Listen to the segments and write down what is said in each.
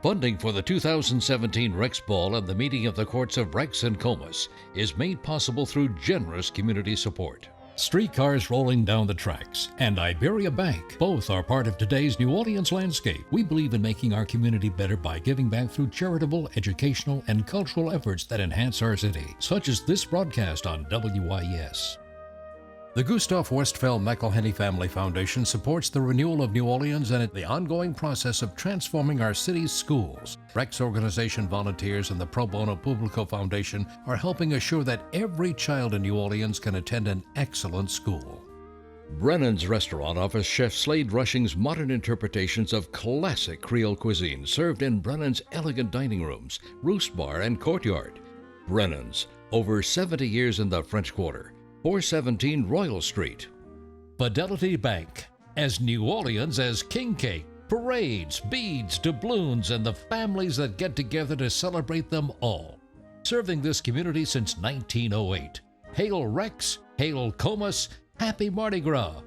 Funding for the 2017 Rex Ball and the meeting of the courts of Rex and Comus is made possible through generous community support. Streetcars rolling down the tracks and Iberia Bank, both are part of today's New Orleans landscape. We believe in making our community better by giving back through charitable, educational, and cultural efforts that enhance our city, such as this broadcast on WIS. The Gustav Westphal McElhenney Family Foundation supports the renewal of New Orleans and the ongoing process of transforming our city's schools. Rex organization volunteers and the Pro Bono Publico Foundation are helping assure that every child in New Orleans can attend an excellent school. Brennan's Restaurant offers Chef Slade Rushing's modern interpretations of classic Creole cuisine served in Brennan's elegant dining rooms, roost bar, and courtyard. Brennan's, over 70 years in the French Quarter. 417 Royal Street. Fidelity Bank, as New Orleans as king cake, parades, beads, doubloons, and the families that get together to celebrate them all. Serving this community since 1908. Hail Rex, hail Comus, happy Mardi Gras.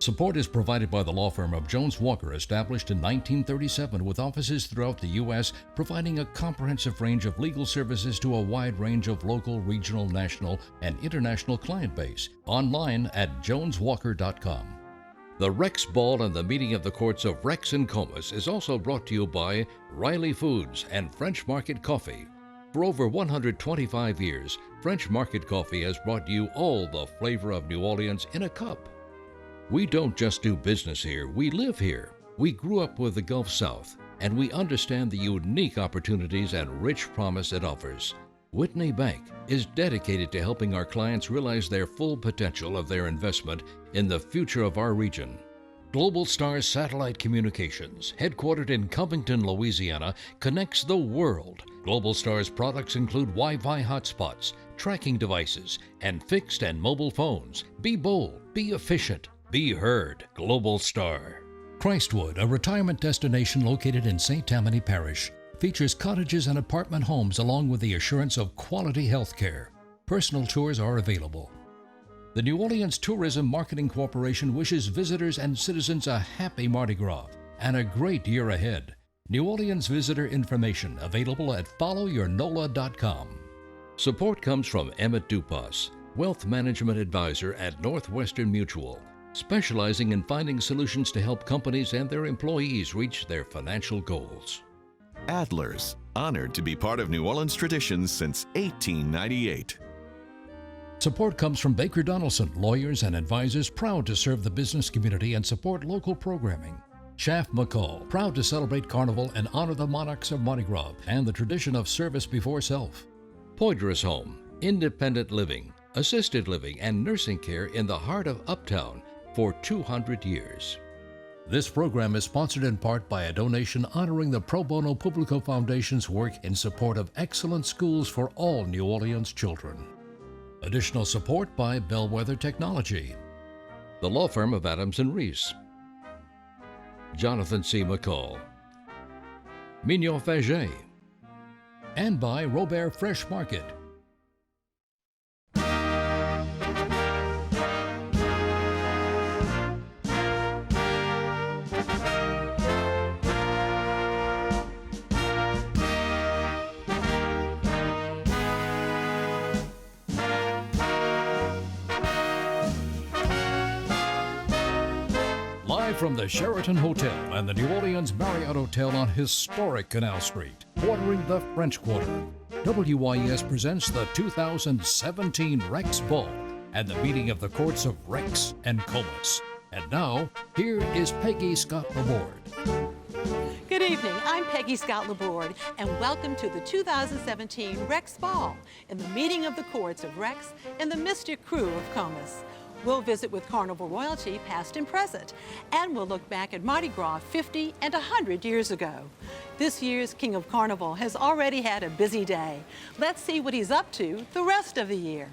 Support is provided by the law firm of Jones Walker, established in 1937 with offices throughout the U.S., providing a comprehensive range of legal services to a wide range of local, regional, national, and international client base. Online at joneswalker.com. The Rex Ball and the meeting of the courts of Rex and Comus is also brought to you by Riley Foods and French Market Coffee. For over 125 years, French Market Coffee has brought you all the flavor of New Orleans in a cup. We don't just do business here, we live here. We grew up with the Gulf South, and we understand the unique opportunities and rich promise it offers. Whitney Bank is dedicated to helping our clients realize their full potential of their investment in the future of our region. Global Star Satellite Communications, headquartered in Covington, Louisiana, connects the world. Global Star's products include Wi-Fi hotspots, tracking devices, and fixed and mobile phones. Be bold, be efficient. Be heard. Global Star. Christwood, a retirement destination located in St. Tammany Parish, features cottages and apartment homes along with the assurance of quality health care. Personal tours are available. The New Orleans Tourism Marketing Corporation wishes visitors and citizens a happy Mardi Gras and a great year ahead. New Orleans visitor information available at followyournola.com. Support comes from Emmett Dupas, Wealth Management Advisor at Northwestern Mutual, specializing in finding solutions to help companies and their employees reach their financial goals. Adler's, honored to be part of New Orleans traditions since 1898. Support comes from Baker Donaldson, lawyers and advisors proud to serve the business community and support local programming. Schaff McCall, proud to celebrate Carnival and honor the monarchs of Mardi Gras and the tradition of service before self. Poydras Home, independent living, assisted living, and nursing care in the heart of Uptown for 200 years. This program is sponsored in part by a donation honoring the Pro Bono Publico Foundation's work in support of excellent schools for all New Orleans children. Additional support by Bellwether Technology, the law firm of Adams and Reese, Jonathan C. McCall, Mignon Faget, and by Robert Fresh Market. From the Sheraton Hotel and the New Orleans Marriott Hotel on historic Canal Street, bordering the French Quarter, WIS presents the 2017 Rex Ball and the meeting of the courts of Rex and Comus. And now, here is Peggy Scott Laborde. Good evening, I'm Peggy Scott Laborde, and welcome to the 2017 Rex Ball and the meeting of the courts of Rex and the mystic crew of Comus. We'll visit with Carnival royalty, past and present, and we'll look back at Mardi Gras 50 and 100 years ago. This year's King of Carnival has already had a busy day. Let's see what he's up to the rest of the year.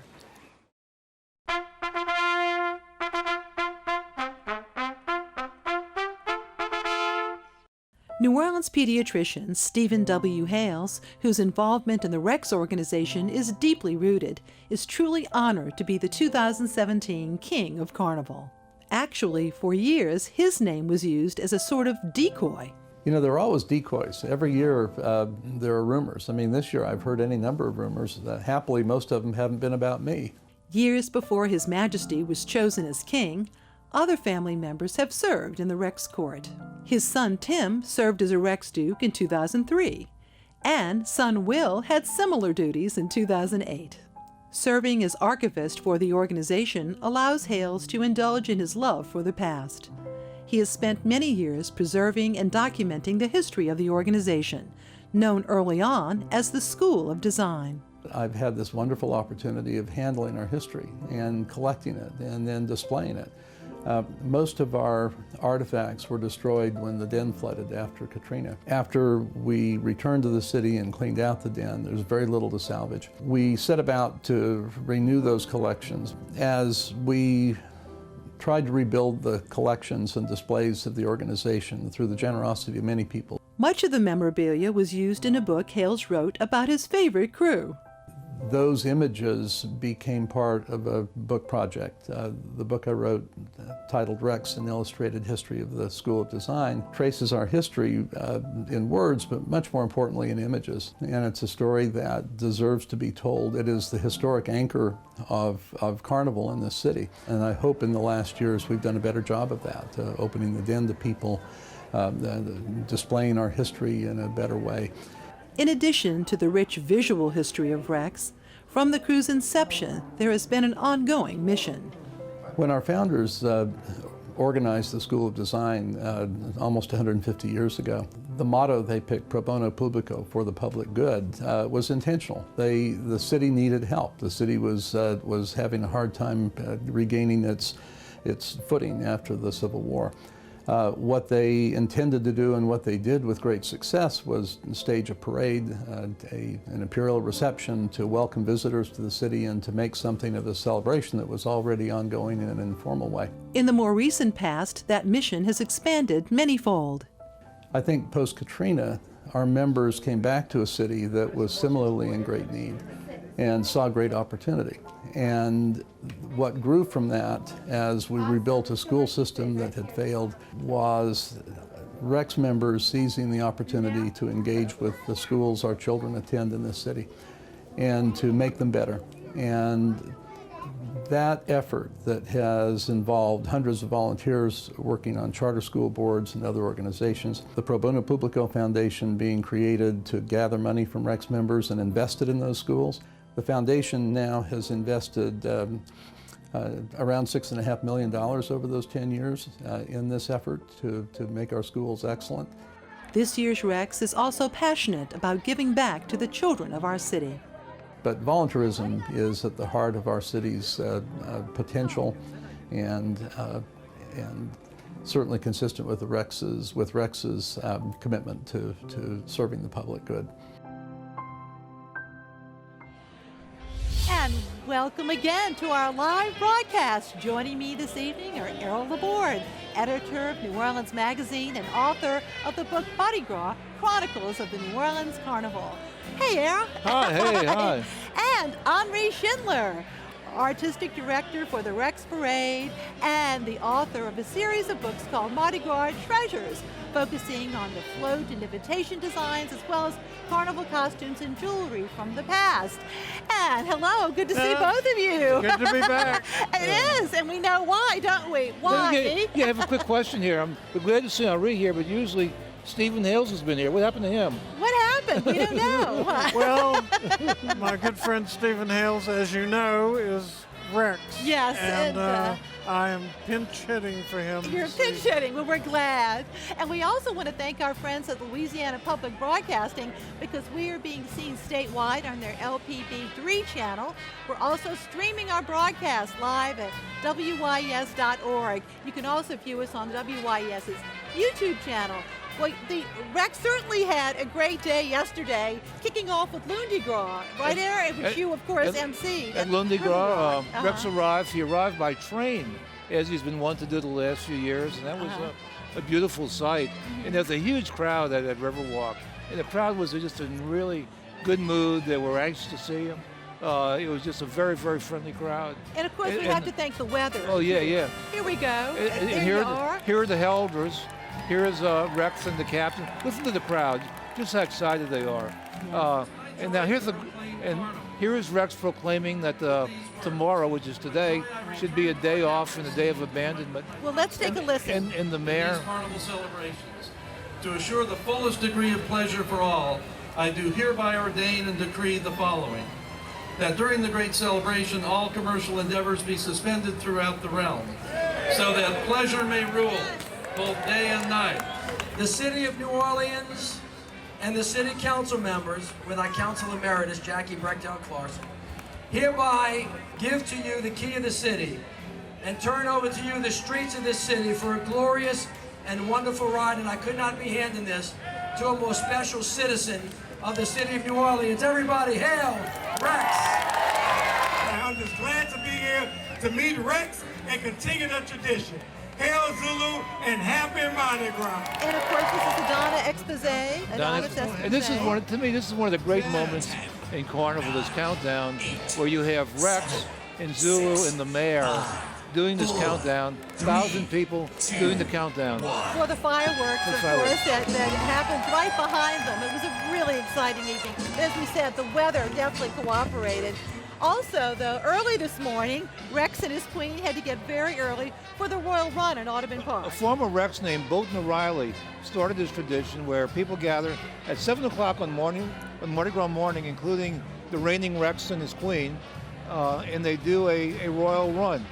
New Orleans pediatrician Stephen W. Hales, whose involvement in the Rex organization is deeply rooted, is truly honored to be the 2017 King of Carnival. Actually, for years, his name was used as a sort of decoy. You know, there are always decoys. Every year there are rumors. I mean, this year I've heard any number of rumors. Happily, most of them haven't been about me. Years before His Majesty was chosen as king, other family members have served in the Rex Court. His son Tim served as a Rex Duke in 2003, and son Will had similar duties in 2008. Serving as archivist for the organization allows Hales to indulge in his love for the past. He has spent many years preserving and documenting the history of the organization, known early on as the School of Design. I've had this wonderful opportunity of handling our history and collecting it and then displaying it. Most of our artifacts were destroyed when the den flooded after Katrina. After we returned to the city and cleaned out the den, there's very little to salvage. We set about to renew those collections. As we tried to rebuild the collections and displays of the organization through the generosity of many people. Much of the memorabilia was used in a book Hales wrote about his favorite crew. Those images became part of a book project. The book I wrote, titled Rex, An Illustrated History of the School of Design, traces our history in words, but much more importantly in images. And it's a story that deserves to be told. It is the historic anchor of Carnival in this city. And I hope in the last years we've done a better job of that, opening the den to people, displaying our history in a better way. In addition to the rich visual history of Rex, from the crew's inception, there has been an ongoing mission. When our founders organized the School of Design almost 150 years ago, the motto they picked, pro bono publico, for the public good, was intentional. The city needed help. The city was having a hard time regaining its footing after the Civil War. What they intended to do and what they did with great success was stage a parade, an imperial reception to welcome visitors to the city and to make something of a celebration that was already ongoing in an informal way. In the more recent past, that mission has expanded manyfold. I think post-Katrina, our members came back to a city that was similarly in great need and saw great opportunity. And what grew from that as we rebuilt a school system that had failed was Rex members seizing the opportunity to engage with the schools our children attend in this city and to make them better. And that effort that has involved hundreds of volunteers working on charter school boards and other organizations, the Pro Bono Publico Foundation being created to gather money from Rex members and invest it in those schools. The foundation now has invested around $6.5 million over those 10 years in this effort to make our schools excellent. This year's Rex is also passionate about giving back to the children of our city. But volunteerism is at the heart of our city's potential and certainly consistent with Rex's commitment to serving the public good. And welcome again to our live broadcast. Joining me this evening are Errol Laborde, editor of New Orleans Magazine and author of the book Mardi Gras, Chronicles of the New Orleans Carnival. Hey, Errol. Hi, hey, hi. And Henri Schindler, artistic director for the Rex Parade and the author of a series of books called Mardi Gras Treasures, focusing on the float and invitation designs as well as carnival costumes and jewelry from the past. And hello, good to see both of you. Good to be back. It is, and we know why, don't we? Why? Yeah, I have a quick question here. I'm glad to see Henri here, but usually Stephen Hales has been here. What happened to him? What happened? We don't know. Well, my good friend Stephen Hales, as you know, is Rex. Yes, and I am pinch hitting for him. You're pinch hitting. Well, we're glad. And we also want to thank our friends at Louisiana Public Broadcasting because we are being seen statewide on their LPB3 channel. We're also streaming our broadcast live at WYS.org. You can also view us on WYS's YouTube channel. Well, the Rex certainly had a great day yesterday, kicking off with Lundi Gras, right, Eric? Which you, of course, emceed. At Lundi Gras, Rex arrived. He arrived by train, as he's been wanting to do the last few years, and that was a beautiful sight. And there's a huge crowd at Riverwalk, and the crowd was just in really good mood. They were anxious to see him. It was just a very, very friendly crowd. And of course, we have to thank the weather. Oh, yeah, yeah. Here we go. And here are the Helders. here is Rex and the captain. Listen to the crowd, just how excited they are. And now here is Rex proclaiming that tomorrow, which is today, should be a day off and a day of abandonment. Well, let's take a listen. And the mayor. These carnival celebrations. To assure the fullest degree of pleasure for all, I do hereby ordain and decree the following. That during the great celebration, all commercial endeavors be suspended throughout the realm, so that pleasure may rule both day and night. The City of New Orleans and the City Council members, with our Council Emeritus, Jackie Brechtel-Clarkson, hereby give to you the key of the city and turn over to you the streets of this city for a glorious and wonderful ride, and I could not be handing this to a more special citizen of the City of New Orleans. Everybody hail Rex! I'm just glad to be here to meet Rex and continue the tradition. Hail Zulu and happy Mardi Gras. And of course, this is the Donna expose. Adonis expose. And this is one of the great moments in Carnival, this countdown, where you have Rex and Zulu and the mayor doing this countdown, 1,000 people doing the countdown. For the fireworks, of course, that happened right behind them. It was a really exciting evening. As we said, the weather definitely cooperated. Also, though, early this morning, Rex and his queen had to get very early for the Royal Run in Audubon Park. A former Rex named Bolton O'Reilly started this tradition where people gather at 7 o'clock on Mardi Gras morning, including the reigning Rex and his queen, and they do a royal run.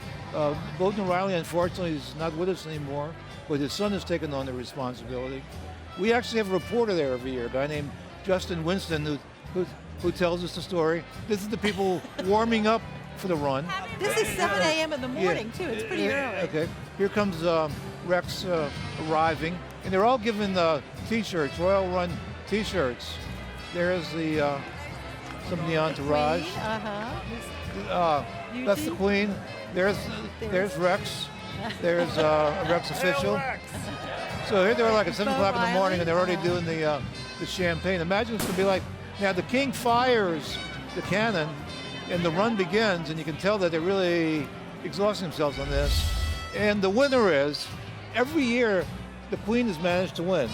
Bolton O'Reilly, unfortunately, is not with us anymore, but his son has taken on the responsibility. We actually have a reporter there every year, a guy named Justin Winston, who tells us the story. This is the people warming up for the run. This is 7 a.m. in the morning, too. It's pretty early. Okay. Here comes Rex arriving, and they're all given T-shirts, Royal Run T-shirts. There's some of the entourage. That's the Queen. There's Rex. There's a Rex official. So here they are like at 7 o'clock in the morning, and they're already doing the champagne. Imagine it's going to be like, now the king fires the cannon, and the run begins, and you can tell that they're really exhausting themselves on this. And the winner is, every year, the queen has managed to win.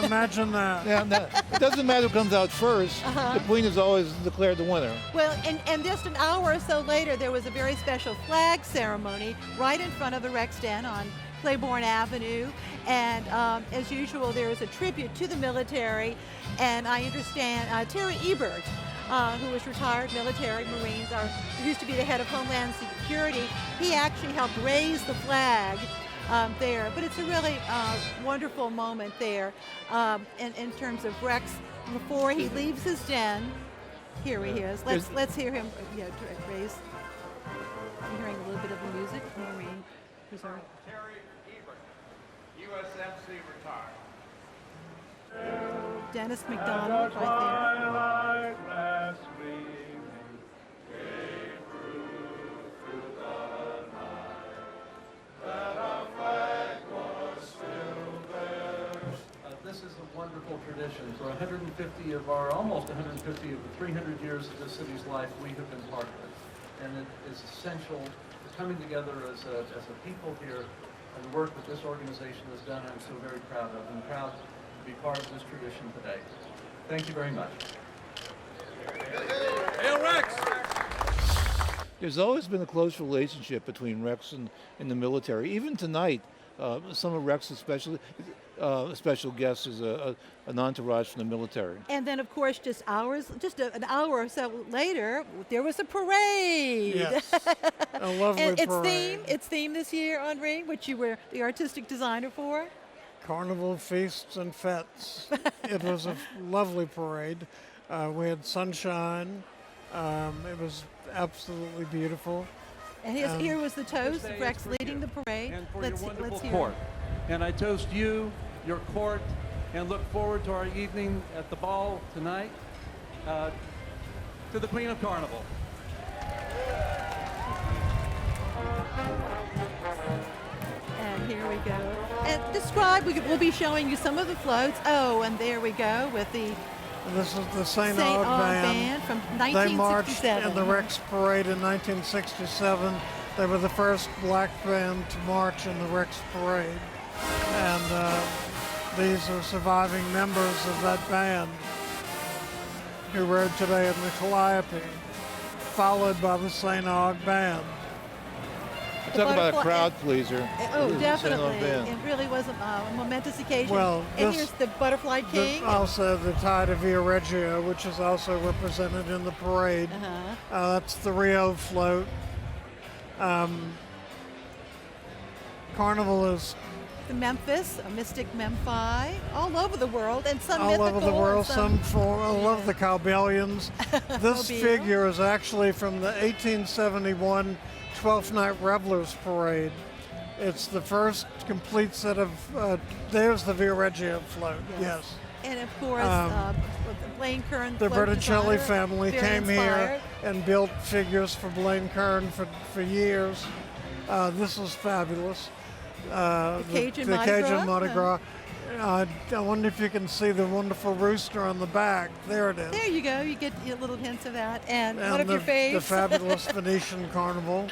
Imagine that. Yeah, it doesn't matter who comes out first. The queen is always declared the winner. Well, and just an hour or so later, there was a very special flag ceremony right in front of the Rex Den on Claiborne Avenue. And as usual, there is a tribute to the military. And I understand Terry Ebert, who was retired military Marines, who used to be the head of Homeland Security, he actually helped raise the flag there. But it's a really wonderful moment there in terms of Rex before he leaves his den. Here he is. Let's hear him raise. I'm hearing a little bit of the music. Marine Preserve. Terry Ebert, USMC retired. Dennis McDonald right there. This is a wonderful tradition. For 150 of almost 150 of the 300 years of this city's life, we have been part of it. And it is essential coming together as a people here and work that this organization has done. I'm so very proud of. I'm proud to be part of this tradition today. Thank you very much. Hail Rex! There's always been a close relationship between Rex and the military. Even tonight, some of Rex's special guests is an entourage from the military. And then, of course, just an hour or so later, there was a parade. Yes, a lovely parade. Its theme this year, Henri, which you were the artistic designer for? Carnival feasts and fetes. It was a lovely parade. We had sunshine. It was absolutely beautiful. And here was the toast, Rex leading the parade. And for let's your wonderful hear court. And I toast you, your court, and look forward to our evening at the ball tonight. To the Queen of Carnival. And here we go. And describe, we'll be showing you some of the floats. Oh, and there we go with the This is the St. Aug Aug Band from 1967. They marched in the Rex Parade in 1967. They were the first black band to march in the Rex Parade. And these are surviving members of that band who rode today in the Calliope, followed by the St. Aug Band. Talk about a crowd pleaser. Oh, Really, definitely. St. Aug Band. It really was a momentous occasion. Well, and here's the Butterfly King. Also the Tide of Via Regia, which is also represented in the parade. That's the Rio float. Carnival is the Memphis, a Mystic Memphi, all over the world, and some all mythical. over the world. Some I love the Cowbellions. This Mobile. figure is actually from the 1871 12th Night Revelers Parade. It's the first complete set of, there's the Via Regia float, yes. And of course, Blaine Kern. The float Berticelli designer, family very came inspired. here and built figures for Blaine Kern for years. This is fabulous. The Cajun Mardi Gras. I wonder if you can see the wonderful rooster on the back. There it is. There you go. You get a little hints of that. And one of the, your faves. the fabulous Venetian Carnival,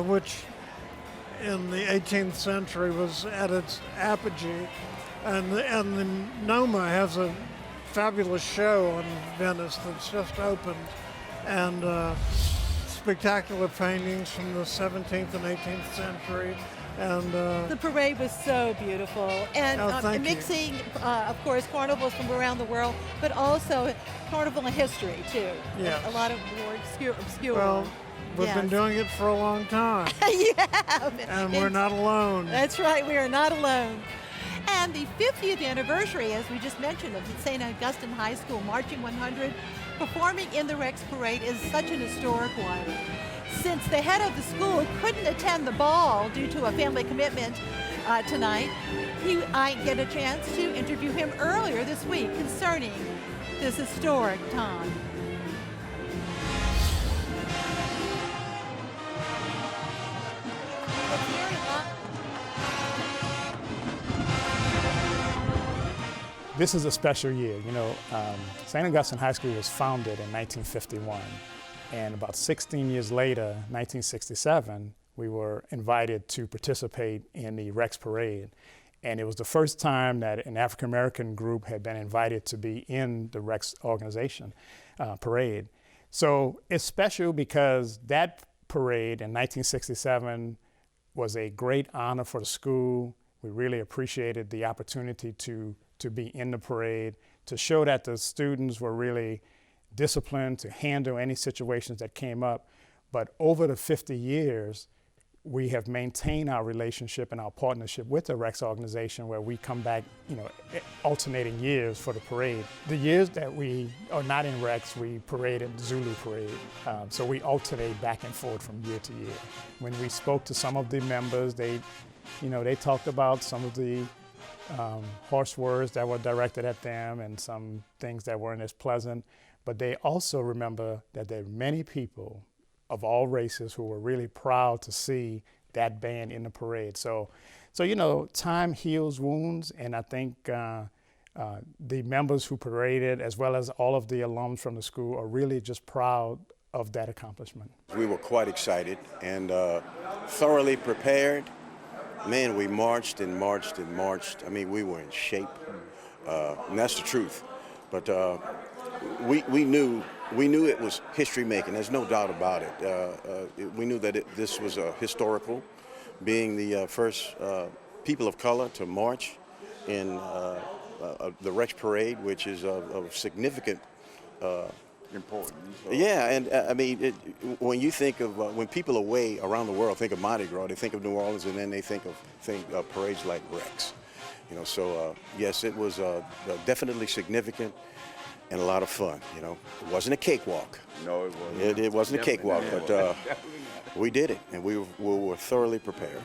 which in the 18th century was at its apogee. And the NOMA has a fabulous show in Venice that's just opened. And spectacular paintings from the 17th and 18th century. And the parade was so beautiful, and mixing, of course, carnivals from around the world, but also carnival in history too. Yes. A lot of more obscure. Well, we've yes. been doing it for a long time. Yeah, and we're not alone. That's right, we are not alone. And the 50th anniversary, as we just mentioned, of the St. Augustine High School Marching 100 performing in the Rex Parade is such an historic one. Since the head of the school couldn't attend the ball due to a family commitment tonight, I get a chance to interview him earlier this week concerning this historic time. This is a special year. You know, St. Augustine High School was founded in 1951. And about 16 years later, 1967, we were invited to participate in the Rex Parade. And it was the first time that an African-American group had been invited to be in the Rex organization parade. So it's special because that parade in 1967 was a great honor for the school. We really appreciated the opportunity to be in the parade, to show that the students were really disciplined to handle any situations that came up. But over the 50 years, we have maintained our relationship and our partnership with the Rex organization, where we come back, you know, alternating years for the parade. The years that we are not in Rex, we parade in the Zulu parade. So we alternate back and forth from year to year. When we spoke to some of the members, they talked about some of the harsh words that were directed at them and some things that weren't as pleasant. But they also remember that there are many people of all races who were really proud to see that band in the parade. So you know, time heals wounds, and I think the members who paraded, as well as all of the alums from the school, are really just proud of that accomplishment. We were quite excited and thoroughly prepared. Man, we marched and marched and marched. I mean, we were in shape, and that's the truth. But we knew it was history making. There's no doubt about it. We knew that this was historical, being the first people of color to march in the Rex Parade, which is of significant importance. Yeah, and I mean, when you think of when people away around the world think of Mardi Gras, they think of New Orleans, and then they think of parades like Rex. You know, so yes, it was definitely significant and a lot of fun. You know, it wasn't a cakewalk. No, it wasn't. It wasn't a cakewalk, but we did it, and we were thoroughly prepared.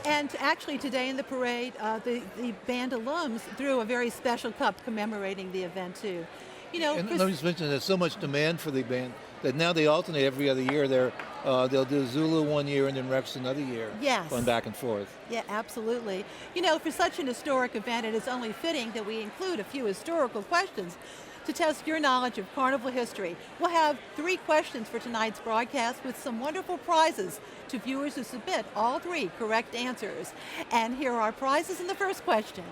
And actually today in the parade, the band alums threw a very special cup commemorating the event too. You know, and let me just mention there's so much demand for the band that now they alternate every other year. They'll do Zulu one year and then Rex another year. Yes. Going back and forth. Yeah, absolutely. You know, for such an historic event, it is only fitting that we include a few historical questions. to test your knowledge of Carnival history. We'll have 3 questions for tonight's broadcast with some wonderful prizes to viewers who submit all 3 correct answers. And here are our prizes in the first question.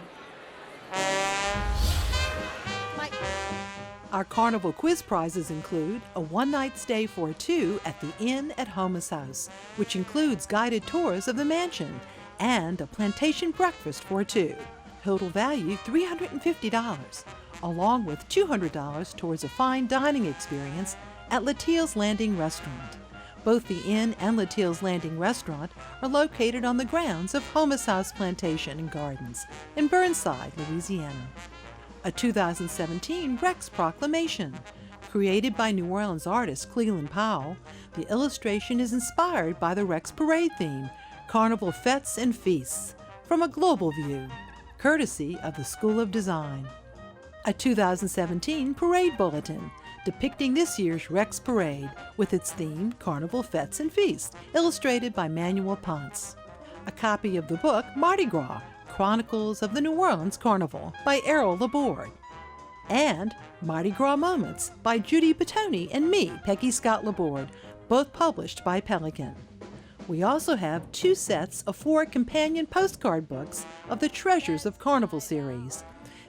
Our Carnival quiz prizes include a one-night stay for 2 at the Inn at Homus House, which includes guided tours of the mansion, and a plantation breakfast for 2. Total value $350, along with $200 towards a fine dining experience at Latil's Landing Restaurant. Both the Inn and Latil's Landing Restaurant are located on the grounds of Homus House Plantation and Gardens in Burnside, Louisiana. A 2017 Rex Proclamation. Created by New Orleans artist Cleland Powell, the illustration is inspired by the Rex Parade theme, Carnival Fetes and Feasts, from a global view, courtesy of the School of Design. A 2017 Parade Bulletin, depicting this year's Rex Parade with its theme, Carnival Fetes and Feasts, illustrated by Manuel Ponce. A copy of the book, Mardi Gras, Chronicles of the New Orleans Carnival by Errol Laborde, and Mardi Gras Moments by Judy Batoni and me, Peggy Scott Laborde, both published by Pelican. We also have 2 sets of 4 companion postcard books of the Treasures of Carnival series.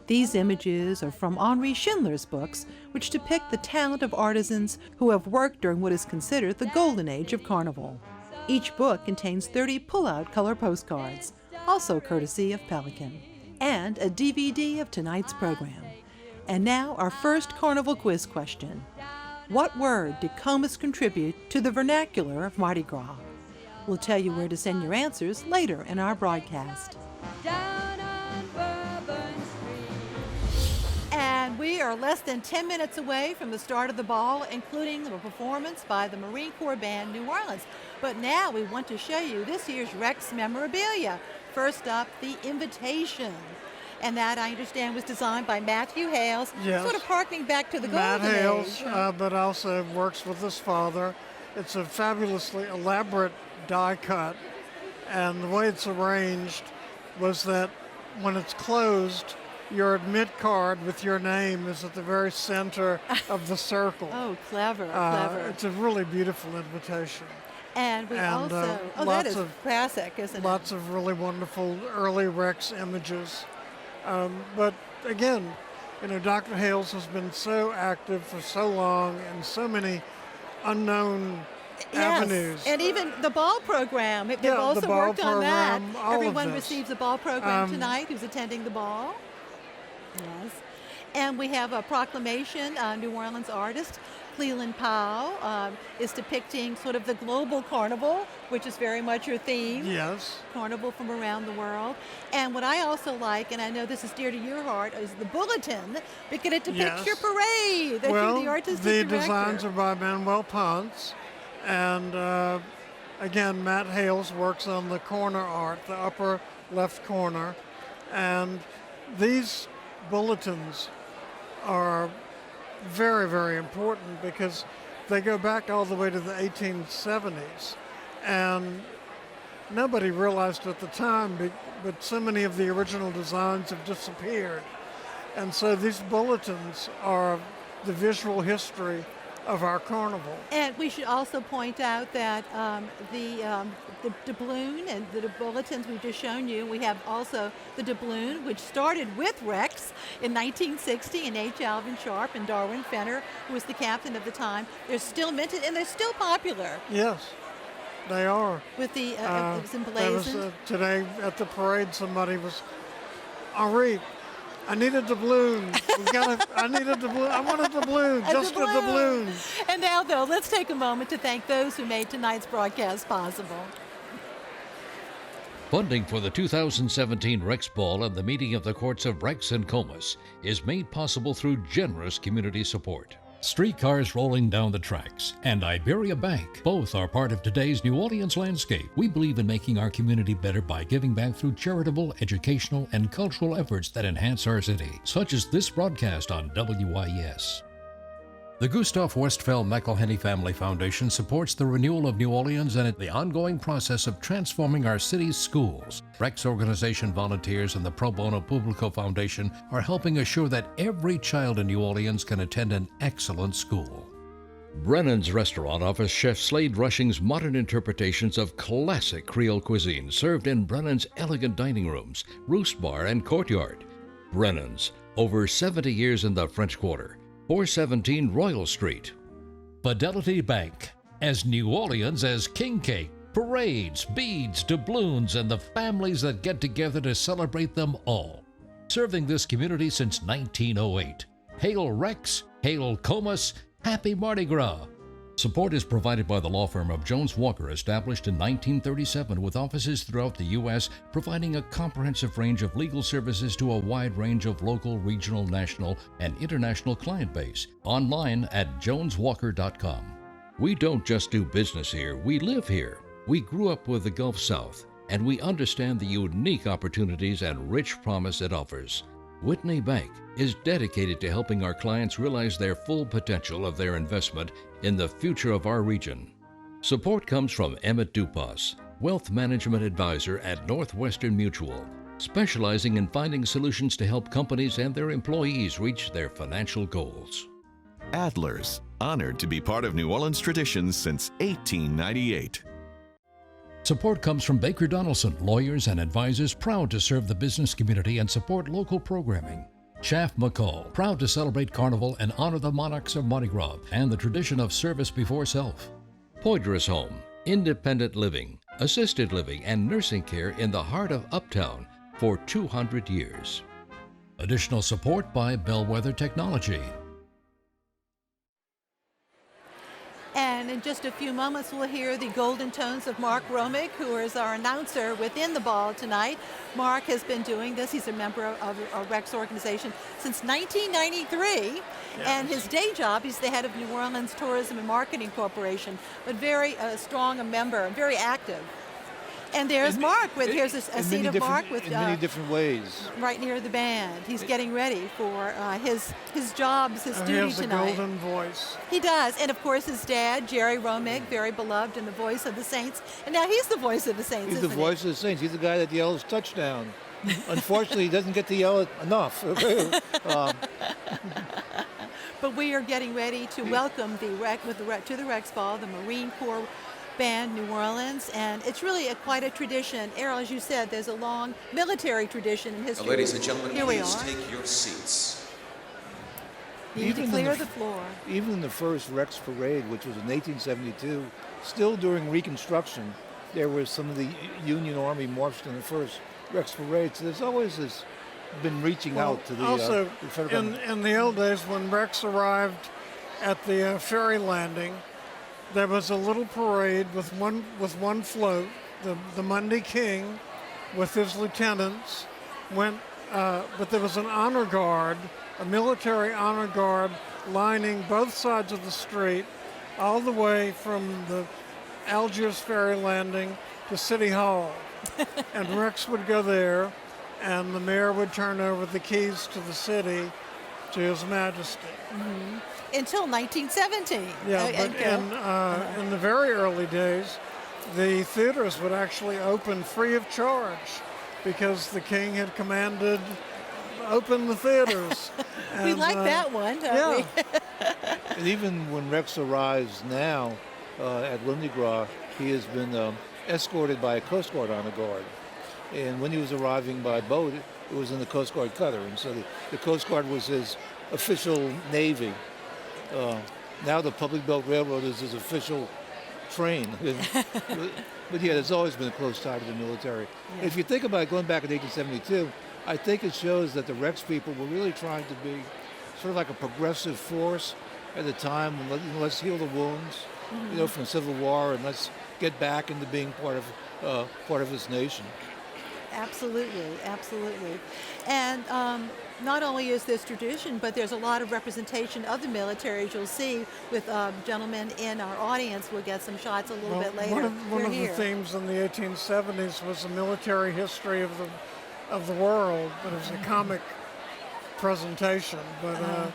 These images are from Henri Schindler's books, which depict the talent of artisans who have worked during what is considered the golden age of Carnival. Each book contains 30 pull-out color postcards, also courtesy of Pelican, and a DVD of tonight's program. And now our first Carnival quiz question. What word did Comus contribute to the vernacular of Mardi Gras? We'll tell you where to send your answers later in our broadcast. And we are less than 10 minutes away from the start of the ball, including a performance by the Marine Corps Band New Orleans. But now we want to show you this year's Rex memorabilia. First up, the invitation. And that, I understand, was designed by Matthew Hales, yes. Sort of harkening back to the Matt golden Hales, age. but also works with his father. It's a fabulously elaborate die cut, and the way it's arranged was that when it's closed, your admit card with your name is at the very center of the circle. Oh, clever, clever. It's a really beautiful invitation. And we also, that is classic, isn't it? Lots of really wonderful early Rex images. But again, Dr. Hales has been so active for so long and so many unknown avenues. And even the ball program. They've also worked on that. Everyone receives a ball program tonight who's attending the ball. Yes. And we have a proclamation, New Orleans artist Cleland Powell is depicting sort of the global carnival, which is very much your theme. Yes. Carnival from around the world. And what I also like, and I know this is dear to your heart, is the bulletin, because it depicts your parade. Well, the artistic the director. designs are by Manuel Ponce. And again, Matt Hales works on the corner art, the upper left corner. And these bulletins are very, very important because they go back all the way to the 1870s. And nobody realized at the time, but so many of the original designs have disappeared. And so these bulletins are the visual history of our carnival. And we should also point out that the doubloon and the bulletins we've just shown you, we have also the doubloon, which started with Rex in 1960, and H. Alvin Sharp and Darwin Fenner, who was the captain of the time. They're still minted, and they're still popular. Yes, they are. With the it was emblazoned. Today at the parade, somebody was, Henri, I need a doubloon. I need a doubloon. I want a doubloon, just a doubloon. And now, though, let's take a moment to thank those who made tonight's broadcast possible. Funding for the 2017 Rex Ball and the meeting of the courts of Rex and Comus is made possible through generous community support. Streetcars rolling down the tracks and Iberia Bank, both are part of today's New Orleans landscape. We believe in making our community better by giving back through charitable, educational, and cultural efforts that enhance our city, such as this broadcast on WIES. The Gustav Westphal McElhenney Family Foundation supports the renewal of New Orleans and the ongoing process of transforming our city's schools. Rex organization volunteers and the Pro Bono Publico Foundation are helping assure that every child in New Orleans can attend an excellent school. Brennan's Restaurant offers Chef Slade Rushing's modern interpretations of classic Creole cuisine served in Brennan's elegant dining rooms, roost bar, and courtyard. Brennan's, over 70 years in the French Quarter, 417 Royal Street. Fidelity Bank, as New Orleans as king cake, parades, beads, doubloons, and the families that get together to celebrate them all. Serving this community since 1908. Hail Rex, hail Comus, happy Mardi Gras. Support is provided by the law firm of Jones Walker, established in 1937 with offices throughout the U.S., providing a comprehensive range of legal services to a wide range of local, regional, national, and international client base. Online at joneswalker.com. We don't just do business here, we live here. We grew up with the Gulf South, and we understand the unique opportunities and rich promise it offers. Whitney Bank is dedicated to helping our clients realize their full potential of their investment in the future of our region. Support comes from Emmett Dupas, Wealth Management Advisor at Northwestern Mutual, specializing in finding solutions to help companies and their employees reach their financial goals. Adler's, honored to be part of New Orleans traditions since 1898. Support comes from Baker Donaldson, lawyers and advisors proud to serve the business community and support local programming. Schaff McCall, proud to celebrate Carnival and honor the monarchs of Mardi Gras and the tradition of service before self. Poydras Home, independent living, assisted living, and nursing care in the heart of Uptown for 200 years. Additional support by Bellwether Technology. And in just a few moments, we'll hear the golden tones of Mark Romick, who is our announcer within the ball tonight. Mark has been doing this. He's a member of our Rex organization since 1993. Yes. And his day job, he's the head of New Orleans Tourism and Marketing Corporation, but very strong a member and very active. And there's Mark. Here's a scene of Mark with in many different ways. Right near the band. He's getting ready for his jobs, his duty tonight. He has a golden voice. He does. And of course his dad, Jerry Romick, very beloved and the voice of the Saints. And now he's the voice of the Saints. He's the voice of the Saints. He's the guy that yells touchdown. Unfortunately, he doesn't get to yell it enough. But we are getting ready to welcome to the Rex Ball, the Marine Corps Band, New Orleans, and it's really quite a tradition. Errol, as you said, there's a long military tradition in history. Ladies and gentlemen, here please take your seats. You need to clear the floor. Even in the first Rex Parade, which was in 1872, still during Reconstruction, there was some of the Union Army marched in the first Rex Parade. So there's always been reaching out to the also, the federal government. In the old days, when Rex arrived at the ferry landing, there was a little parade with one float. The Monday King, with his lieutenants, went. But there was an honor guard, a military honor guard, lining both sides of the street, all the way from the Algiers ferry landing to City Hall. And Rex would go there, and the mayor would turn over the keys to the city to His Majesty. Mm-hmm. Until 1917. Yeah, but in the very early days, the theaters would actually open free of charge because the king had commanded, open the theaters. We like that one, don't we? And even when Rex arrives now at Mardi Gras, he has been escorted by a Coast Guard honor guard. And when he was arriving by boat, it was in the Coast Guard cutter. And so the Coast Guard was his official navy. Now the Public Belt Railroad is his official train. But yeah, there's always been a close tie to the military. Yeah. If you think about it, going back in 1872, I think it shows that the Rex people were really trying to be sort of like a progressive force at the time. Let's heal the wounds, mm-hmm. From the Civil War, and let's get back into being part of this nation. Absolutely, absolutely. And not only is this tradition, but there's a lot of representation of the military, as you'll see with gentlemen in our audience. We'll get some shots a little bit later. One of the themes in the 1870s was the military history of the world, but it was a comic presentation. But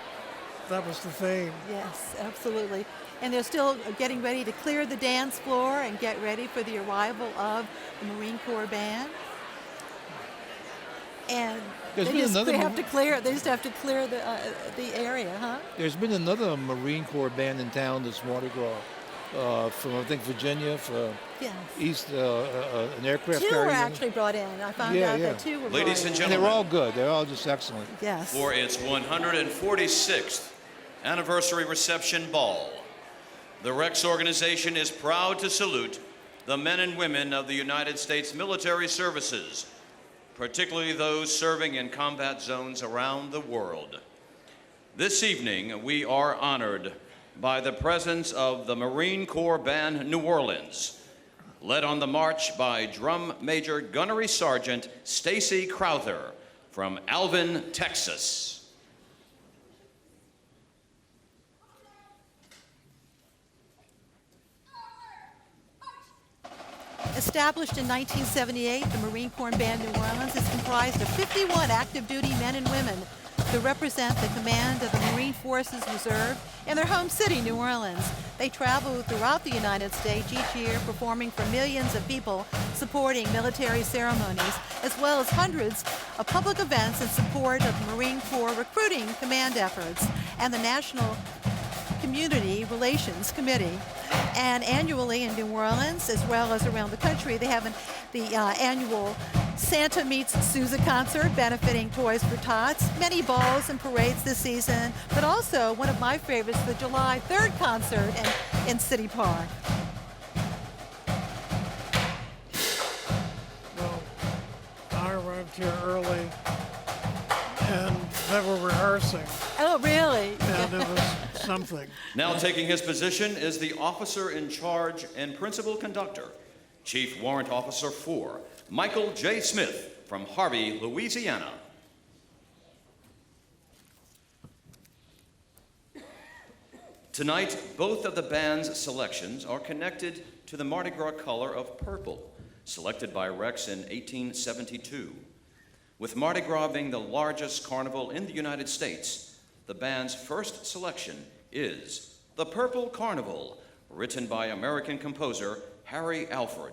that was the theme. Yes, absolutely. And they're still getting ready to clear the dance floor and get ready for the arrival of the Marine Corps band. And they just have to clear the area, huh? There's been another Marine Corps band in town this Mardi Gras from, I think, Virginia, for East, an aircraft carrier. Two were actually brought in. I found out that two were Ladies and brought in. gentlemen. They're all good. They're all just excellent. Yes. For its 146th anniversary reception ball, the Rex organization is proud to salute the men and women of the United States military services, particularly those serving in combat zones around the world. This evening, we are honored by the presence of the Marine Corps Band New Orleans, led on the march by Drum Major Gunnery Sergeant Stacy Crowther from Alvin, Texas. Established in 1978, the Marine Corps Band New Orleans is comprised of 51 active duty men and women who represent the command of the Marine Forces Reserve in their home city, New Orleans. They travel throughout the United States each year, performing for millions of people, supporting military ceremonies, as well as hundreds of public events in support of Marine Corps recruiting command efforts and the National Community Relations Committee. And annually in New Orleans, as well as around the country, they have the annual Santa Meets Sousa concert benefiting Toys for Tots, many balls and parades this season, but also one of my favorites, the July 3rd concert in City Park. Well, I arrived here early and they were rehearsing. Oh, really? And it was something. Now taking his position is the officer in charge and principal conductor, Chief Warrant Officer 4, Michael J. Smith from Harvey, Louisiana. Tonight, both of the band's selections are connected to the Mardi Gras color of purple, selected by Rex in 1872. With Mardi Gras being the largest carnival in the United States, the band's first selection is The Purple Carnival, written by American composer Harry Alford.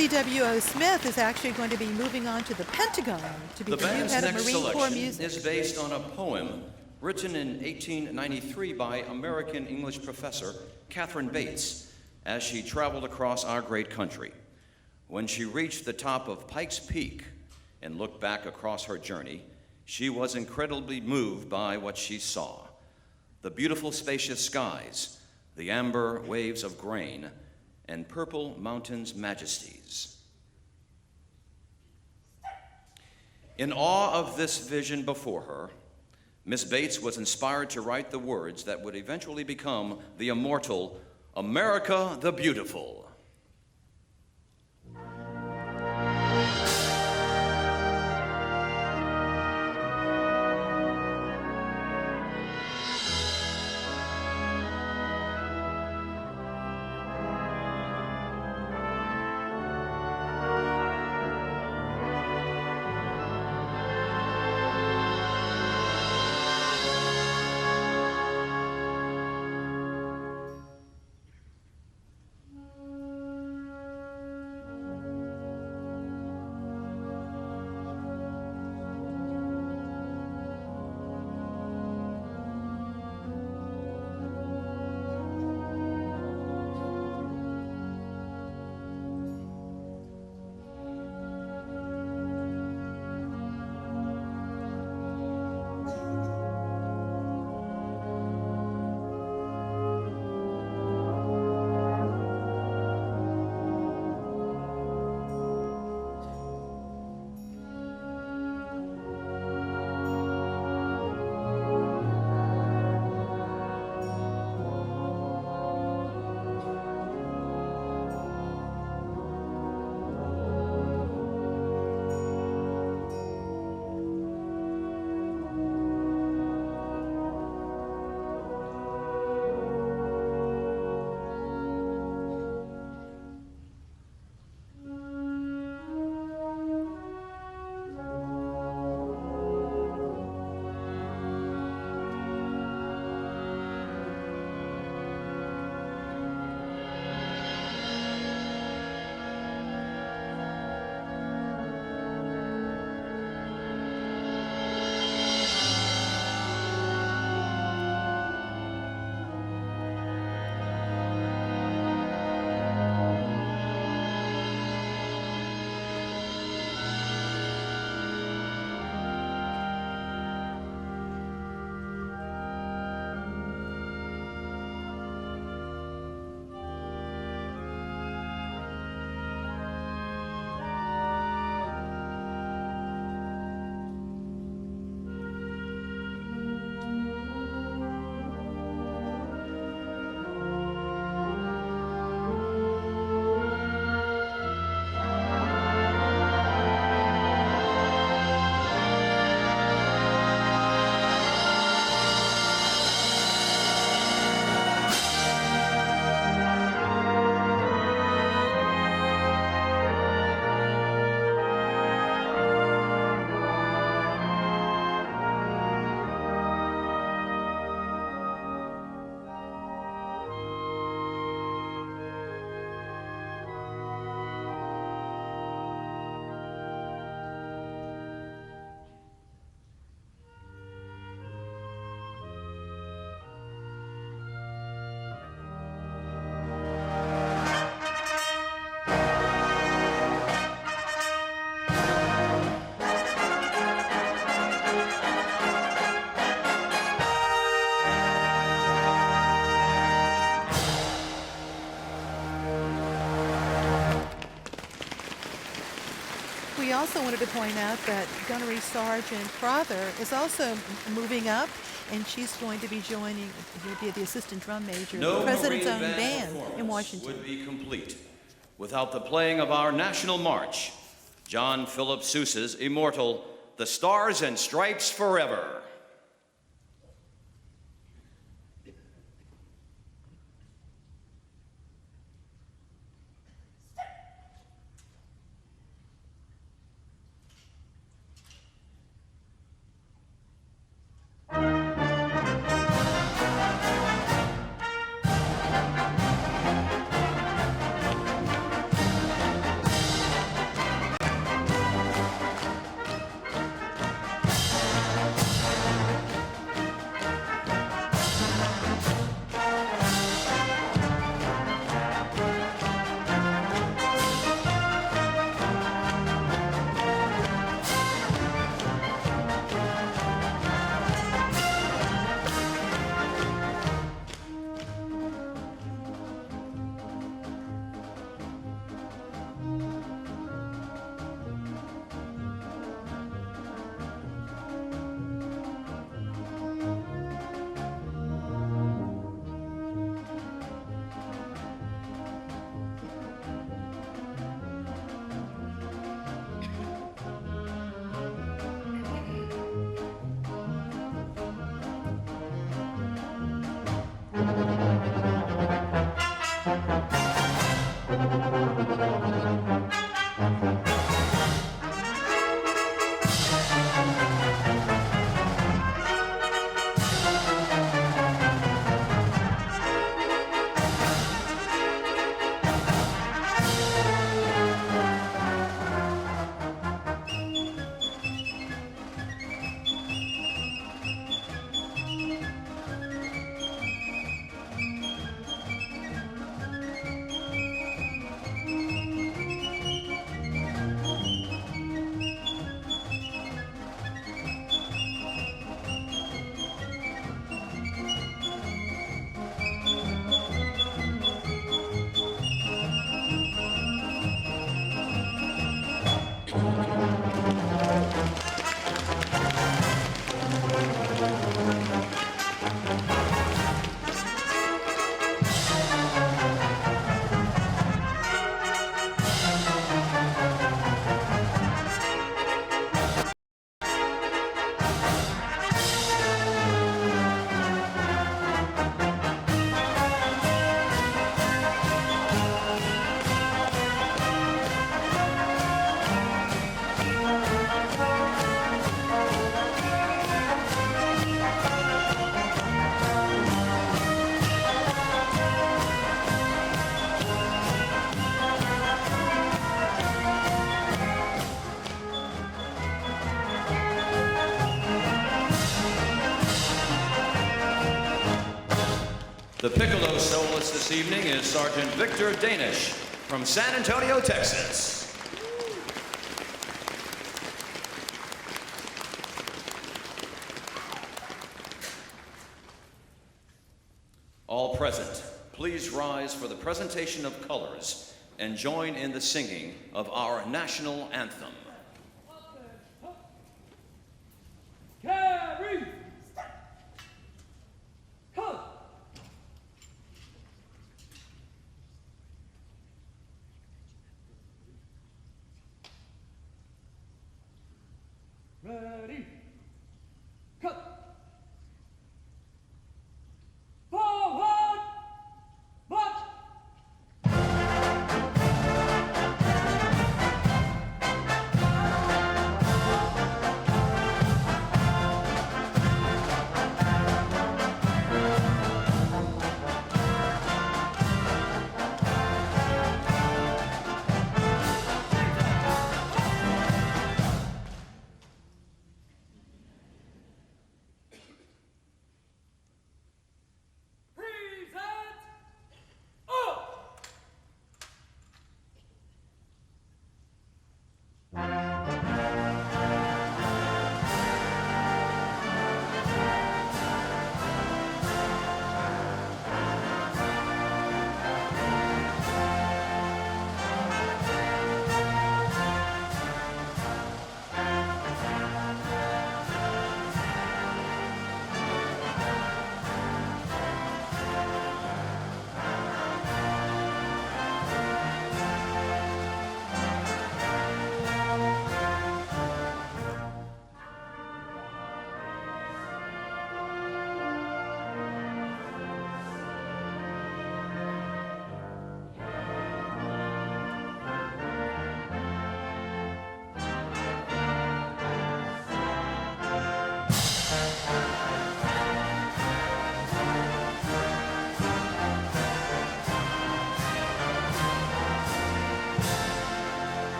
C.W.O. Smith is actually going to be moving on to the Pentagon to be The the new band's head of next Marine Corps selection Music. is based on a poem written in 1893 by American English professor Catherine Bates as she traveled across our great country. When she reached the top of Pikes Peak and looked back across her journey, she was incredibly moved by what she saw. The beautiful spacious skies, the amber waves of grain, and purple mountains' majesties. In awe of this vision before her, Miss Bates was inspired to write the words that would eventually become the immortal America the Beautiful. We also wanted to point out that Gunnery Sergeant Crother is also moving up, and she's going to be joining, she'll be the assistant drum major, No the President's Marine own band in performance Washington. would be complete without the playing of our national march, John Philip Sousa's immortal The Stars and Stripes Forever. The piccolo soloist this evening is Sergeant Victor Danish from San Antonio, Texas. All present, please rise for the presentation of colors and join in the singing of our national anthem. Carry! Color! Ready! Cut! Forward! March!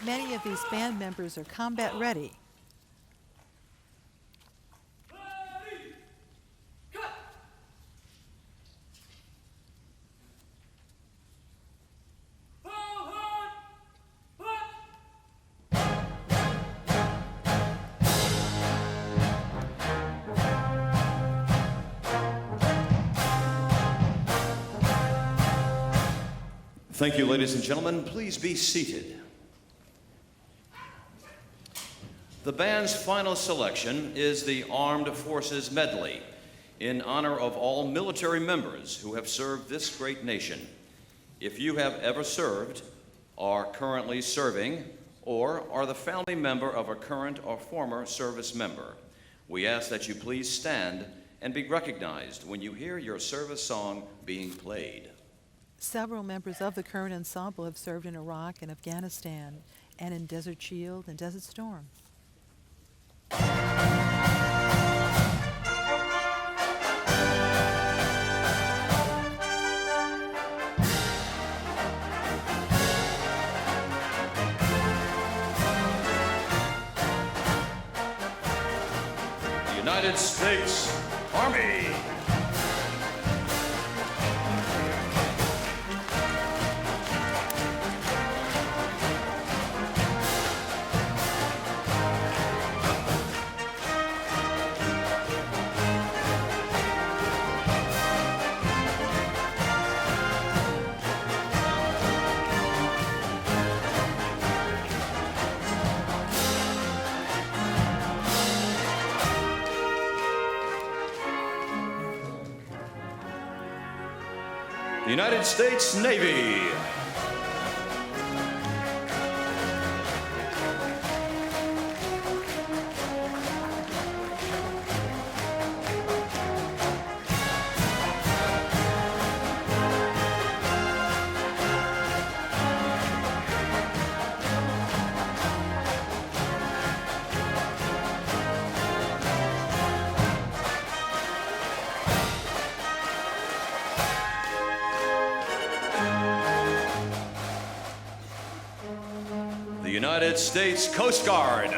Many of these band members are combat ready. Thank you, ladies and gentlemen. Please be seated. The band's final selection is the Armed Forces Medley in honor of all military members who have served this great nation. If you have ever served, are currently serving, or are the family member of a current or former service member, we ask that you please stand and be recognized when you hear your service song being played. Several members of the current ensemble have served in Iraq and Afghanistan and in Desert Shield and Desert Storm. United States Army. United States Navy. United States Coast Guard.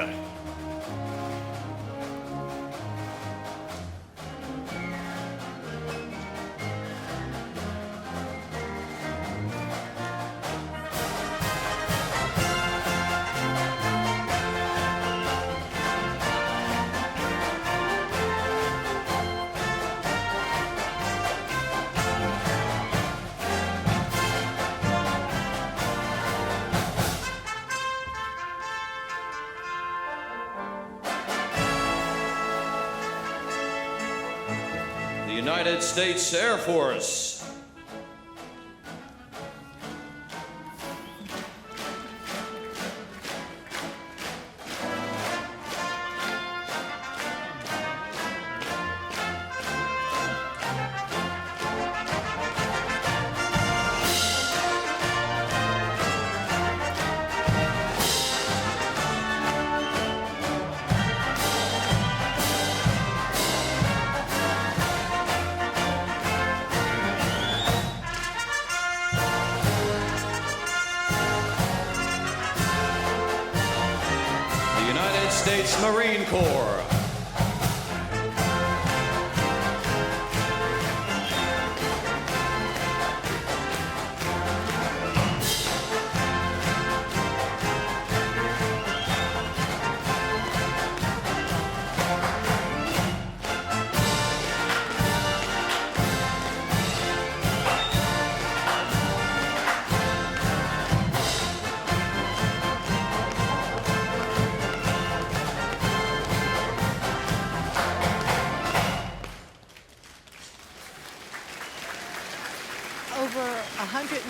United States Air Force. States Marine Corps.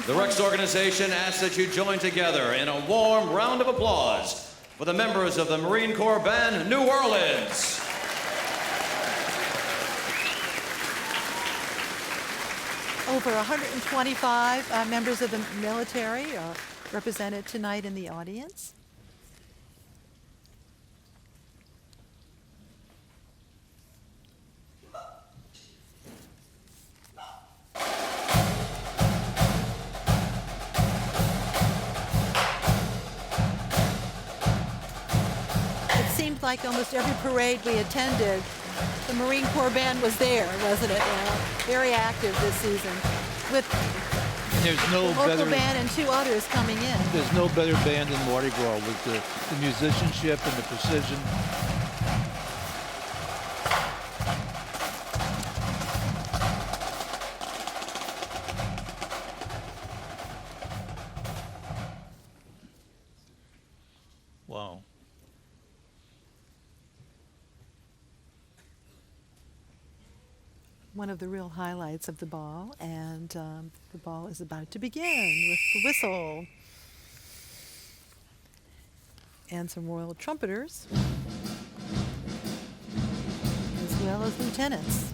The Rex organization asks that you join together in a warm round of applause for the members of the Marine Corps Band, New Orleans. Over 125 members of the military are represented tonight in the audience. Like almost every parade we attended, the Marine Corps Band was there, wasn't it? Very active this season, with there's no the local better band and two others coming in. There's no better band than Mardi Gras with the musicianship and the precision. Wow. One of the real highlights of the ball, and the ball is about to begin with the whistle and some royal trumpeters, as well as lieutenants.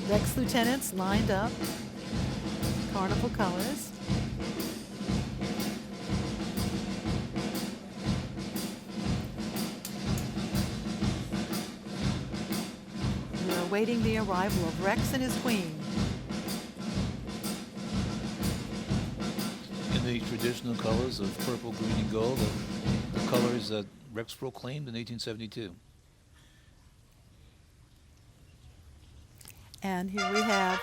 Rex lieutenants lined up, carnival colors. Awaiting the arrival of Rex and his queen. In the traditional colors of purple, green, and gold, the colors that Rex proclaimed in 1872. And here we have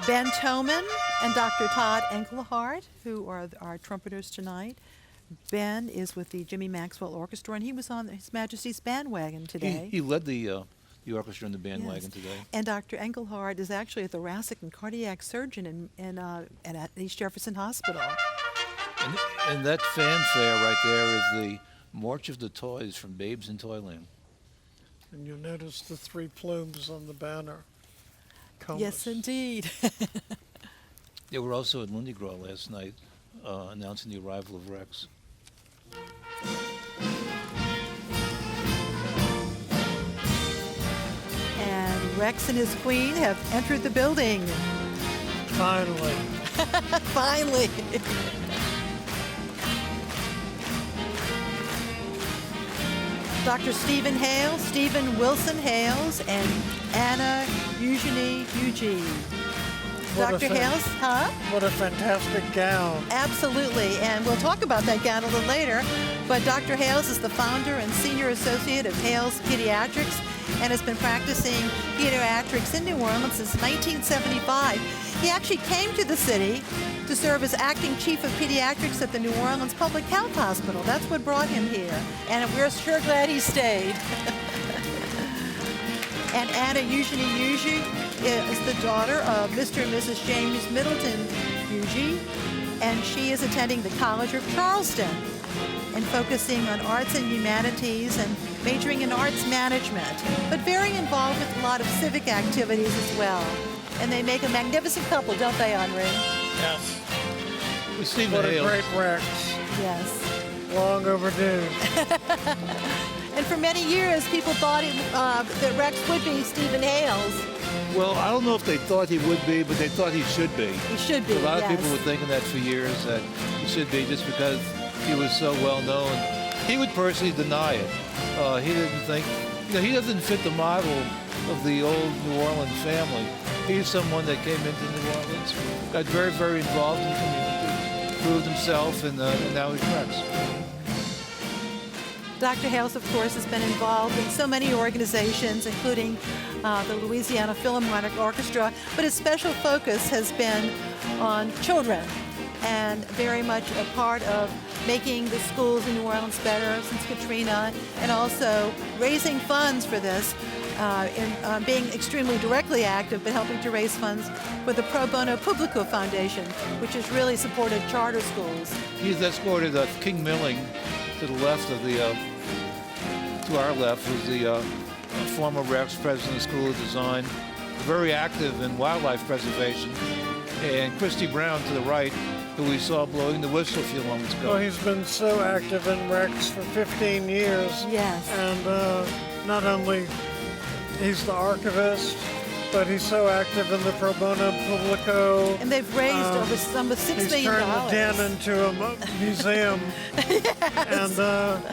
Ben Toman and Dr. Todd Engelhardt, who are our trumpeters tonight. Ben is with the Jimmy Maxwell Orchestra, and he was on His Majesty's bandwagon today. He led the orchestra in the bandwagon today. And Dr. Engelhardt is actually a thoracic and cardiac surgeon at East Jefferson Hospital. And that fanfare right there is the March of the Toys from Babes in Toyland. And you'll notice the three plumes on the banner. Comus. Yes, indeed. They were also at Mardi Gras last night, announcing the arrival of Rex. And Rex and his queen have entered the building. Finally. Finally. Dr. Stephen Hales, Stephen Wilson Hales, and Anna Eugenie Eugene. Dr. Hales, huh? What a fantastic gown. Absolutely, and we'll talk about that gown a little later. But Dr. Hales is the founder and senior associate of Hales Pediatrics and has been practicing pediatrics in New Orleans since 1975. He actually came to the city to serve as acting chief of pediatrics at the New Orleans Public Health Hospital. That's what brought him here, and we're sure glad he stayed. And Anna Eugenie Yuji is the daughter of Mr. and Mrs. James Middleton Yuji, and she is attending the College of Charleston and focusing on arts and humanities and majoring in arts management, but very involved with a lot of civic activities as well. And they make a magnificent couple, don't they, Henri? Yes. We see What a Hales. great Rex. Yes. Long overdue. And for many years, people thought that Rex would be Stephen Hales. Well, I don't know if they thought he would be, but they thought he should be. He should be, A lot yes. of people were thinking that for years, that he should be, just because he was so well known. He would personally deny it. He didn't think, he doesn't fit the model of the old New Orleans family. He's someone that came into New Orleans, got very, very involved in the community, proved himself, and now he's Rex. Dr. Hales, of course, has been involved in so many organizations, including the Louisiana Philharmonic Orchestra, but his special focus has been on children and very much a part of making the schools in New Orleans better since Katrina, and also raising funds for this, and being extremely directly active, but helping to raise funds for the Pro Bono Publico Foundation, which has really supported charter schools. He's escorted King Milling to the left of the, to our left, who's the former Rex president of the School of Design, very active in wildlife preservation, and Christy Brown to the right, who we saw blowing the whistle a few moments ago. Well, he's been so active in Rex for 15 years. Yes. And not only he's the archivist, but he's so active in the Pro Bono Publico. And they've raised over some $6 million. He's turned the den into a museum. Yes. And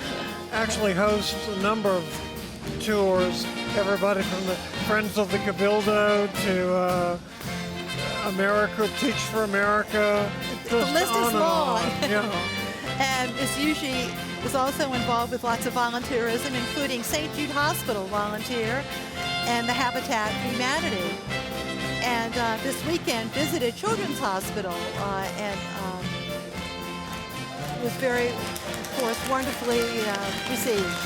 actually hosts a number of tours. Everybody from the Friends of the Cabildo to America, Teach for America. The list is long. Yeah. And Ms. Yuji is also involved with lots of volunteerism, including St. Jude Hospital volunteer and the Habitat for Humanity. And this weekend visited Children's Hospital and was very, of course, wonderfully received.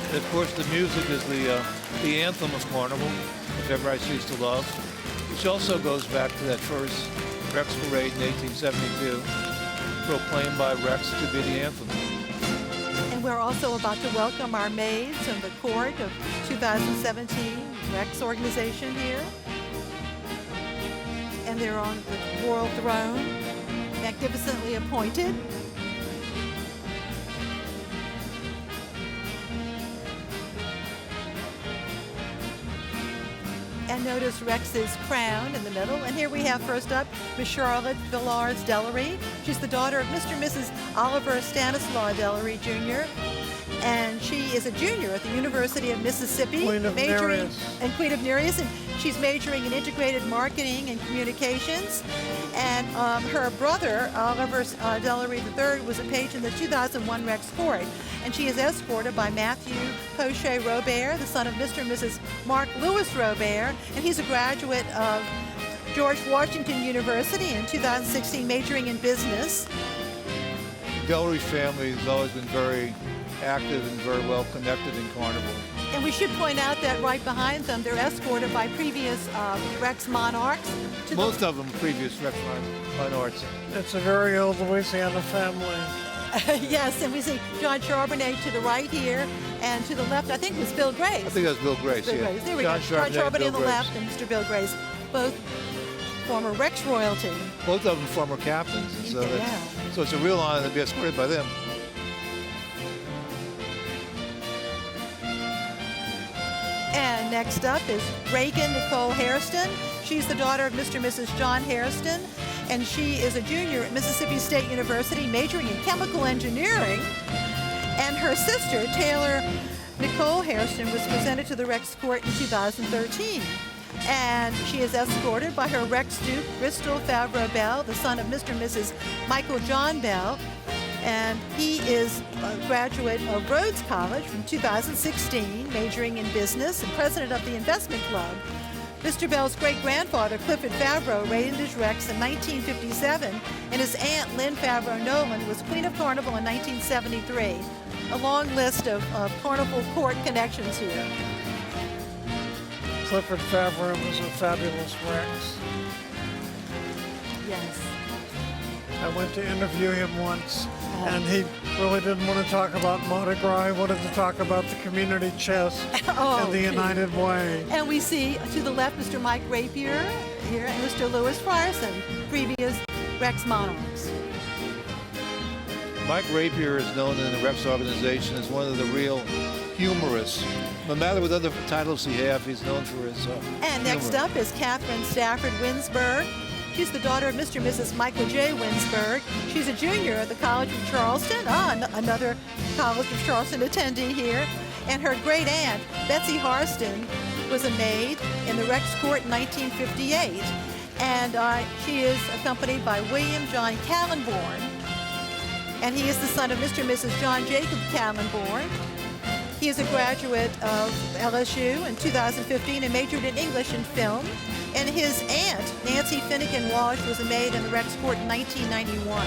And of course, the music is the anthem of Carnival, If Ever I Cease to Love, which also goes back to that first Rex Parade in 1872, proclaimed by Rex to be the anthem. And we're also about to welcome our maids in the court of 2017 Rex organization here. And they're on the royal throne, magnificently appointed. And notice Rex's crown in the middle. And here we have first up Miss Charlotte Villards Dellery. She's the daughter of Mr. and Mrs. Oliver Stanislaw Dellery Jr. And she is a junior at the University of Mississippi. Queen of Nereus. And Queen of Nereus. And she's majoring in integrated marketing and communications. And her brother, Oliver Dellery III, was a page in the 2001 Rex Court. And she is escorted by Matthew Pochet Robert, the son of Mr. and Mrs. Mark Lewis Robert, and he's a graduate of George Washington University in 2016, majoring in business. The Dellery family has always been very active and very well connected in Carnival. And we should point out that right behind them, they're escorted by previous Rex monarchs. Most of them previous Rex monarchs. It's a very old Louisiana family. Yes, and we see John Charbonnet to the right here, and to the left, I think, was Bill Grace. I think that's Bill Grace, Bill yeah. Grace. There we go. John Charbonnet on the left, and Mr. Bill Grace, both former Rex royalty. Both of them former captains, and so, Yeah. so it's a real honor to be escorted by them. And next up is Reagan Nicole Hairston. She's the daughter of Mr. and Mrs. John Hairston, and she is a junior at Mississippi State University, majoring in chemical engineering. And her sister, Taylor Nicole Hairston, was presented to the Rex Court in 2013. And she is escorted by her Rex Duke, Bristol Favreau Bell, the son of Mr. and Mrs. Michael John Bell. And he is a graduate of Rhodes College from 2016, majoring in business and president of the investment club. Mr. Bell's great-grandfather, Clifford Favreau, reigned as Rex in 1957, and his aunt, Lynn Favreau Nolan, was Queen of Carnival in 1973. A long list of Carnival court connections here. Clifford Favreau was a fabulous Rex. Yes. I went to interview him once, and he really didn't want to talk about Mardi Gras. He wanted to talk about the community chest and the United Way. And we see to the left Mr. Mike Rapier here and Mr. Louis Frierson, previous Rex monarchs. Mike Rapier is known in the Rex organization as one of the real humorists. No matter what other titles he has, he's known for his And next humor. up is Catherine Stafford Winsberg. She's the daughter of Mr. and Mrs. Michael J. Winsberg. She's a junior at the College of Charleston. Another College of Charleston attendee here. And her great aunt, Betsy Harston, was a maid in the Rex Court in 1958. And she is accompanied by William John Callenborn. And he is the son of Mr. and Mrs. John Jacob Callenborn. He is a graduate of LSU in 2015 and majored in English and film. And his aunt, Nancy Finnegan Walsh, was a maid in the Rex Court in 1991.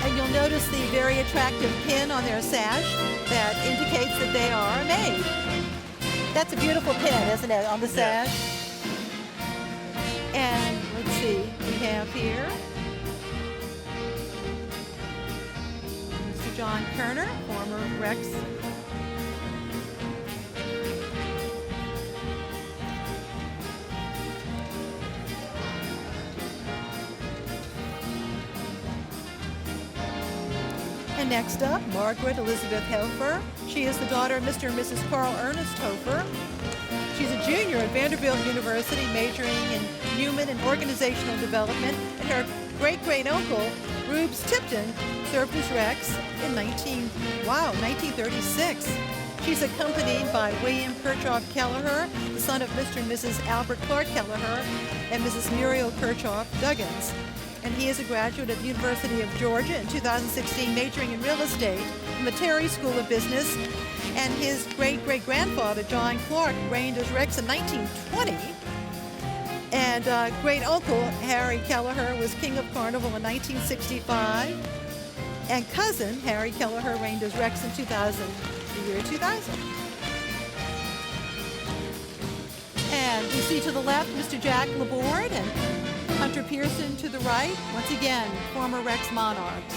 And you'll notice the very attractive pin on their sash that indicates that they are a maid. That's a beautiful pin, isn't it, on the sash? And let's see, we have here Mr. John Kerner, former Rex. And next up, Margaret Elizabeth Hofer. She is the daughter of Mr. and Mrs. Carl Ernest Hofer. She's a junior at Vanderbilt University, majoring in human and organizational development, and her great-great-uncle, Rubes Tipton, served as Rex in 1936. She's accompanied by William Kirchhoff Kelleher, the son of Mr. and Mrs. Albert Clark Kelleher, and Mrs. Muriel Kirchhoff Duggins. And he is a graduate of the University of Georgia in 2016, majoring in real estate from the Terry School of Business. And his great-great-grandfather, John Clark, reigned as Rex in 1920. And great-uncle, Harry Kelleher, was King of Carnival in 1965. And cousin, Harry Kelleher, reigned as Rex in the year 2000. And we see to the left Mr. Jack Laborde and Hunter Pearson to the right. Once again, former Rex monarchs.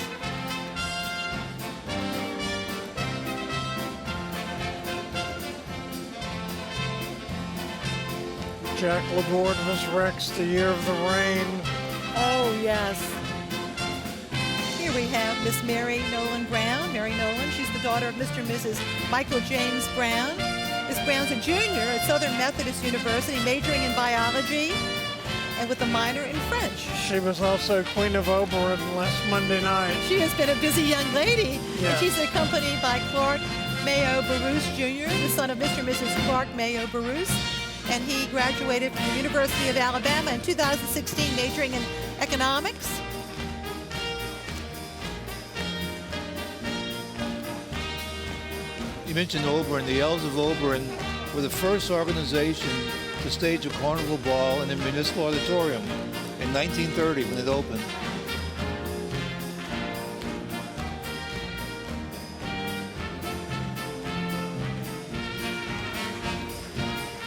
Jack Laborde was Rex the year of the rain. Oh, yes. Here we have Miss Mary Nolan Brown. Mary Nolan, she's the daughter of Mr. and Mrs. Michael James Brown. Miss Brown's a junior at Southern Methodist University, majoring in biology and with a minor in French. She was also Queen of Oberon last Monday night. She has been a busy young lady. Yeah. And she's accompanied by Clark Mayo Baruch Jr., the son of Mr. and Mrs. Clark Mayo Baruch. And he graduated from the University of Alabama in 2016, majoring in economics. You mentioned Oberon. The Elves of Oberon were the first organization to stage a carnival ball in a municipal auditorium in 1930 when it opened.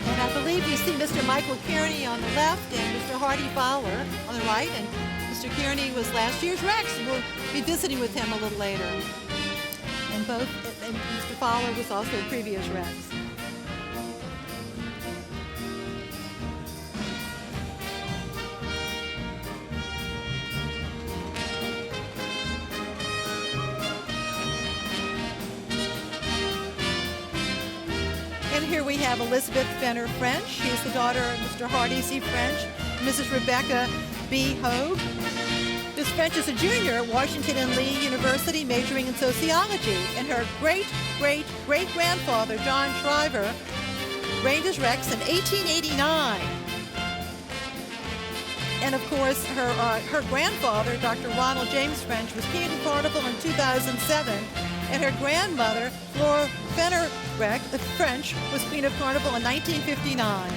And I believe you see Mr. Michael Kearney on the left and Mr. Hardy Fowler on the right. And Mr. Kearney was last year's Rex. We'll be visiting with him a little later. And Mr. Fowler was also a previous Rex. And here we have Elizabeth Fenner French. She is the daughter of Mr. Hardy C. French, and Mrs. Rebecca B. Hogue. Ms. French is a junior at Washington and Lee University, majoring in sociology. And her great-great-grandfather, John Shriver, reigned as Rex in 1889. And of course, her grandfather, Dr. Ronald James French, was king of Carnival in 2007. And her grandmother, Flora Fenner French, was queen of Carnival in 1959.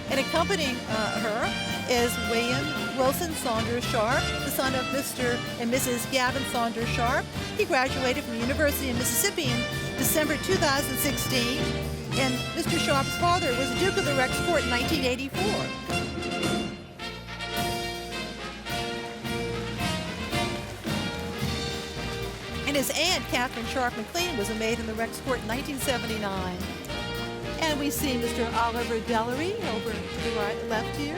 And accompanying her is William Wilson Saunders Sharp, the son of Mr. and Mrs. Gavin Saunders Sharp. He graduated from the University of Mississippi in December 2016. And Mr. Sharp's father was a Duke of the Rex Court in 1984. And his aunt, Catherine Sharp McLean, was a maid in the Rex Court in 1979. And we see Mr. Oliver Dellery over to the right, left here.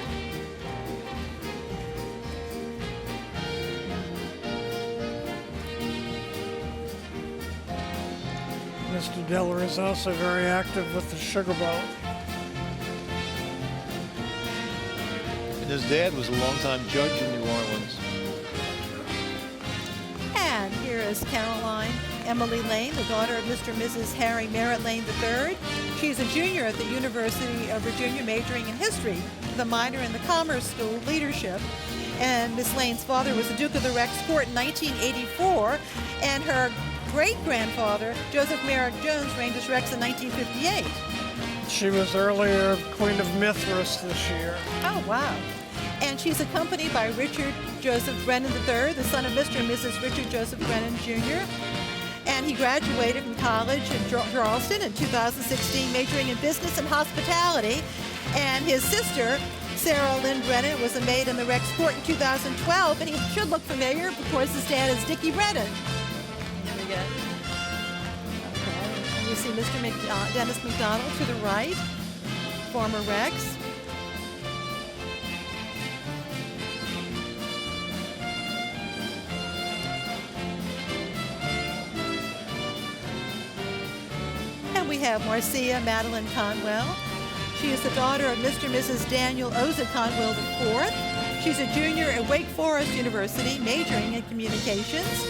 Mr. Diller is also very active with the Sugar Bowl. And his dad was a longtime judge in New Orleans. And here is Caroline Emily Lane, the daughter of Mr. and Mrs. Harry Merritt Lane III. She's a junior at the University of Virginia, majoring in history, with a minor in the Commerce School leadership. And Miss Lane's father was the Duke of the Rex Court in 1984, and her great-grandfather, Joseph Merrick Jones, reigned as Rex in 1958. She was earlier Queen of Mithras this year. Oh, wow. And she's accompanied by Richard Joseph Brennan III, the son of Mr. and Mrs. Richard Joseph Brennan, Jr. And he graduated from college in Charleston in 2016, majoring in business and hospitality. And his sister, Sarah Lynn Brennan, was a maid in the Rex Court in 2012, and he should look familiar because his dad is Dickie Brennan. There we go. Okay. And you see Mr. Dennis McDonald to the right, former Rex. And we have Marcia Madeline Conwell. She is the daughter of Mr. and Mrs. Daniel Oza Conwell IV. She's a junior at Wake Forest University, majoring in communications.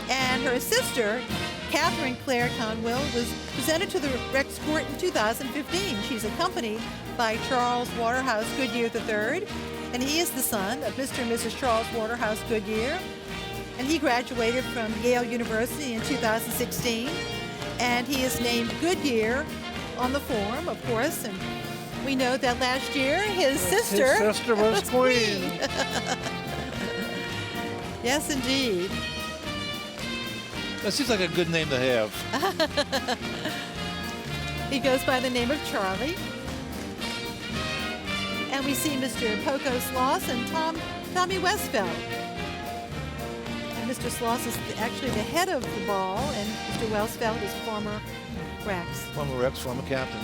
And her sister, Catherine Claire Conwell, was presented to the Rex Court in 2015. She's accompanied by Charles Waterhouse Goodyear III, and he is the son of Mr. and Mrs. Charles Waterhouse Goodyear. And he graduated from Yale University in 2016. And he is named Goodyear on the form, of course, and we know that last year his sister was queen. Yes, indeed. That seems like a good name to have. He goes by the name of Charlie. And we see Mr. Poco Sloss and Tommy Westfeld. And Mr. Sloss is actually the head of the ball, and Mr. Westfeld is former Rex. Former Rex, former captain.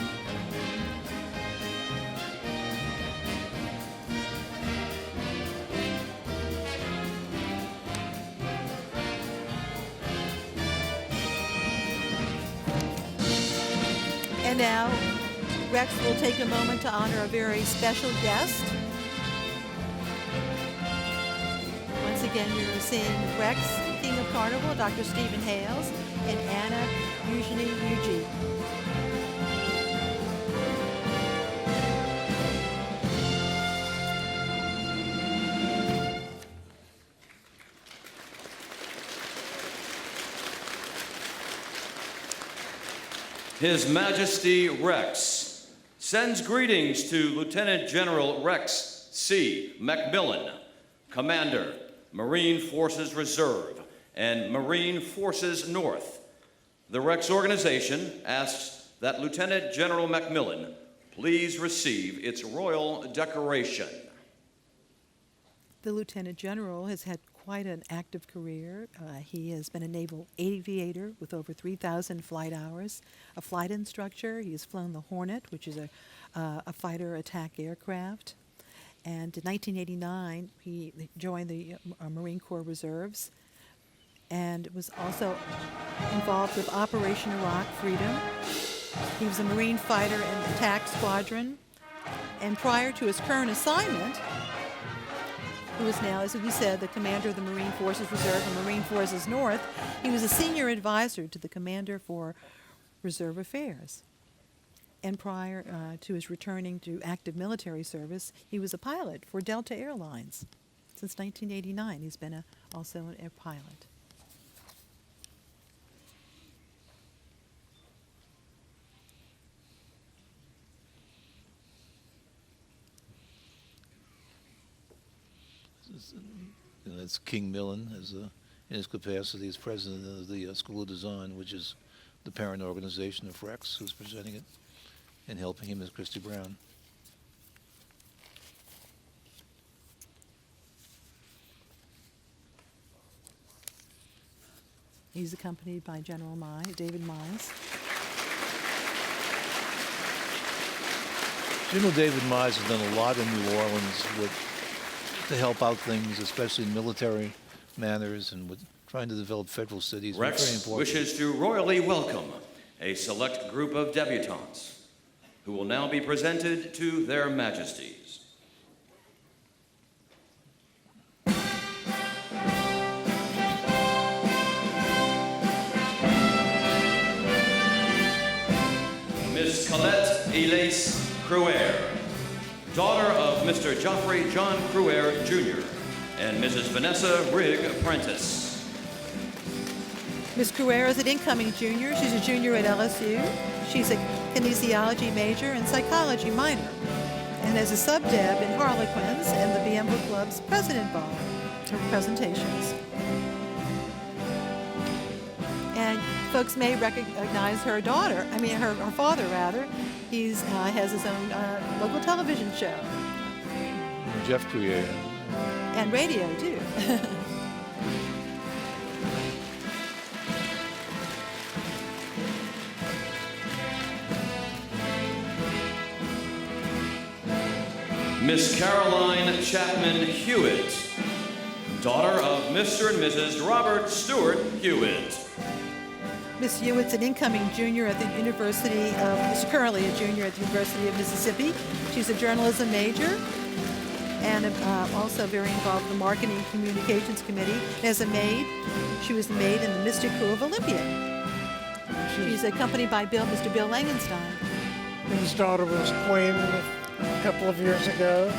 And now, Rex will take a moment to honor a very special guest. Once again, you're seeing Rex, King of Carnival, Dr. Stephen Hales, and Anna Eugenie Eugene. His Majesty Rex sends greetings to Lieutenant General Rex C. McMillan, Commander, Marine Forces Reserve and Marine Forces North. The Rex organization asks that Lieutenant General McMillan please receive its royal decoration. The Lieutenant General has had quite an active career. He has been a naval aviator with over 3,000 flight hours, a flight instructor. He has flown the Hornet, which is a fighter attack aircraft. And in 1989, he joined the Marine Corps Reserves and was also involved with Operation Iraq Freedom. He was a Marine fighter in the attack squadron. And prior to his current assignment, who is now, as we said, the commander of the Marine Forces Reserve and Marine Forces North. He was a senior advisor to the commander for Reserve Affairs. And prior to his returning to active military service, he was a pilot for Delta Airlines. Since 1989, he's been also an air pilot. That's King Millen in his capacity as president of the School of Design, which is the parent organization of Rex, who's presenting it, and helping him is Christy Brown. He's accompanied by General David Mize. General David Mize has done a lot in New Orleans to help out things, especially in military matters and with trying to develop federal cities. Very Rex important. wishes to royally welcome a select group of debutantes who will now be presented to their majesties. Miss Colette Elise Cruer, daughter of Mr. Geoffrey John Cruer, Jr., and Mrs. Vanessa Rigg Prentice. Miss Cruer is an incoming junior. She's a junior at LSU. She's a kinesiology major and psychology minor, and has a sub-deb in Harlequins and the Bienville Club's President Ball, her presentations. And folks may recognize her daughter, her father rather. He has his own local television show. Jeff Cruer. And radio too. Miss Caroline Chapman Hewitt, daughter of Mr. and Mrs. Robert Stewart Hewitt. Miss Hewitt's an incoming junior at the University of, she's currently a junior at the University of Mississippi. She's a journalism major and also very involved with the Marketing and Communications Committee. As a maid, she was the maid in the Mystic Crew of Olympia. She's accompanied by Mr. Bill Langenstein. His daughter was queen a couple of years ago.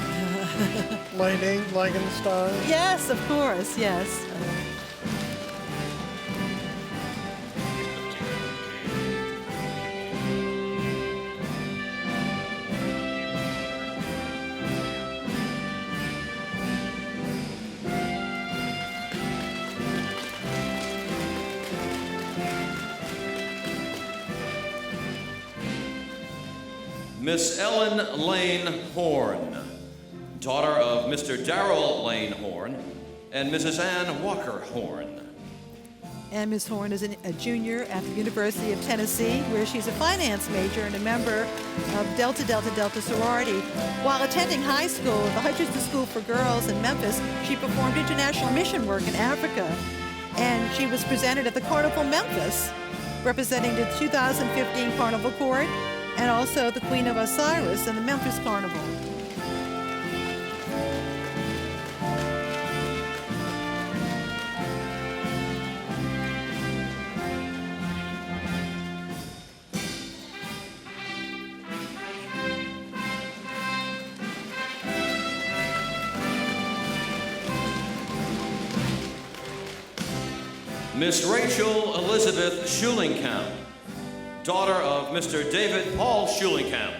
Lady Langenstein. Yes, of course, yes. Miss Ellen Lane Horn, daughter of Mr. Darrell Lane Horn and Mrs. Ann Walker Horn. And Ms. Horn is a junior at the University of Tennessee, where she's a finance major and a member of Delta sorority. While attending high school at the Hutchinson School for Girls in Memphis, she performed international mission work in Africa. And she was presented at the Carnival Memphis, representing the 2015 Carnival Court, and also the Queen of Osiris in the Memphis Carnival. Miss Rachel Elizabeth Schulingkamp, daughter of Mr. David Paul Schulingkamp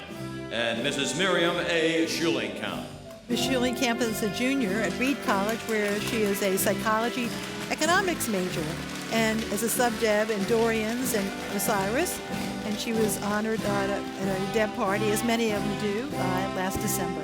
and Mrs. Miriam A. Schulingkamp. Ms. Schulingkamp is a junior at Reed College, where she is a psychology economics major and as a sub-deb in Dorian's and Osiris. And she was honored at a deb party, as many of them do, last December.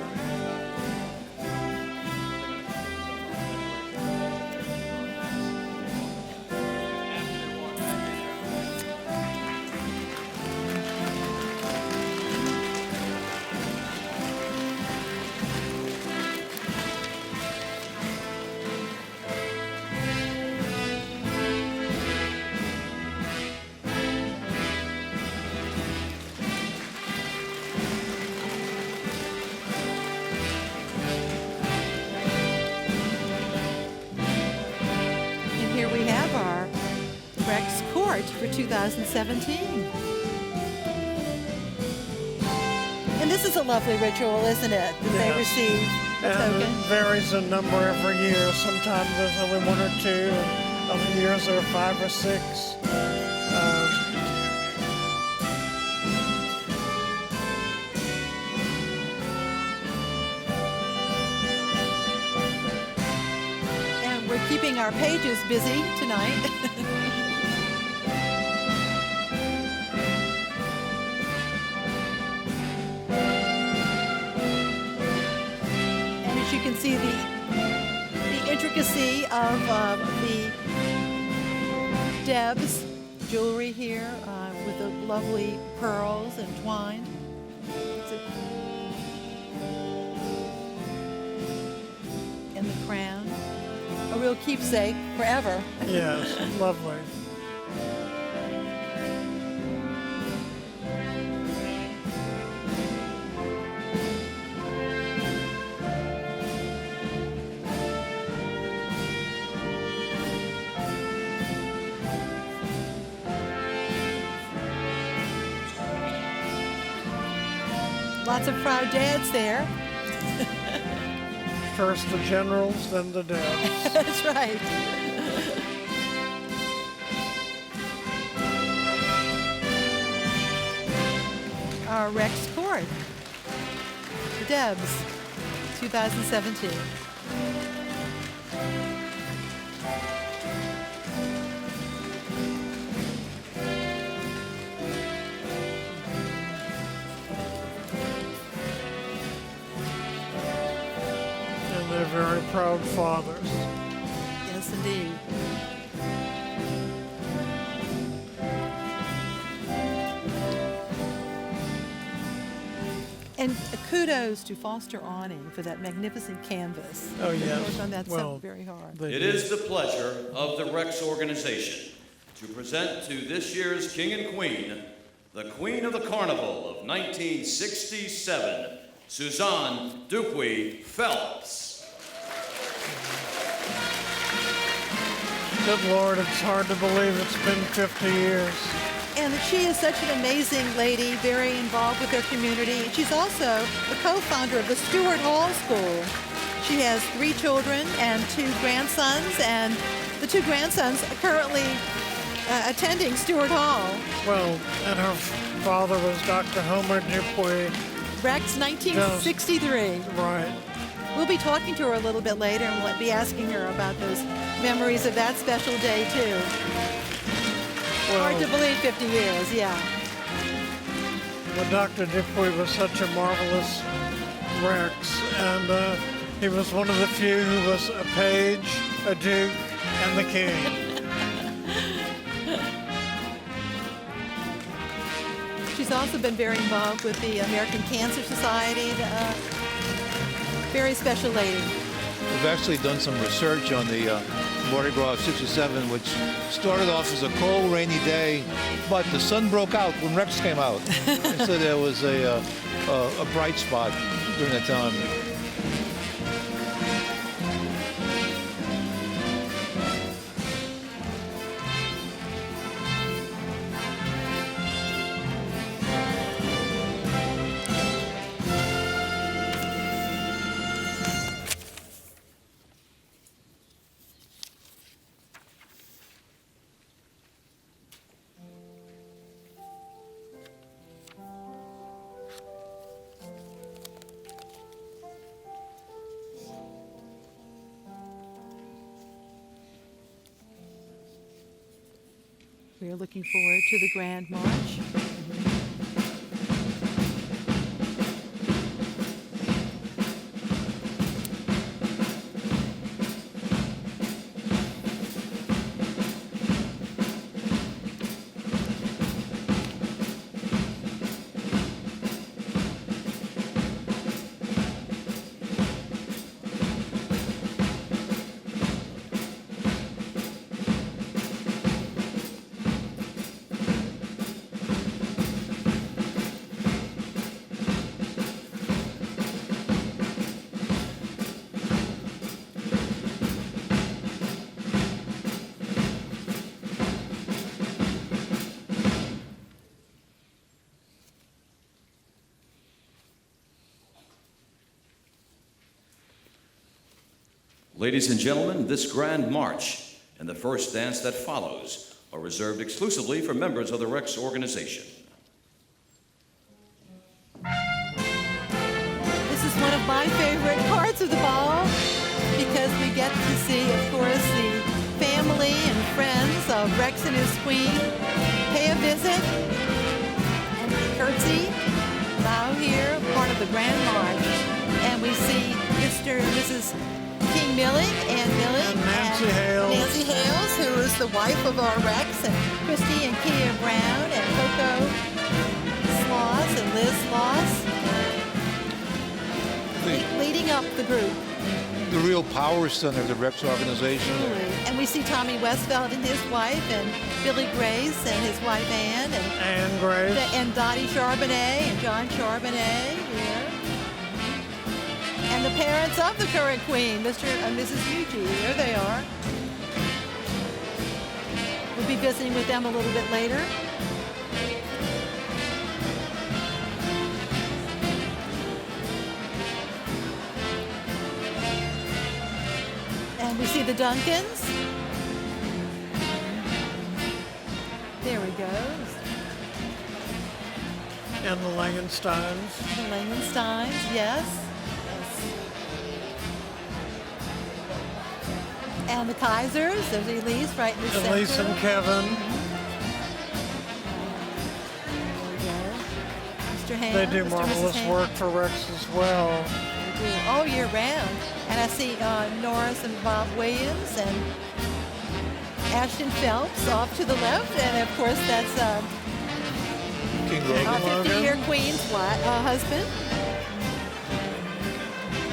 for 2017. And this is a lovely ritual, isn't it? That they receive a And token. it varies in number every year. Sometimes there's only 1 or 2, and other years there are 5 or 6. And we're keeping our pages busy tonight. And as you can see, the intricacy of the Deb's jewelry here with the lovely pearls and twine. And the crown. A real keepsake forever. Yes, lovely. Lots of proud dads there. First the generals, then the Debs. That's right. Our Rex Court, the Debs, 2017. And they're very proud fathers. Yes, indeed. And kudos to Foster Awning for that magnificent canvas. Oh, They yes. worked on that so Well, very hard. they It did. is the pleasure of the Rex organization to present to this year's King and Queen, the Queen of the Carnival of 1967, Suzanne Dupuy Phelps. Good Lord, it's hard to believe it's been 50 years. And that she is such an amazing lady, very involved with her community. She's also the co-founder of the Stewart Hall School. She has 3 children and 2 grandsons, and the 2 grandsons are currently attending Stewart Hall. Well, and her father was Dr. Homer Dupuy. Rex, 1963. Right. We'll be talking to her a little bit later, and we'll be asking her about those memories of that special day, too. Hard to believe 50 years, yeah. Well, Dr. Dupuy was such a marvelous Rex, and he was one of the few who was a page, a duke, and the king. She's also been very involved with the American Cancer Society. Very special lady. We've actually done some research on the Mardi Gras of 67, which started off as a cold, rainy day, but the sun broke out when Rex came out. And so there was a bright spot during that time. We are looking forward to the Grand March. Ladies and gentlemen, this grand march and the first dance that follows are reserved exclusively for members of the Rex organization. This is one of my favorite parts of the ball because we get to see, of course, the family and friends of Rex and his queen pay a visit and curtsy, bow here, part of the Grand March. And we see Mr. and Mrs. King Milling, Ann Milling, and Nancy Hales, who is the wife of our Rex, and Christy and Kia Brown, and Coco Sloss and Liz Sloss, leading up the group. The real power center of the Rex organization. And we see Tommy Westfeld and his wife, and Billy Grace and his wife Ann, and Grace, and Dottie Charbonnet and John Charbonnet here. And the parents of the current queen, Mr. and Mrs. Yuji. There they are. We'll be visiting with them a little bit later. And we see the Duncans. There we go. And the Langensteins. The Langensteins, yes. And the Kaisers, there's Elise right in the center. Elise and Kevin. Mr. Ham, they do Mr. marvelous work for Rex as well. They do all year round. And I see Norris and Bob Williams and Ashton Phelps off to the left. And of course, that's King Logan. 50-year Queen's husband.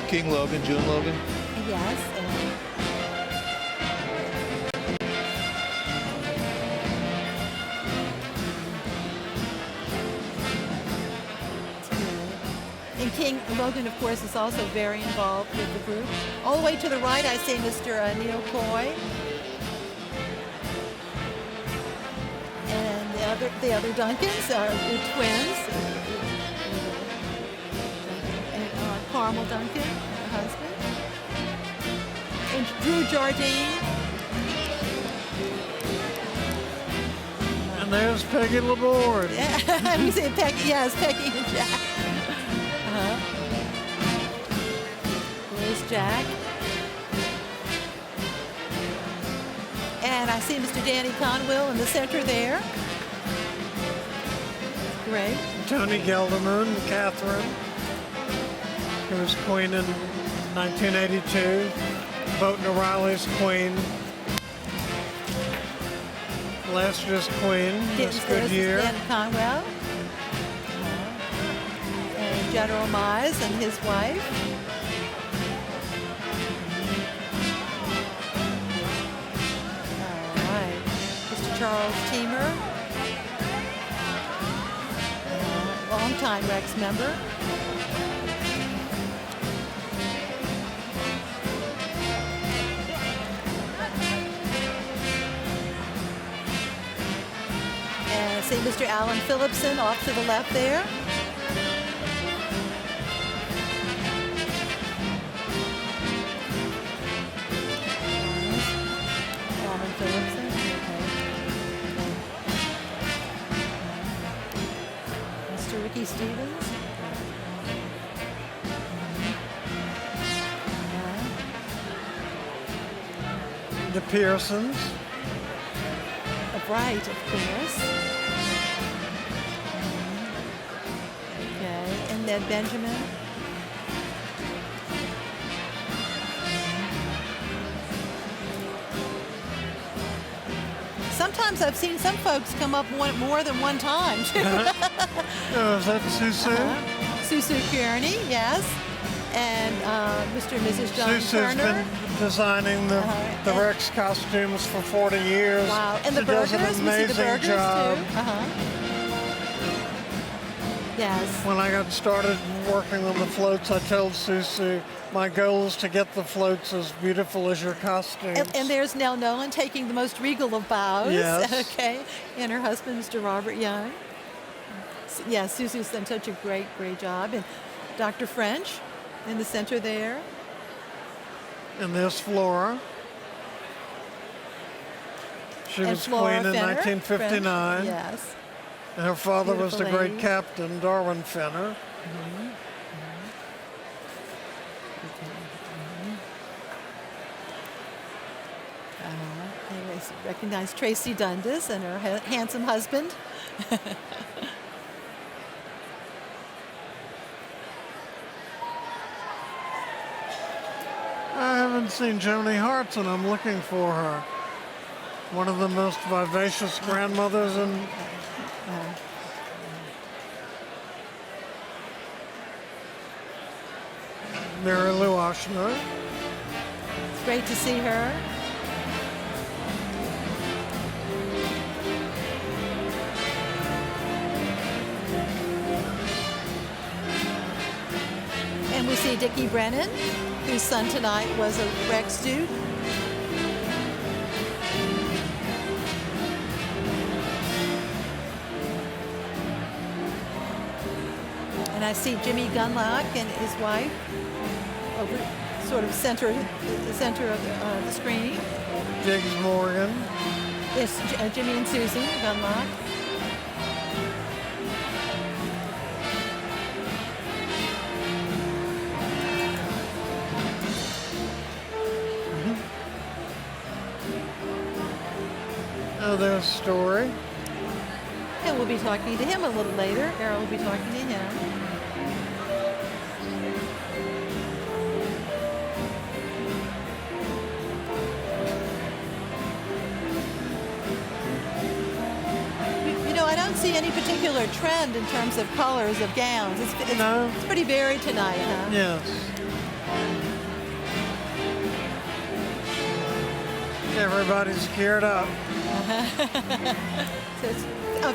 King Logan, June Logan. Yes. And King Logan, of course, is also very involved with the group. All the way to the right, I see Mr. Neil Coy. And the other Duncans are the twins. And Carmel Duncan, her husband. And Drew Jardine. And there's Peggy Laborde. Yeah, we see Peggy, yes, Peggy and Jack. There's Jack. And I see Mr. Danny Conwell in the center there. Great. Tony Gelderman, Catherine, who was queen in 1982. Boat O'Reilly's queen. Last year's queen, this good year. Danny Conwell. And General Mize and his wife. Charles Teamer, longtime Rex member. And see Mr. Alan Phillipson off to the left there. Alan Phillipson. Ricky Stevens. The Pearsons. Right, of course. Okay, and then Benjamin. Sometimes I've seen some folks come up more than one time. Is that Susu? Susu Kearney, yes. And Mr. and Mrs. John Turner. Susu's been designing the Rex costumes for 40 years. Wow, and she the burgers, does an amazing we see the burgers job. too. Yes. When I got started working on the floats, I told Susu, my goal is to get the floats as beautiful as your costumes. And there's Nell Nolan taking the most regal of bows. Yes. Okay. And her husband, Mr. Robert Young. Yeah, Susu's done such a great job. And Dr. French in the center there. And there's Flora. She And was Flora queen in Fenner, 1959. Yes. And her father was the Beautiful great lady. captain, Darwin Fenner. I recognize Tracy Dundas and her handsome husband. I haven't seen Joni Hartz, and I'm looking for her. One of the most vivacious grandmothers in. Mary Lou Oshner. It's great to see her. And we see Dickie Brennan, whose son tonight was a Rex dude. And I see Jimmy Gunlock and his wife over sort of center of the screen. Jiggs Morgan. Yes, Jimmy and Susie Gunlock. Oh, there's Story. And we'll be talking to him a little later. Errol will be talking to him. You know, I don't see any particular trend in terms of colors of gowns. It's pretty varied tonight, huh? Yes. Everybody's geared up. So it's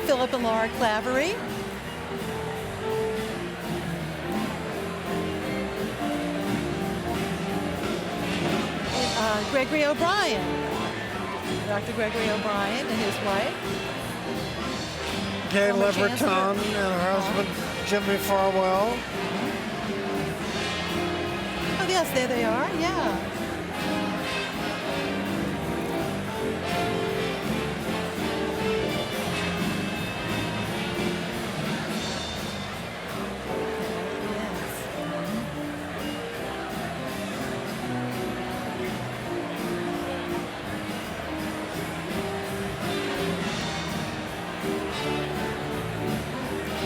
Philip and Laura Clavery. And Gregory O'Brien. Dr. Gregory O'Brien and his wife. Gay Former Leverton Chancellor. and her husband, Jimmy Farwell. Oh, yes, there they are, yeah.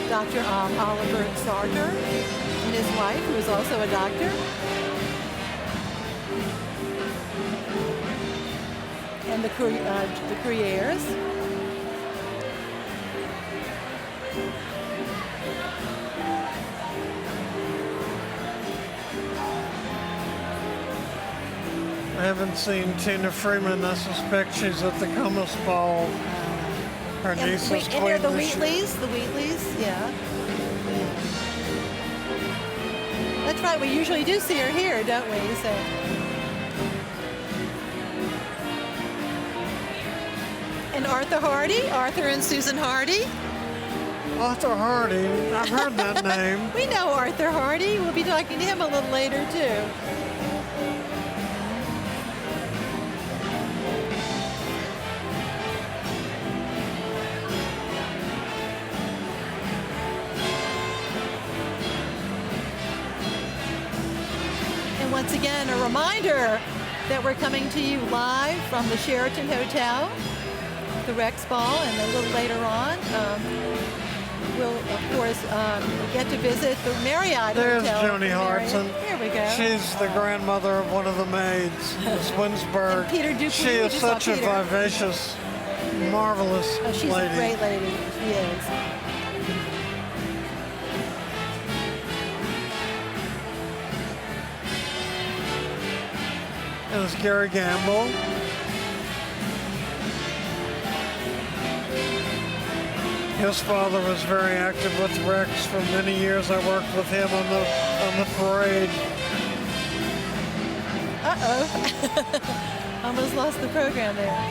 Dr. Oliver Sarger and his wife, who is also a doctor. And the Couriers. I haven't seen Tina Freeman. I suspect she's at the Comus Ball. Her niece is And they're the this year. Wheatleys, yeah. That's right, we usually do see her here, don't we? So. And Arthur and Susan Hardy. Arthur Hardy, I've heard that name. We know Arthur Hardy. We'll be talking to him a little later, too. Once again, a reminder that we're coming to you live from the Sheraton Hotel, the Rex Ball, and a little later on, we'll, of course, get to visit the Marriott There's Hotel. Joni Hartson. Here we go. She's the grandmother of one of the maids, Miss Winsberg. And Peter Dupuy, she we is just saw such a Peter. vivacious, marvelous Oh, she's lady. a great lady. She is. And it's Gary Gamble. His father was very active with Rex for many years. I worked with him on the parade. Uh-oh. Almost lost the program there.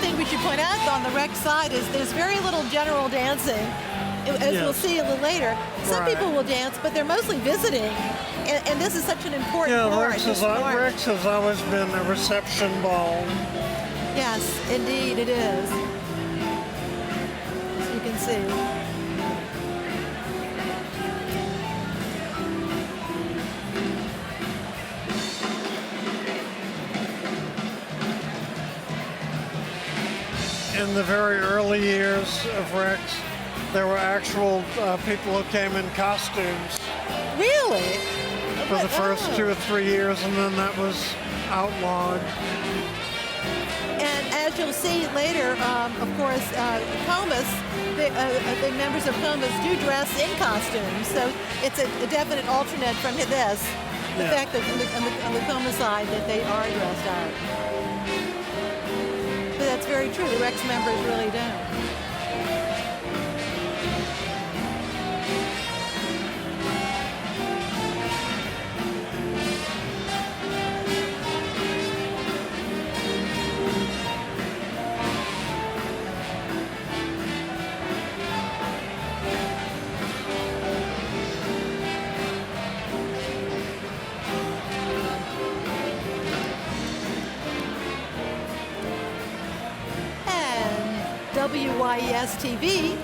thing we should point out on the rec side is there's very little general dancing, as we'll see a little later. Some people will dance, but they're mostly visiting, and this is such an important part. Rex has always been a reception ball. Yes, indeed it is. As you can see. In the very early years of Rex, there were actual people who came in costumes. Really? For the first 2 or 3 years, and then that was outlawed. And as you'll see later, of course, Comus, the members of Comus do dress in costumes, so it's a definite alternate from this. The fact that on the Comus side that they are dressed out. But that's very true. The Rex members really don't. WYES TV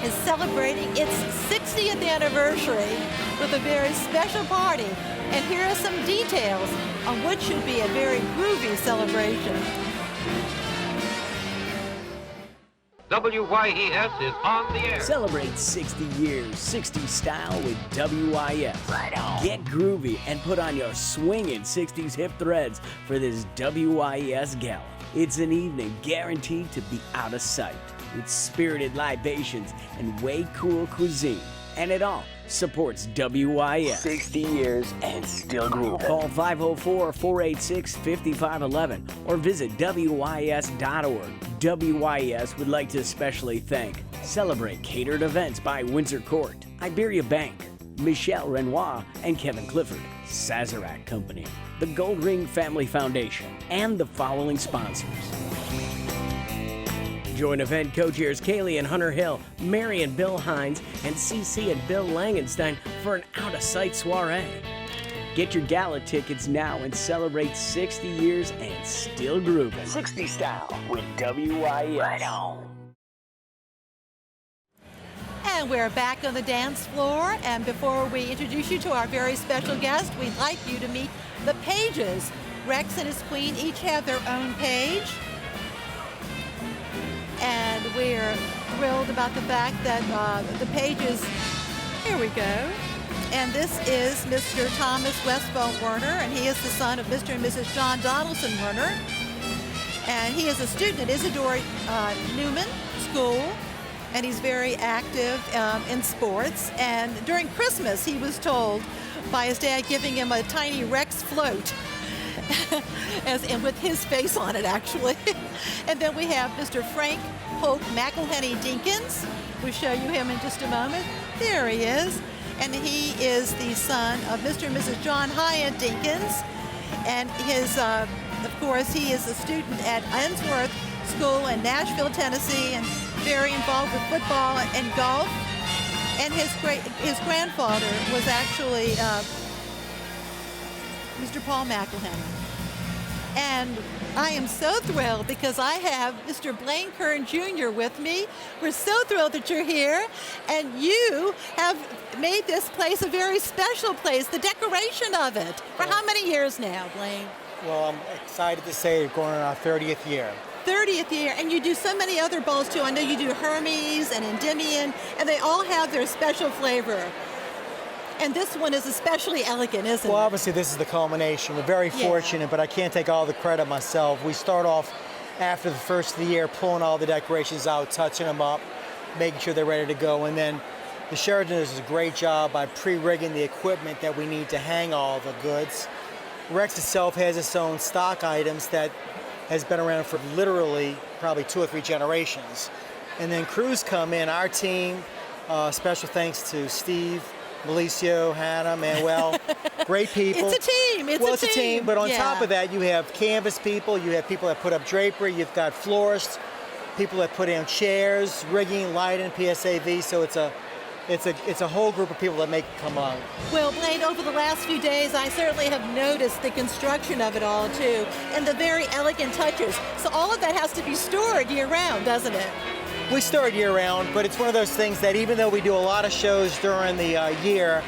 is celebrating its 60th anniversary with a very special party. And here are some details on what should be a very groovy celebration. WYES is on the air. Celebrate 60 years, 60s style with WYES. Right on. Get groovy and put on your swinging 60s hip threads for this WYES gala. It's an evening guaranteed to be out of sight with spirited libations and way cool cuisine. And it all supports WYES. 60 years and still grooving. Call 504-486-5511 or visit WYES.org. WYES would like to especially thank Celebrate Catered Events by Windsor Court, Iberia Bank, Michelle Renoir and Kevin Clifford, Sazerac Company, the Gold Ring Family Foundation, and the following sponsors. Join event co-chairs Kaylee and Hunter Hill, Mary and Bill Hines, and CC and Bill Langenstein for an out-of-sight soiree. Get your gala tickets now and celebrate 60 years and still grooving. 60 style with WYES. Right on. And we're back on the dance floor, and before we introduce you to our very special guest, we'd like you to meet the Pages. Rex and his queen each have their own page, and we're thrilled about the fact that the Pages, here we go, and this is Mr. Thomas Westphal Werner, and he is the son of Mr. and Mrs. John Donaldson Werner, and he is a student at Isidore Newman School, and he's very active in sports. And during Christmas, he was told by his dad giving him a tiny Rex float, and with his face on it, actually. And then we have Mr. Frank Hope McElhenney Dinkins. We'll show you him in just a moment. There he is. And he is the son of Mr. and Mrs. John Hyatt Dinkins. And his, of course, he is a student at Unsworth School in Nashville, Tennessee, and very involved with football and golf. And his grandfather was actually Mr. Paul McElhenney. And I am so thrilled because I have Mr. Blaine Kern Jr. with me. We're so thrilled that you're here, and you have made this place a very special place, the decoration of it. For how many years now, Blaine? Well, I'm excited to say we're going on our 30th year. 30th year, and you do so many other balls too. I know you do Hermes and Endymion, and they all have their special flavor. And this one is especially elegant, isn't it? Well, obviously this is the culmination. We're very fortunate, but I can't take all the credit myself. We start off after the first of the year, pulling all the decorations out, touching them up, making sure they're ready to go, and then the Sheraton does a great job by pre-rigging the equipment that we need to hang all the goods. Rex itself has its own stock items that has been around for literally probably 2 or 3 generations. And then crews come in, our team, special thanks to Steve Malicio, Hannah, Manuel, great people. It's a team. It's a team. But on Yeah. top of that, you have canvas people, you have people that put up drapery, you've got florists, people that put in chairs, rigging, lighting, PSAV. So it's a whole group of people that make it come on. Well, Blaine, over the last few days, I certainly have noticed the construction of it all, too, and the very elegant touches. So all of that has to be stored year-round, doesn't it? We store it year-round, but it's one of those things that even though we do a lot of shows during the year,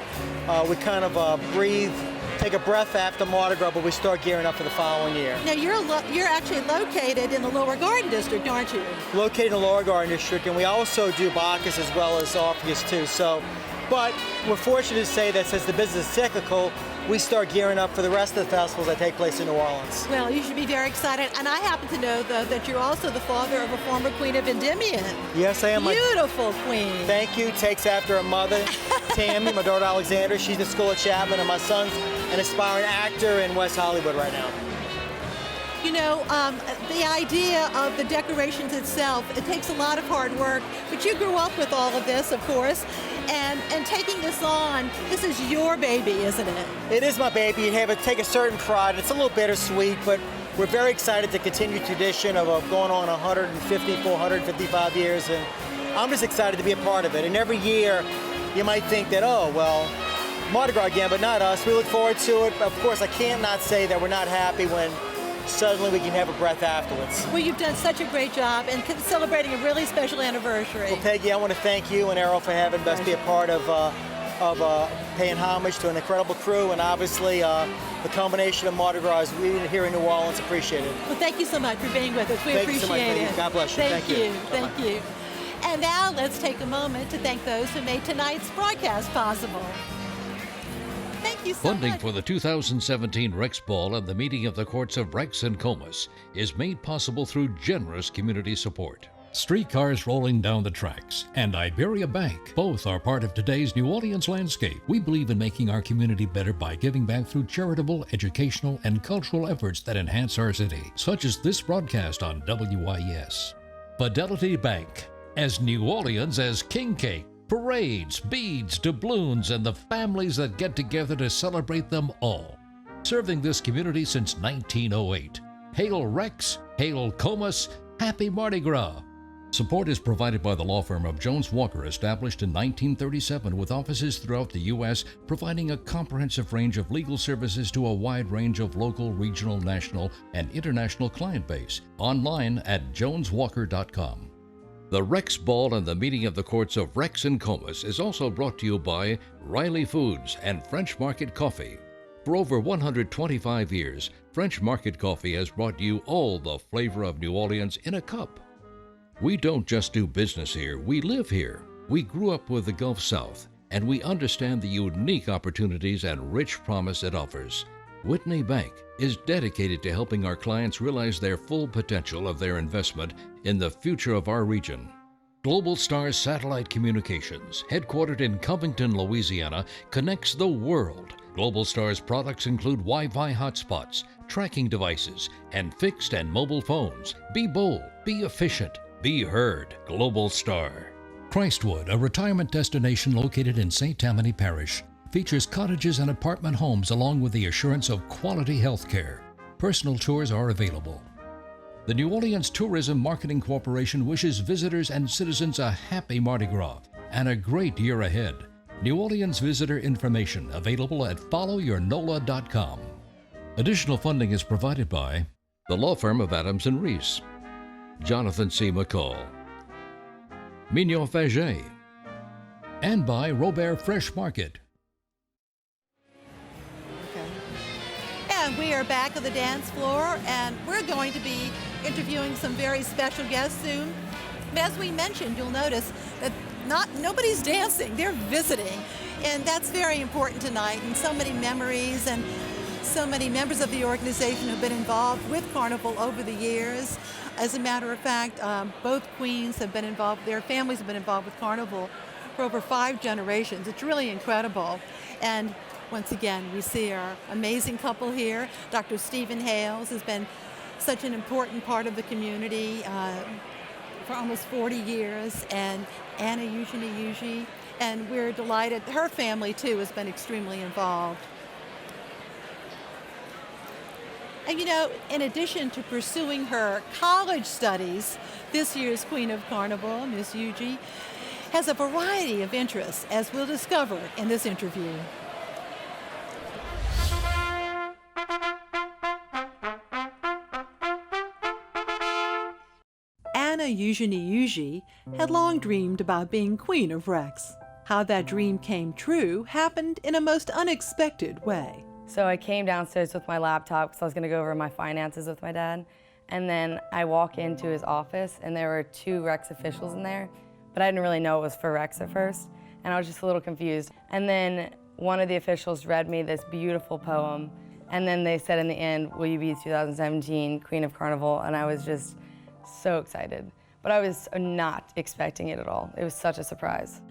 we kind of breathe, take a breath after Mardi Gras, but we start gearing up for the following year. Now, you're actually located in the Lower Garden District, aren't you? Located in the Lower Garden District, and we also do Bacchus as well as Orpheus too. So, but we're fortunate to say that since the business is cyclical, we start gearing up for the rest of the festivals that take place in New Orleans. Well, you should be very excited. And I happen to know, though, that you're also the father of a former Queen of Endymion. Yes, I am. Beautiful queen. Thank you. Takes after her mother, Tammy, my daughter Alexandra. She's in school at Chapman, and my son's an aspiring actor in West Hollywood right now. You know, the idea of the decorations itself, it takes a lot of hard work, but you grew up with all of this, of course, and taking this on, this is your baby, isn't it? It is my baby. You have to take a certain pride. It's a little bittersweet, but we're very excited to continue tradition of going on 155 years, and I'm just excited to be a part of it. And every year, you might think that, oh, well, Mardi Gras again, but not us. We look forward to it. Of course, I can't not say that we're not happy when suddenly we can have a breath afterwards. Well, you've done such a great job and celebrating a really special anniversary. Well, Peggy, I want to thank you and Errol for having us be a part of paying homage to an incredible crew, and obviously the combination of Mardi Gras here in New Orleans. Appreciate it. Well, thank you so much for being with us. We Thank appreciate you so much, it. Peggy. God bless you. Thank you. Bye-bye. Thank you. And now let's take a moment to thank those who made tonight's broadcast possible. Thank you so Funding much. for the 2017 Rex Ball and the meeting of the courts of Rex and Comus is made possible through generous community support. Streetcars rolling down the tracks and Iberia Bank, both are part of today's New Orleans landscape. We believe in making our community better by giving back through charitable, educational, and cultural efforts that enhance our city, such as this broadcast on WIS. Fidelity Bank, as New Orleans as king cake. Parades, beads, doubloons, and the families that get together to celebrate them all. Serving this community since 1908. Hail Rex, hail Comus, happy Mardi Gras. Support is provided by the law firm of Jones Walker, established in 1937 with offices throughout the U.S., providing a comprehensive range of legal services to a wide range of local, regional, national, and international client base. Online at joneswalker.com. The Rex Ball and the meeting of the courts of Rex and Comus is also brought to you by Riley Foods and French Market Coffee. For over 125 years, French Market Coffee has brought you all the flavor of New Orleans in a cup. We don't just do business here, we live here. We grew up with the Gulf South, and we understand the unique opportunities and rich promise it offers. Whitney Bank is dedicated to helping our clients realize their full potential of their investment in the future of our region. Global Star Satellite Communications, headquartered in Covington, Louisiana, connects the world. Global Star's products include Wi-Fi hotspots, tracking devices, and fixed and mobile phones. Be bold, be efficient, be heard. Global Star. Christwood, a retirement destination located in St. Tammany Parish, features cottages and apartment homes along with the assurance of quality health care. Personal tours are available. The New Orleans Tourism Marketing Corporation wishes visitors and citizens a happy Mardi Gras and a great year ahead. New Orleans visitor information available at followyournola.com. Additional funding is provided by the law firm of Adams & Reese, Jonathan C. McCall, Mignon Faget, and by Robert Fresh Market. And we are back on the dance floor, and we're going to be interviewing some very special guests soon. As we mentioned, you'll notice that nobody's dancing, they're visiting. And that's very important tonight, and so many memories and so many members of the organization have been involved with Carnival over the years. As a matter of fact, both queens have been involved, their families have been involved with Carnival for over 5 generations. It's really incredible. And once again, we see our amazing couple here. Dr. Stephen Hales has been such an important part of the community for almost 40 years, and Anna Eugenie, And we're delighted. Her family, too, has been extremely involved. And you know, in addition to pursuing her college studies, this year's Queen of Carnival, Miss Yuji, has a variety of interests, as we'll discover in this interview. Anna Eugenie Yuji had long dreamed about being Queen of Rex. How that dream came true happened in a most unexpected way. So I came downstairs with my laptop because I was going to go over my finances with my dad. And then I walk into his office and there were 2 Rex officials in there, but I didn't really know it was for Rex at first. And I was just a little confused. And then one of the officials read me this beautiful poem. And then they said in the end, will you be 2017 Queen of Carnival? And I was just so excited. But I was not expecting it at all. It was such a surprise.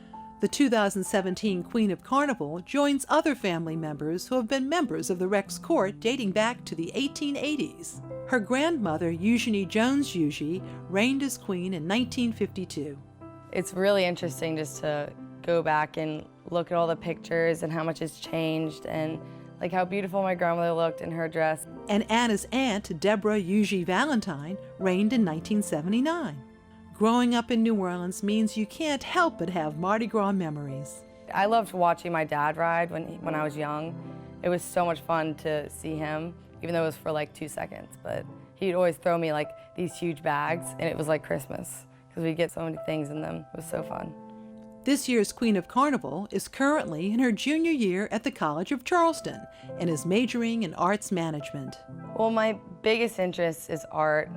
The 2017 Queen of Carnival joins other family members who have been members of the Rex Court dating back to the 1880s. Her grandmother, Eugenie Jones Yuji, reigned as queen in 1952. It's really interesting just to go back and look at all the pictures and how much has changed and like how beautiful my grandmother looked in her dress. And Anna's aunt, Deborah Yuji Valentine, reigned in 1979. Growing up in New Orleans means you can't help but have Mardi Gras memories. I loved watching my dad ride when I was young. It was so much fun to see him, even though it was for like 2 seconds. But he'd always throw me like these huge bags, and it was like Christmas because we'd get so many things in them. It was so fun. This year's Queen of Carnival is currently in her junior year at the College of Charleston and is majoring in arts management. Well, my biggest interest is art,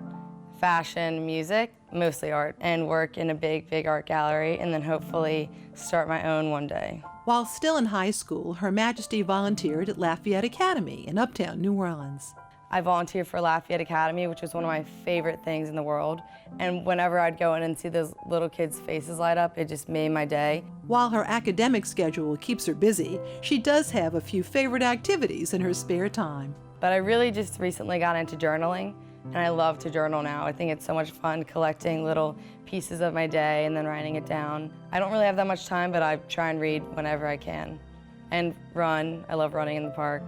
fashion, music, mostly art, and work in a big art gallery, and then hopefully start my own one day. While still in high school, Her Majesty volunteered at Lafayette Academy in uptown New Orleans. I volunteered for Lafayette Academy, which was one of my favorite things in the world. And whenever I'd go in and see those little kids' faces light up, it just made my day. While her academic schedule keeps her busy, she does have a few favorite activities in her spare time. But I really just recently got into journaling, and I love to journal now. I think it's so much fun collecting little pieces of my day and then writing it down. I don't really have that much time, but I try and read whenever I can. And run. I love running in the park.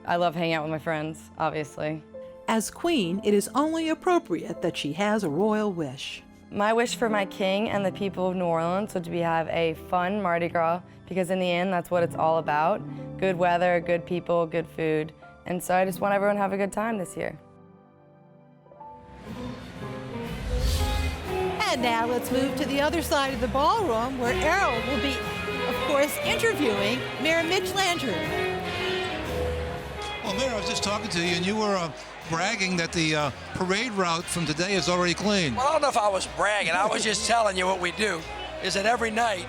I love hanging out with my friends, obviously. As queen, it is only appropriate that she has a royal wish. My wish for my king and the people of New Orleans would be have a fun Mardi Gras, because in the end, that's what it's all about. Good weather, good people, good food. And so I just want everyone to have a good time this year. And now let's move to the other side of the ballroom where Errol will be, of course, interviewing Mayor Mitch Landrieu. Well, Mayor, I was just talking to you, and you were bragging that the parade route from today is already clean. Well, I don't know if I was bragging. I was just telling you what we do is that every night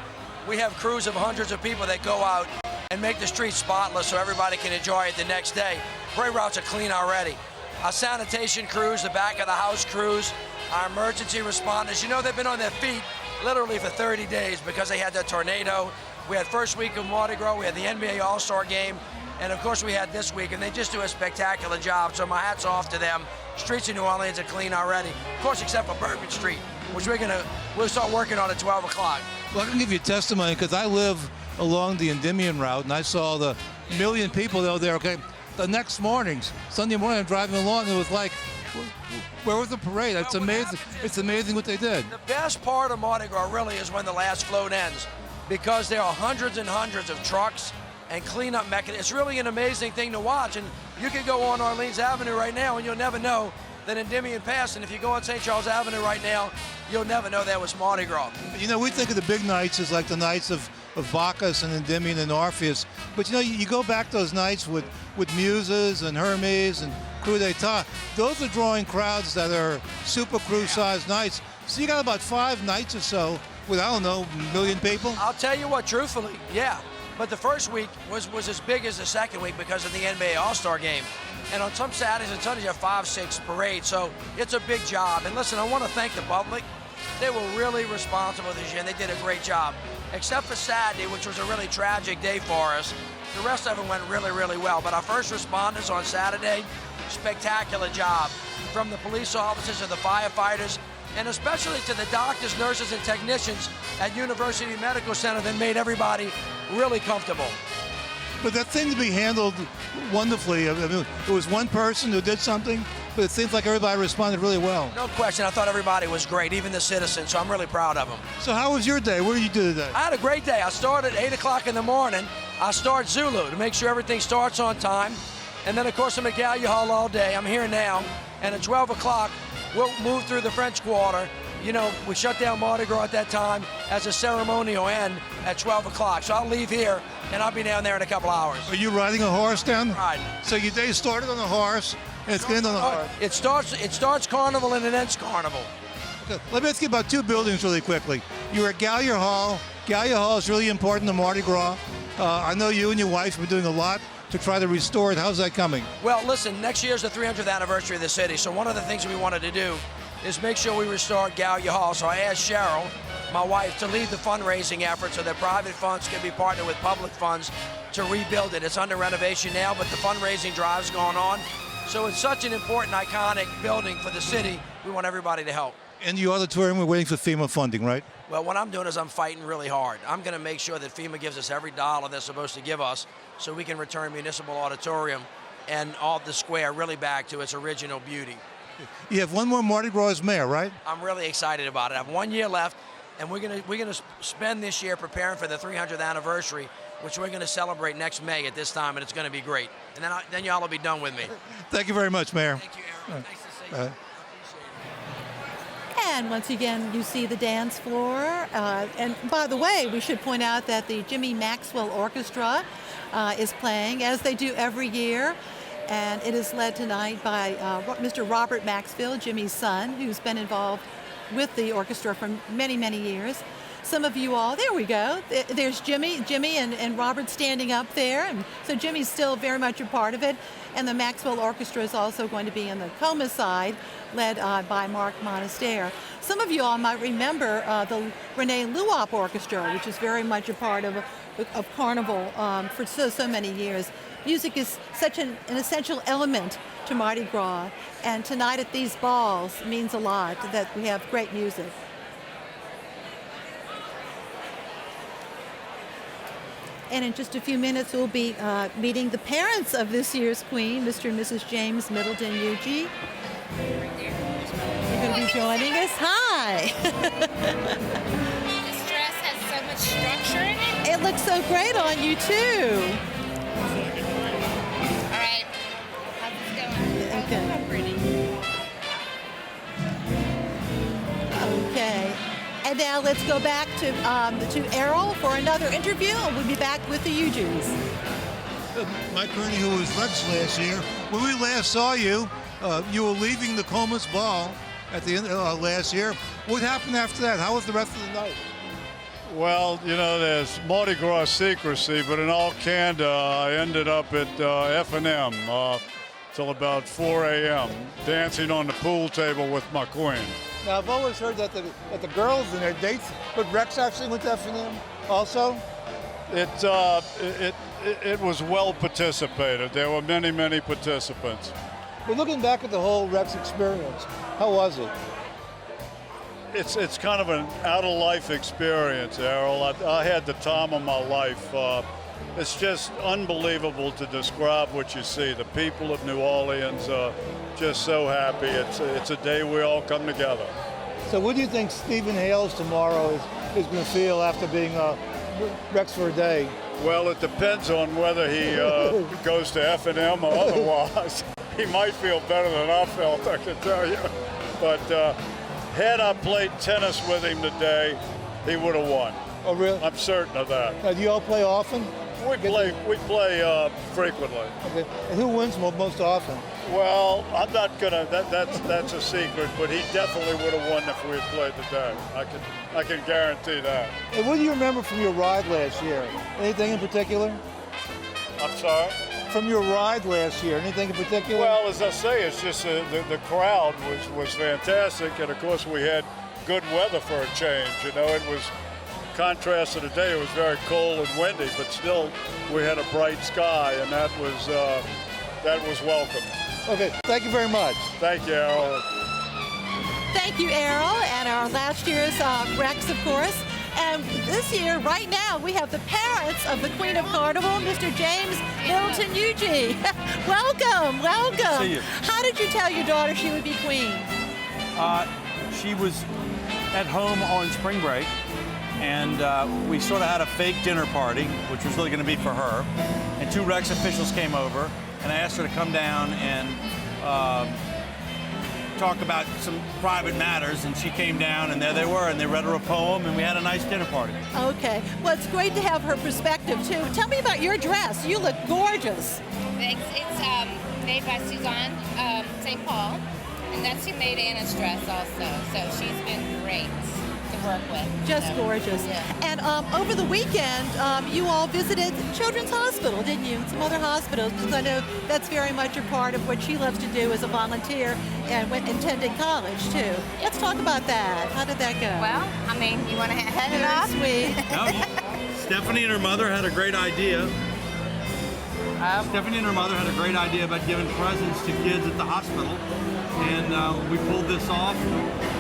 we have crews of hundreds of people that go out and make the streets spotless so everybody can enjoy it the next day. Parade routes are clean already. Our sanitation crews, the back of the house crews, our emergency responders, you know, they've been on their feet literally for 30 days because they had that tornado. We had first week of Mardi Gras, we had the NBA All-Star Game, and of course we had this week, and they just do a spectacular job, so my hat's off to them. Streets in New Orleans are clean already, of course except for Bourbon Street, which we'll start working on at 12 o'clock. Well, I can give you testimony because I live along the Endymion route, and I saw the million people out there, okay? The next morning, Sunday morning, I'm driving along, and it was like, where was the parade? It's amazing. It's amazing what they did. The best part of Mardi Gras really is when the last float ends, because there are hundreds and hundreds of trucks and cleanup mechanisms. It's really an amazing thing to watch, and you can go on Orleans Avenue right now, and you'll never know that Endymion passed, and if you go on St. Charles Avenue right now, you'll never know that was Mardi Gras. You know, we think of the big nights as like the nights of Bacchus and Endymion and Orpheus, but you know, you go back those nights with Muses and Hermes and Coup d'etat, those are drawing crowds that are super cruise-sized nights. So you got about 5 nights or so with, I don't know, a million people? I'll tell you what, truthfully, yeah. But the first week was as big as the second week because of the NBA All-Star Game. And on some Saturdays and Sundays, you have 5-6 parades, so it's a big job. And listen, I want to thank the public. They were really responsible this year, and they did a great job. Except for Saturday, which was a really tragic day for us. The rest of it went really, really well. But our first responders on Saturday, spectacular job. From the police officers to the firefighters, and especially to the doctors, nurses, and technicians at University Medical Center that made everybody really comfortable. But that seemed to be handled wonderfully. I mean, it was one person who did something, but it seems like everybody responded really well. No question, I thought everybody was great, even the citizens, so I'm really proud of them. So how was your day? What did you do today? I had a great day. I started at 8 o'clock in the morning. I start Zulu to make sure everything starts on time. And then, of course, I'm at Gallia Hall all day. I'm here now. And at 12 o'clock, we'll move through the French Quarter. You know, we shut down Mardi Gras at that time as a ceremonial end at 12 o'clock. So I'll leave here, and I'll be down there in a couple hours. Are you riding a horse down? Riding. So your day started on a horse, and it's going to end on a horse? It starts Carnival and it ends Carnival. Okay. Let me ask you about two buildings really quickly. You were at Gallia Hall. Gallia Hall is really important to Mardi Gras. I know you and your wife have been doing a lot to try to restore it. How's that coming? Well, listen, next year's the 300th anniversary of the city, so one of the things we wanted to do is make sure we restore Gallia Hall. So I asked Cheryl, my wife, to lead the fundraising effort so that private funds can be partnered with public funds to rebuild it. It's under renovation now, but the fundraising drive's going on. So it's such an important, iconic building for the city. We want everybody to help. In the auditorium, we're waiting for FEMA funding, right? Well, what I'm doing is I'm fighting really hard. I'm going to make sure that FEMA gives us every dollar they're supposed to give us so we can return Municipal Auditorium and all the square really back to its original beauty. You have one more Mardi Gras as mayor, right? I'm really excited about it. I have 1 year left, and we're gonna spend this year preparing for the 300th anniversary, which we're gonna celebrate next May at this time, and it's gonna be great. And then y'all will be done with me. Thank you very much, Mayor. Thank you, Errol. Nice to see you. And once again, you see the dance floor. And by the way, we should point out that the Jimmy Maxwell Orchestra is playing, as they do every year. And it is led tonight by Mr. Robert Maxfield, Jimmy's son, who's been involved with the orchestra for many, many years. Some of you all, there we go. There's Jimmy and Robert standing up there. And so Jimmy's still very much a part of it. And the Maxwell Orchestra is also going to be on the Comus side, led by Mark Monaster. Some of you all might remember the Renee Luop Orchestra, which is very much a part of Carnival for so many years. Music is such an essential element to Mardi Gras, and tonight at these balls means a lot that we have great music. And in just a few minutes, we'll be meeting the parents of this year's queen, Mr. and Mrs. James Middleton Yuji. They're going to be joining us. Hi! This dress has so much structure in it. It looks so great on you, too. All right. How's this going? Okay. How pretty. Okay. And now let's go back to Errol for another interview, and we'll be back with the Yujus. Mike Kearney, who was Rex last year, when we last saw you, you were leaving the Comus ball at the end last year. What happened after that? How was the rest of the night? Well, you know, there's Mardi Gras secrecy, but in all candor, I ended up at F&M till about 4 a.m., dancing on the pool table with my queen. Now, I've always heard that the girls and their dates, but Rex actually went to F&M also? It was well participated. There were many, many participants. But looking back at the whole Rex experience, how was it? It's kind of an out-of-life experience, Errol. I had the time of my life. It's just unbelievable to describe what you see. The people of New Orleans are just so happy. It's a day we all come together. So what do you think Stephen Hales tomorrow is going to feel after being Rex for a day? Well, it depends on whether he goes to F&M or otherwise. He might feel better than I felt, I can tell you. But had I played tennis with him today, he would have won. Oh, really? I'm certain of that. Now, do you all play often? We play frequently. Okay. And who wins most often? Well, I'm not gonna. That's a secret. But he definitely would have won if we had played today. I can guarantee that. And what do you remember from your ride last year? Anything in particular? I'm sorry? From your ride last year, anything in particular? Well, as I say, it's just the crowd was fantastic, and of course we had good weather for a change. You know, it was. Contrast to today, it was very cold and windy, but still we had a bright sky, and that was welcome. Okay, thank you very much. Thank you, Errol. Thank you, Errol, and our last year's Rex, of course. And this year, right now, we have the parents of the Queen of Carnival, Mr. James Middleton Eugene. Welcome, welcome. See you. How did you tell your daughter she would be queen? She was at home on spring break, and we sort of had a fake dinner party, which was really going to be for her. And 2 Rex officials came over, and I asked her to come down and talk about some private matters, and she came down, and there they were, and they read her a poem, and we had a nice dinner party. Okay. Well, it's great to have her perspective, too. Tell me about your dress. You look gorgeous. Thanks. It's made by Suzanne St. Paul, and that's who made Anna's dress also. So she's been great to work with. Just gorgeous. Yeah. And over the weekend, you all visited Children's Hospital, didn't you? Some other hospitals, because I know that's very much a part of what she loves to do as a volunteer and attending college, too. Let's talk about that. How did that go? Well, I mean, you want to head it off? Sweet. Stephanie and her mother had a great idea. Stephanie and her mother had a great idea about giving presents to kids at the hospital, and we pulled this off.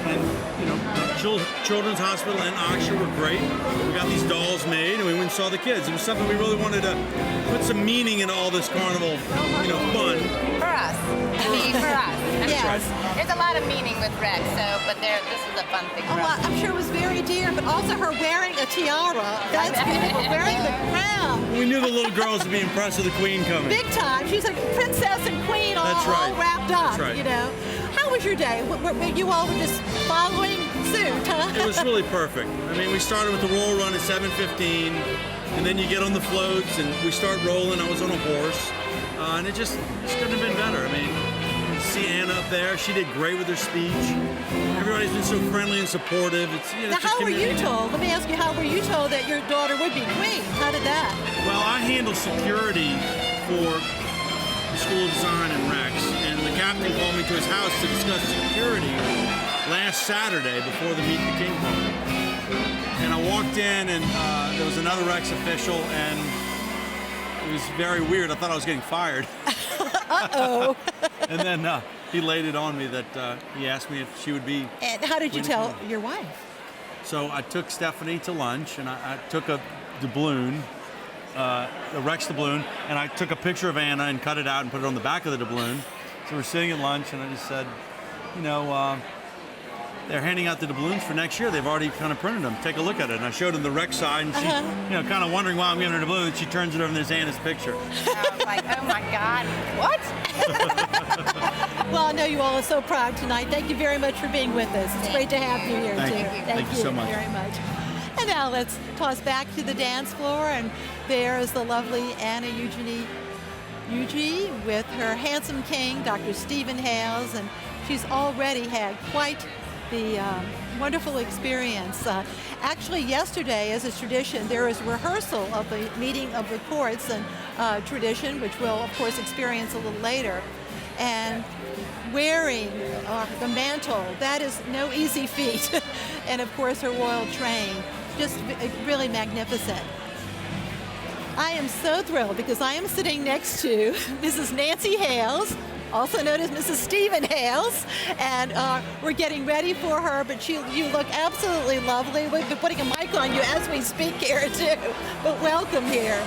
And you know, the Children's Hospital and Oxford were great. We got these dolls made, and we went and saw the kids. It was something we really wanted to put some meaning in all this carnival, you know, fun. For us. I mean, for us. I mean, Yes. There's a lot of meaning with Rex, but this is a fun thing for us. I'm sure it was very dear, but also her wearing a tiara. That's beautiful. Wearing the crown. We knew the little girls would be impressed with the Queen coming. Big time. She's like princess and queen all wrapped up, That's right. you know. How was your day? You all were just following suit, huh? It was really perfect. I mean, we started with the roll run at 7:15, and then you get on the floats, and we start rolling. I was on a horse, and it just couldn't have been better. I mean, you see Anna up there. She did great with her speech. Everybody's been so friendly and supportive. Now, how were you told? Let me ask you, how were you told that your daughter would be queen? How did that? Well, I handle security for the School of Design and Rex, and the captain called me to his house to discuss security last Saturday before the Meet the King party. And I walked in, and there was another Rex official, and it was very weird. I thought I was getting fired. Uh-oh. And then he laid it on me that he asked me if she would be. And how did you tell your wife? So I took Stephanie to lunch, and I took a doubloon, a Rex doubloon, and I took a picture of Anna and cut it out and put it on the back of the doubloon. So we're sitting at lunch, and I just said, you know, they're handing out the doubloons for next year. They've already kind of printed them. Take a look at it. And I showed them the Rex side, and she, you know, kind of wondering why I'm giving her a doubloon. And she turns it over, and there's Anna's picture. I was like, oh my God, what? Well, I know you all are so proud tonight. Thank you very much for being with us. It's great to have you here, Thank too. you. Thank you so much. Very much. And now let's toss back to the dance floor, and there is the lovely Anna Eugenie with her handsome king, Dr. Stephen Hales, and she's already had quite the wonderful experience. Actually, yesterday, as is tradition, there is rehearsal of the meeting of the courts and tradition, which we'll, of course, experience a little later. And wearing the mantle, that is no easy feat. And, of course, her royal train, just really magnificent. I am so thrilled because I am sitting next to Mrs. Nancy Hales, also known as Mrs. Stephen Hales, and we're getting ready for her, but you look absolutely lovely. We've been putting a mic on you as we speak here, too, but welcome here.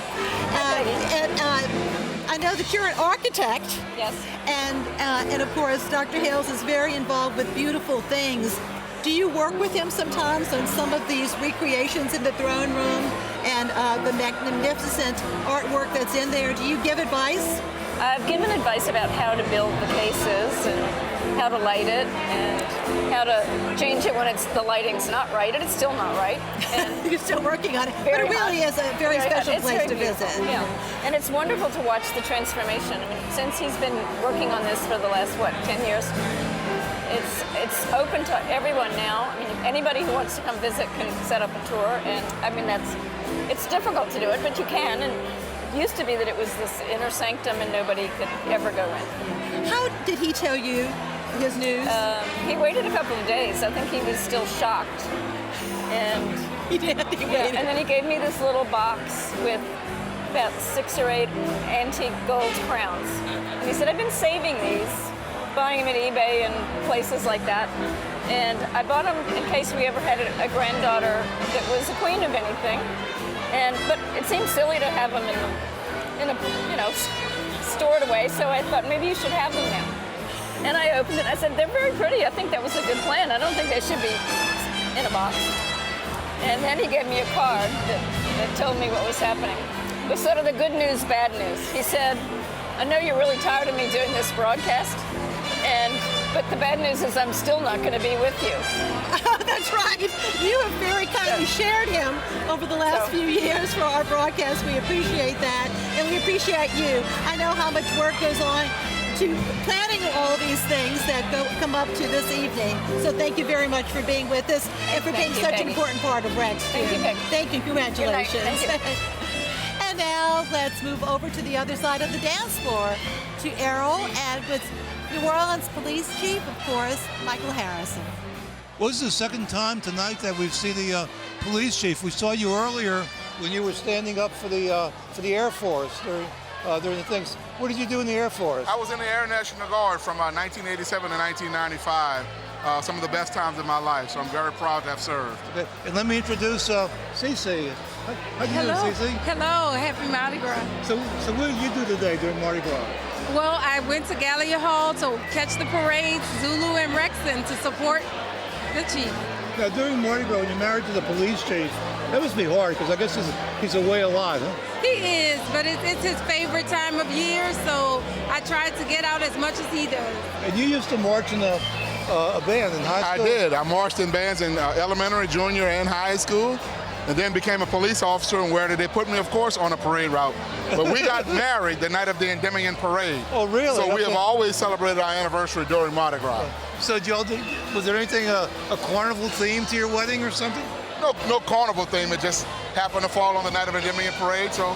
I know that you're an architect. Yes. And of course, Dr. Hales is very involved with beautiful things. Do you work with him sometimes on some of these recreations in the throne room and the magnificent artwork that's in there? Do you give advice? I've given advice about how to build the cases and how to light it and how to change it when the lighting's not right, and it's still not right. And you're still working on it, but it really is a very special place to visit. Yeah, and it's wonderful to watch the transformation. I mean, since he's been working on this for the last 10 years. It's open to everyone now. I mean, anybody who wants to come visit can set up a tour, and I mean it's difficult to do it, but you can. And it used to be that it was this inner sanctum and nobody could ever go in. How did he tell you his news? He waited a couple of days. I think he was still shocked, and he did. He waited. And then he gave me this little box with about 6 or 8 antique gold crowns, and he said, "I've been saving these." Buying them at eBay and places like that. And I bought them in case we ever had a granddaughter that was a queen of anything. But it seemed silly to have them in a stored away, so I thought maybe you should have them now. And I opened it, I said, they're very pretty. I think that was a good plan. I don't think they should be in a box. And then he gave me a card that told me what was happening. It was sort of the good news, bad news. He said, I know you're really tired of me doing this broadcast, but the bad news is I'm still not going to be with you. That's right. You have very kindly shared him over the last few years for our broadcast. We appreciate that, and we appreciate you. I know how much work goes on to planning all these things that come up to this evening. So thank you very much for being with us and for being such an important part of Rex. Thank you, Peggy. Thank you. Congratulations. Thank you. And now let's move over to the other side of the dance floor to Errol and with New Orleans Police Chief, of course, Michael Harrison. Well, this is the second time tonight that we've seen the police chief. We saw you earlier when you were standing up for the Air Force during the things. What did you do in the Air Force? I was in the Air National Guard from 1987 to 1995. Some of the best times of my life, so I'm very proud to have served. Okay. And let me introduce Cece. How you doing, Cece? Hello, happy Mardi Gras. So what did you do today during Mardi Gras? Well, I went to Gallia Hall to catch the parades, Zulu and Rexon, to support the chief. Now, during Mardi Gras, when you're married to the police chief, that must be hard, because I guess he's away a lot, huh? He is, but it's his favorite time of year, so I try to get out as much as he does. And you used to march in a band in high school? I did. I marched in bands in elementary, junior, and high school, and then became a police officer, and where did they put me? Of course, on a parade route. But we got married the night of the Endymion Parade. Oh, really? So we have always celebrated our anniversary during Mardi Gras. So was there anything, a carnival theme to your wedding or something? No carnival theme. It just happened to fall on the night of Endymion Parade, so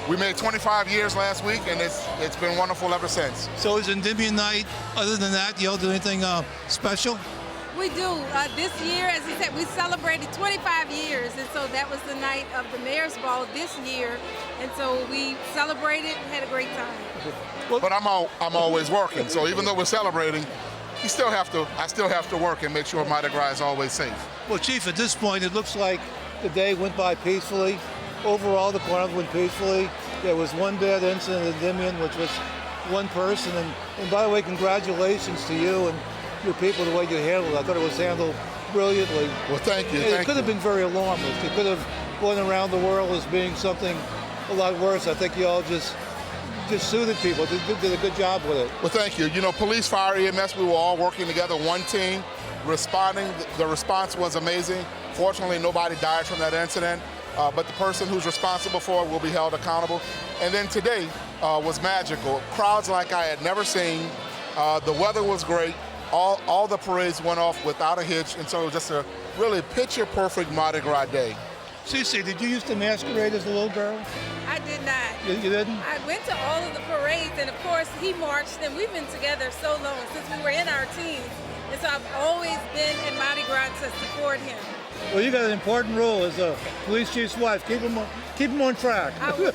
we made 25 years last week, and it's been wonderful ever since. So is Endymion night, other than that, y'all do anything special? We do. This year, as he said, we celebrated 25 years, and so that was the night of the Mayor's Ball this year, and so we celebrated and had a great time. But I'm always working, so even though we're celebrating, I still have to work and make sure Mardi Gras is always safe. Well, Chief, at this point, it looks like the day went by peacefully. Overall, the carnival went peacefully. There was one bad incident at Endymion, which was one person. And by the way, congratulations to you and your people, the way you handled it. I thought it was handled brilliantly. Well, thank you. It could have been very alarmist. It could have gone around the world as being something a lot worse. I think you all just soothed people, did a good job with it. Well, thank you. You know, police, fire, EMS, we were all working together, one team, responding. The response was amazing. Fortunately, nobody died from that incident, but the person who's responsible for it will be held accountable. And then today was magical. Crowds like I had never seen. The weather was great. All the parades went off without a hitch, and so it was just a really picture-perfect Mardi Gras day. Cece, did you used to masquerade as a little girl? I did not. You didn't? I went to all of the parades, and of course he marched, and we've been together so long since we were in our teens, and so I've always been in Mardi Gras to support him. Well, you got an important role as a police chief's wife. Keep him on track. I will.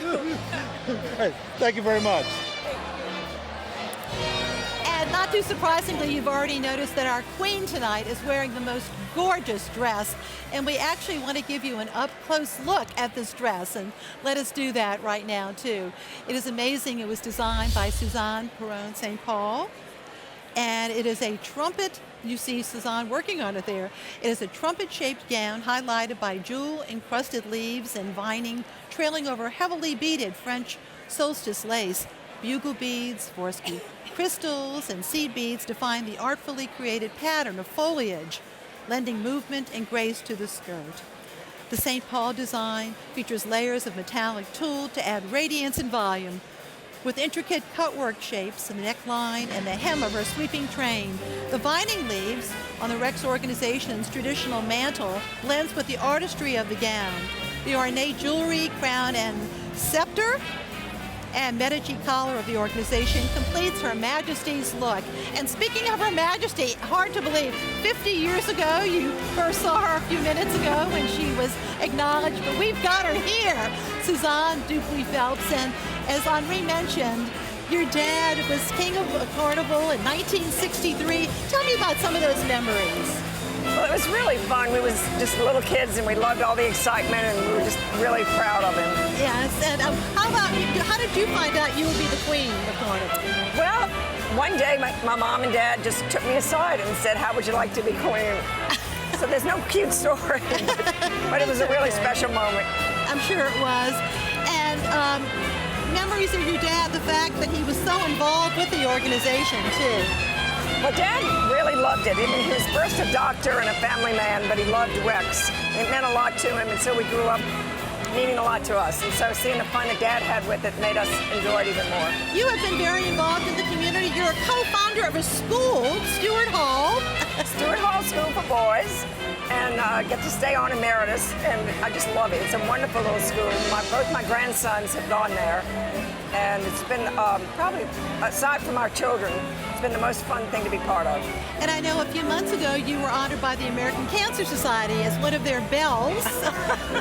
Hey, thank you very much. And not too surprisingly, you've already noticed that our queen tonight is wearing the most gorgeous dress, and we actually want to give you an up-close look at this dress, and let us do that right now too. It is amazing. It was designed by Suzanne Perron St. Paul, and it is a trumpet. You see Suzanne working on it there. It is a trumpet-shaped gown highlighted by jewel-encrusted leaves and vining trailing over heavily beaded French solstice lace. Bugle beads, Swarovski crystals, and seed beads define the artfully created pattern of foliage, lending movement and grace to the skirt. The St. Paul design features layers of metallic tulle to add radiance and volume, with intricate cutwork shapes in the neckline and the hem of her sweeping train. The vining leaves on the Rex organization's traditional mantle blends with the artistry of the gown. The ornate jewelry, crown, and scepter and Medici collar of the organization completes Her Majesty's look. And speaking of Her Majesty, hard to believe, 50 years ago, you first saw her a few minutes ago when she was acknowledged, but we've got her here, Suzanne Dupuis Phelps. And as Henri mentioned, your dad was king of Carnival in 1963. Tell me about some of those memories. Well, it was really fun. We was just little kids, and we loved all the excitement, and we were just really proud of him. Yes, and how about you? How did you find out you would be the queen of Carnival? Well, one day my mom and dad just took me aside and said, how would you like to be queen? So there's no cute story, but it was a really special moment. I'm sure it was. And memories of your dad, the fact that he was so involved with the organization, too. Well, Dad really loved it. I mean, he was first a doctor and a family man, but he loved Rex. It meant a lot to him, and so we grew up meaning a lot to us. And so seeing the fun that Dad had with it made us enjoy it even more. You have been very involved in the community. You're a co-founder of a school, Stewart Hall. Stewart Hall School for Boys, and get to stay on emeritus, and I just love it. It's a wonderful little school. Both my grandsons have gone there, and it's been probably, aside from our children, it's been the most fun thing to be part of. And I know a few months ago you were honored by the American Cancer Society as one of their bells.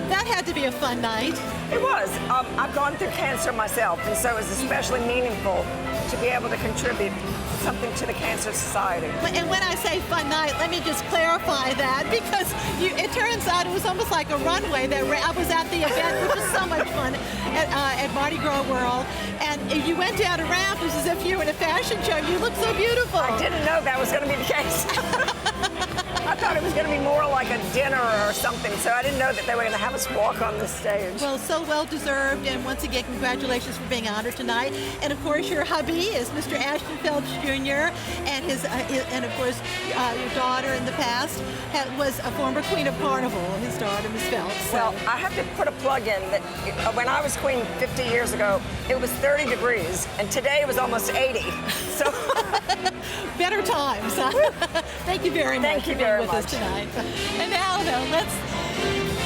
That had to be a fun night. It was. I've gone through cancer myself, and so it was especially meaningful to be able to contribute something to the Cancer Society. And when I say fun night, let me just clarify that, because it turns out it was almost like a runway that I was at the event, which was so much fun at Mardi Gras World, and you went down a ramp. It was as if you were in a fashion show. You looked so beautiful. I didn't know that was going to be the case. I thought it was going to be more like a dinner or something, so I didn't know that they were going to have us walk on the stage. Well, so well deserved, and once again, congratulations for being honored tonight. And of course, your hubby is Mr. Ashton Phelps Jr., and and of course, your daughter in the past was a former queen of Carnival, his daughter, Miss Phelps. So. Well, I have to put a plug in that when I was queen 50 years ago, it was 30 degrees, and today it was almost 80. So better times. Thank you very much. Thank you very with us tonight. And now, though, let's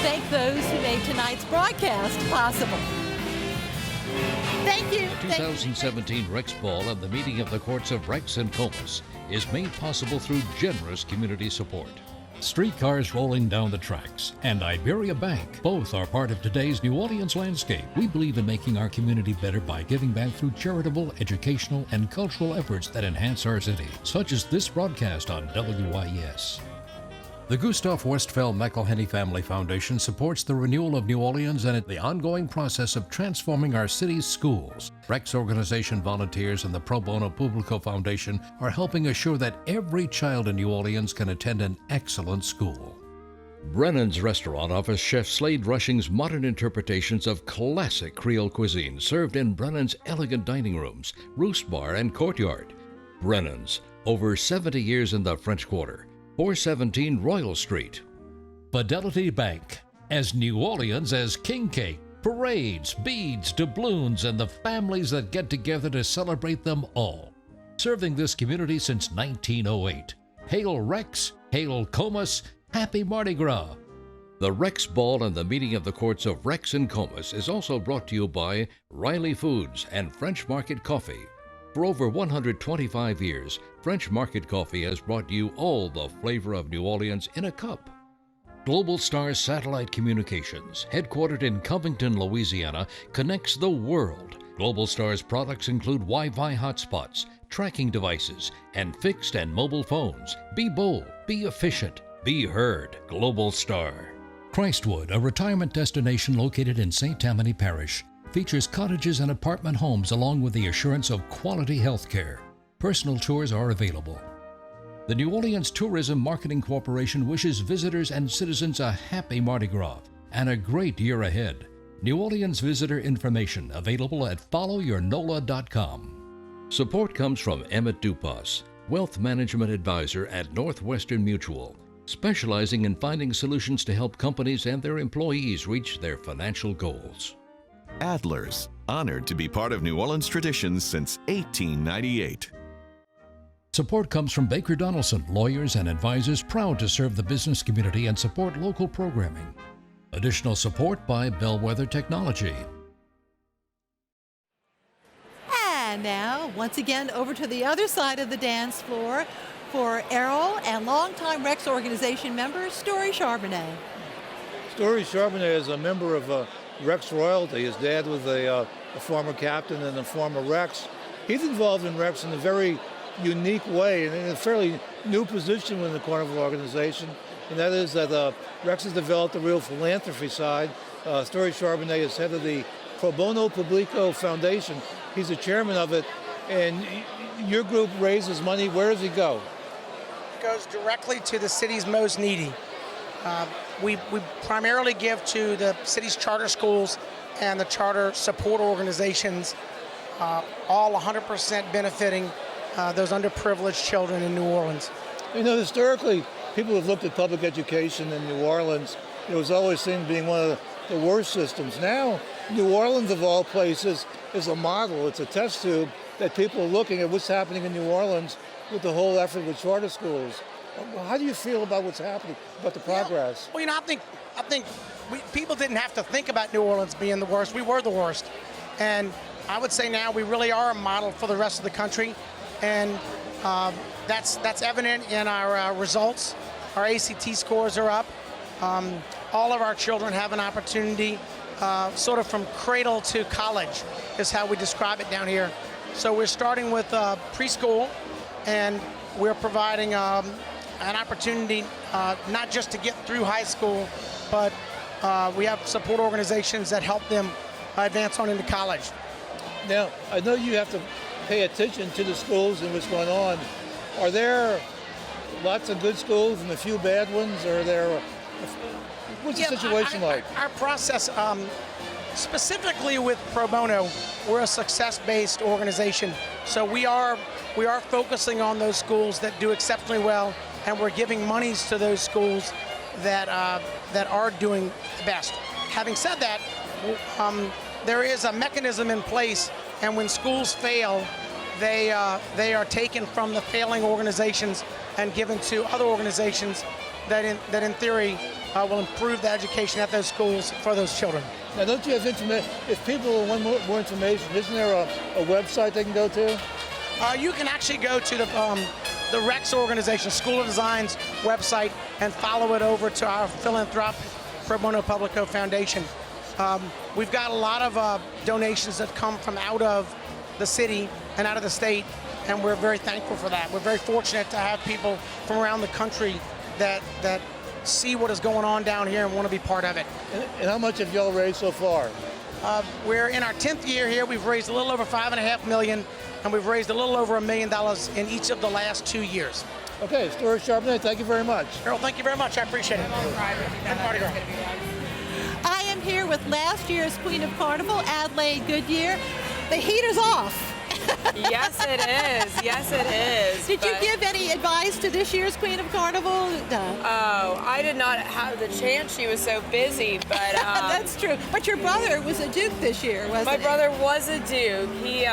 thank those who made tonight's broadcast possible. Thank you. The 2017 Rex Ball and the meeting of the courts of Rex and Comus is made possible through generous community support. Streetcars rolling down the tracks and Iberia Bank both are part of today's New Orleans landscape. We believe in making our community better by giving back through charitable, educational, and cultural efforts that enhance our city, such as this broadcast on WIS. The Gustav Westphal McElhenney Family Foundation supports the renewal of New Orleans and the ongoing process of transforming our city's schools. Rex organization volunteers and the Pro Bono Publico Foundation are helping assure that every child in New Orleans can attend an excellent school. Brennan's Restaurant offers Chef Slade Rushing's modern interpretations of classic Creole cuisine served in Brennan's elegant dining rooms, Roost Bar, and Courtyard. Brennan's, over 70 years in the French Quarter. 417 Royal Street. Fidelity Bank, as New Orleans as king cake, parades, beads, doubloons, and the families that get together to celebrate them all. Serving this community since 1908. Hail Rex, hail Comus, happy Mardi Gras. The Rex Ball and the meeting of the courts of Rex and Comus is also brought to you by Riley Foods and French Market Coffee. For over 125 years, French Market Coffee has brought you all the flavor of New Orleans in a cup. Global Star Satellite Communications, headquartered in Covington, Louisiana, connects the world. Global Star's products include Wi-Fi hotspots, tracking devices, and fixed and mobile phones. Be bold, be efficient, be heard. Global Star. Christwood, a retirement destination located in St. Tammany Parish, features cottages and apartment homes along with the assurance of quality health care. Personal tours are available. The New Orleans Tourism Marketing Corporation wishes visitors and citizens a happy Mardi Gras and a great year ahead. New Orleans visitor information available at followyournola.com. Support comes from Emmett Dupas, Wealth Management Advisor at Northwestern Mutual, specializing in finding solutions to help companies and their employees reach their financial goals. Adler's, honored to be part of New Orleans traditions since 1898. Support comes from Baker Donaldson, lawyers and advisors proud to serve the business community and support local programming. Additional support by Bellwether Technology. And now, once again, over to the other side of the dance floor for Errol and longtime Rex organization member, Story Charbonnet. Story Charbonnet is a member of Rex royalty. His dad was a former captain and a former Rex. He's involved in Rex in a very unique way and in a fairly new position within the Carnival organization. and that is that Rex has developed a real philanthropy side. Story Charbonnet is head of the Pro Bono Publico Foundation. He's the chairman of it, and your group raises money. Where does it go? It goes directly to the city's most needy. We primarily give to the city's charter schools and the charter support organizations, all 100% benefiting those underprivileged children in New Orleans. You know, historically, people have looked at public education in New Orleans. It was always seen being one of the worst systems. Now, New Orleans, of all places, is a model. It's a test tube that people are looking at what's happening in New Orleans with the whole effort with charter schools. How do you feel about what's happening, about the progress? Well, you know, I think people didn't have to think about New Orleans being the worst. We were the worst. And I would say now we really are a model for the rest of the country. And that's evident in our results. Our ACT scores are up. All of our children have an opportunity, sort of from cradle to college is how we describe it down here. So we're starting with preschool, and we're providing an opportunity not just to get through high school, but we have support organizations that help them advance on into college. Now, I know you have to pay attention to the schools and what's going on. Are there lots of good schools and a few bad ones, or are there? What's the situation like? Our process, specifically with Pro Bono, we're a success-based organization. So we are focusing on those schools that do exceptionally well, and we're giving monies to those schools that are doing best. Having said that, there is a mechanism in place, and when schools fail, they are taken from the failing organizations and given to other organizations that in theory will improve the education at those schools for those children. Now, don't you have information? If people want more information, isn't there a website they can go to? You can actually go to the Rex organization, School of Design's website, and follow it over to our Philanthropy Pro Bono Publico Foundation. We've got a lot of donations that come from out of the city and out of the state, and we're very thankful for that. We're very fortunate to have people from around the country that see what is going on down here and want to be part of it. And how much have y'all raised so far? We're in our 10th year here. We've raised a little over $5.5 million, and we've raised a little over $1 million in each of the last 2 years. Okay, Story Charbonnet, thank you very much. Errol, thank you very much. I appreciate it. And Party Girl. I am here with last year's Queen of Carnival, Adelaide Goodyear. The heat is off. Yes, it is. Yes, it is. Did you give any advice to this year's Queen of Carnival? No. Oh, I did not have the chance. She was so busy, but... That's true. But your brother was a Duke this year, wasn't he? My brother was a Duke. He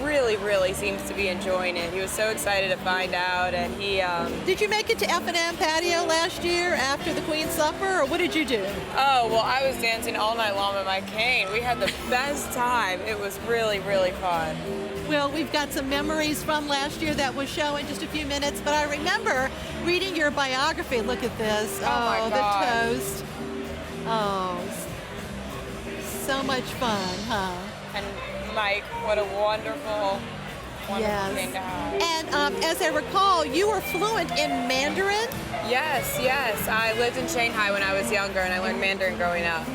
really, really seems to be enjoying it. He was so excited to find out, and he... Did you make it to F&M patio last year after the Queen's Supper, or what did you do? Oh, well, I was dancing all night long with my cane. We had the best time. It was really, really fun. Well, we've got some memories from last year that we'll show in just a few minutes, but I remember reading your biography. Look at this. Oh my God. The toast. Oh, so much fun, huh? And Mike, what a wonderful thing to have. And as I recall, you were fluent in Mandarin? Yes, yes. I lived in Shanghai when I was younger, and I learned Mandarin growing up.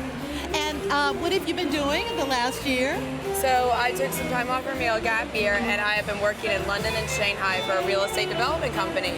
And what have you been doing in the last year? So I took some time off from a gap year, and I have been working in London and Shanghai for a real estate development company,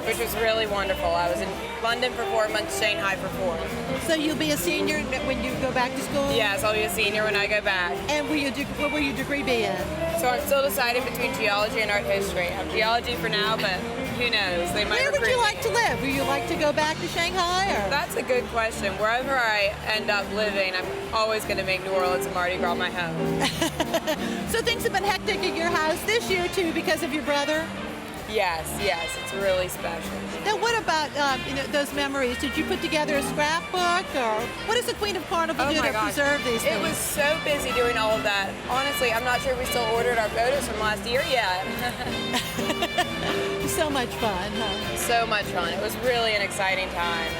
which was really wonderful. I was in London for 4 months, Shanghai for 4. So you'll be a senior when you go back to school? Yes, I'll be a senior when I go back. And what will your degree be in? So I'm still deciding between geology and art history. I'm geology for now, but who knows? They might Where would you like to live? Would you like to go back to Shanghai? Or? That's a good question. Wherever I end up living, I'm always going to make New Orleans and Mardi Gras my home. So things have been hectic at your house this year, too, because of your brother? Yes, yes, it's really special. Now, what about those memories? Did you put together a scrapbook, or what does the Queen of Carnival do to preserve these things? It was so busy doing all of that. Honestly, I'm not sure we still ordered our photos from last year yet. So much fun, huh? So much fun. It was really an exciting time.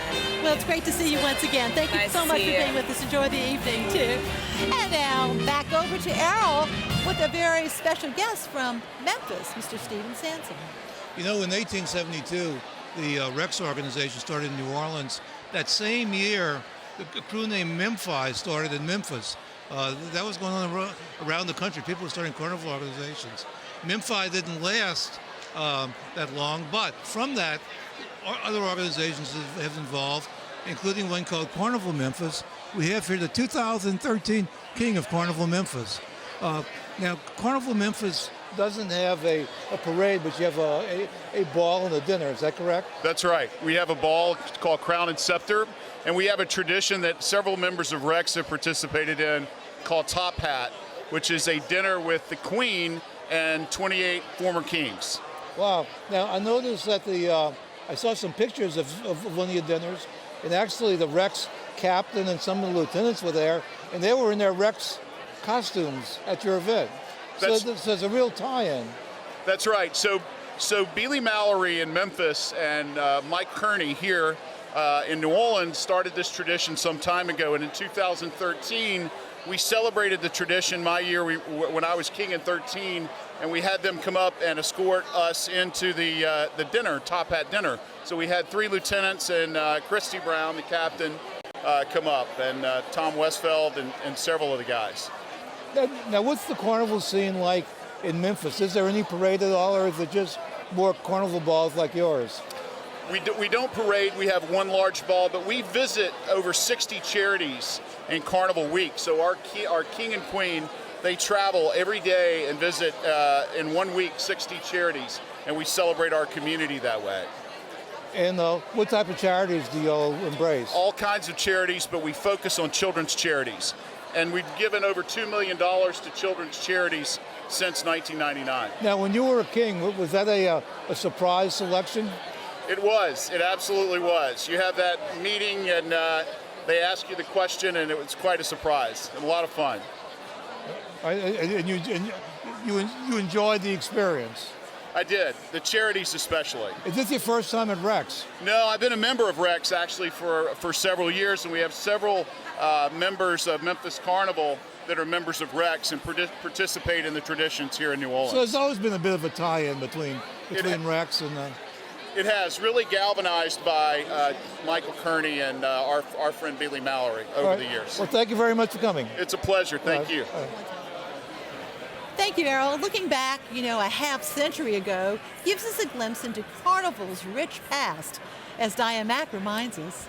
Well, it's great to see you once again. Thank you so much for being with us. Enjoy the evening, too. And now, back over to Errol with a very special guest from Memphis, Mr. Stephen Sansom. You know, in 1872, the Rex organization started in New Orleans. That same year, a crew named Memphis started in Memphis. That was going on around the country. People were starting carnival organizations. Memphis didn't last that long, but from that, other organizations have involved, including one called Carnival Memphis. We have here the 2013 King of Carnival Memphis. Now, Carnival Memphis doesn't have a parade, but you have a ball and a dinner. Is that correct? That's right. We have a ball called Crown and Scepter, and we have a tradition that several members of Rex have participated in called Top Hat, which is a dinner with the Queen and 28 former kings. Wow. Now, I noticed that I saw some pictures of one of your dinners, and actually the Rex captain and some of the lieutenants were there, and they were in their Rex costumes at your event. So there's a real tie-in. That's right. So Beely Mallory in Memphis and Mike Kearney here in New Orleans started this tradition some time ago, and in 2013 we celebrated the tradition my year when I was king in 13, and we had them come up and escort us into the dinner, Top Hat dinner. So we had 3 lieutenants and Christy Brown, the captain, come up, and Tom Westfeld and several of the guys. Now, what's the carnival scene like in Memphis? Is there any parade at all, or is it just more carnival balls like yours? We don't parade. We have one large ball, but we visit over 60 charities in Carnival Week. So our king and queen, they travel every day and visit in 1 week 60 charities, and we celebrate our community that way. And what type of charities do you all embrace? All kinds of charities, but we focus on children's charities. And we've given over $2 million to children's charities since 1999. Now, when you were a king, was that a surprise selection? It was. It absolutely was. You have that meeting, and they ask you the question, and it was quite a surprise and a lot of fun. And you enjoyed the experience? I did. The charities especially. Is this your first time at Rex? No, I've been a member of Rex actually for several years, and we have several members of Memphis Carnival that are members of Rex and participate in the traditions here in New Orleans. So there's always been a bit of a tie-in between Rex and... It has, really galvanized by Michael Kearney and our friend Beely Mallory over the years. Well, thank you very much for coming. It's a pleasure. Thank you. Thank you, Errol. Looking back, a half century ago gives us a glimpse into Carnival's rich past, as Diane Mack reminds us.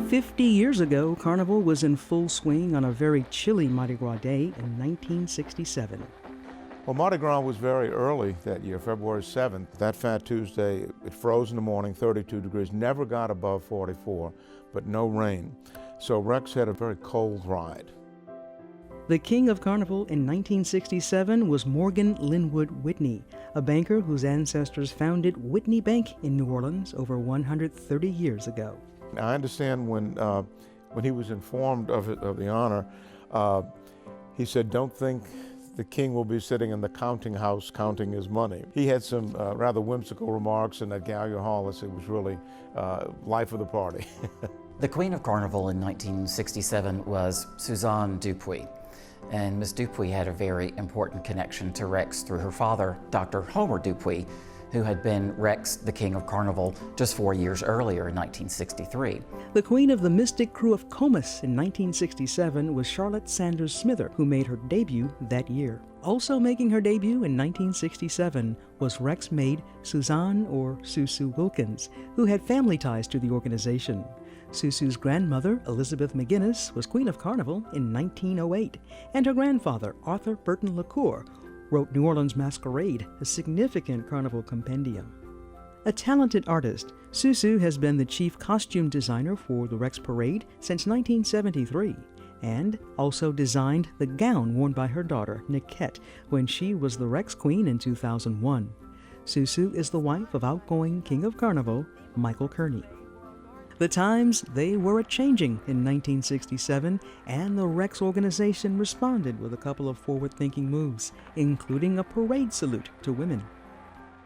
50 years ago, Carnival was in full swing on a very chilly Mardi Gras day in 1967. Well, Mardi Gras was very early that year, February 7th. That Fat Tuesday, it froze in the morning, 32 degrees, never got above 44, but no rain. So Rex had a very cold ride. The king of Carnival in 1967 was Morgan Linwood Whitney, a banker whose ancestors founded Whitney Bank in New Orleans over 130 years ago. I understand when he was informed of the honor, he said, "Don't think the king will be sitting in the counting house counting his money." He had some rather whimsical remarks, and at Gallier Hall, it was really life of the party. The Queen of Carnival in 1967 was Suzanne Dupuis. And Miss Dupuis had a very important connection to Rex through her father, Dr. Homer Dupuis, who had been Rex, the King of Carnival, just 4 years earlier in 1963. The queen of the mystic crew of Comus in 1967 was Charlotte Sanders Smither, who made her debut that year. Also making her debut in 1967 was Rex maid Suzanne, or Susu Wilkins, who had family ties to the organization. Susu's grandmother, Elizabeth McGinnis, was Queen of Carnival in 1908, and her grandfather, Arthur Burton LaCour, wrote New Orleans Masquerade, a significant carnival compendium. A talented artist, Susu has been the chief costume designer for the Rex Parade since 1973, and also designed the gown worn by her daughter, Niquette, when she was the Rex Queen in 2001. Susu is the wife of outgoing King of Carnival, Michael Kearney. The times, they were a-changing in 1967, and the Rex organization responded with a couple of forward-thinking moves, including a parade salute to women.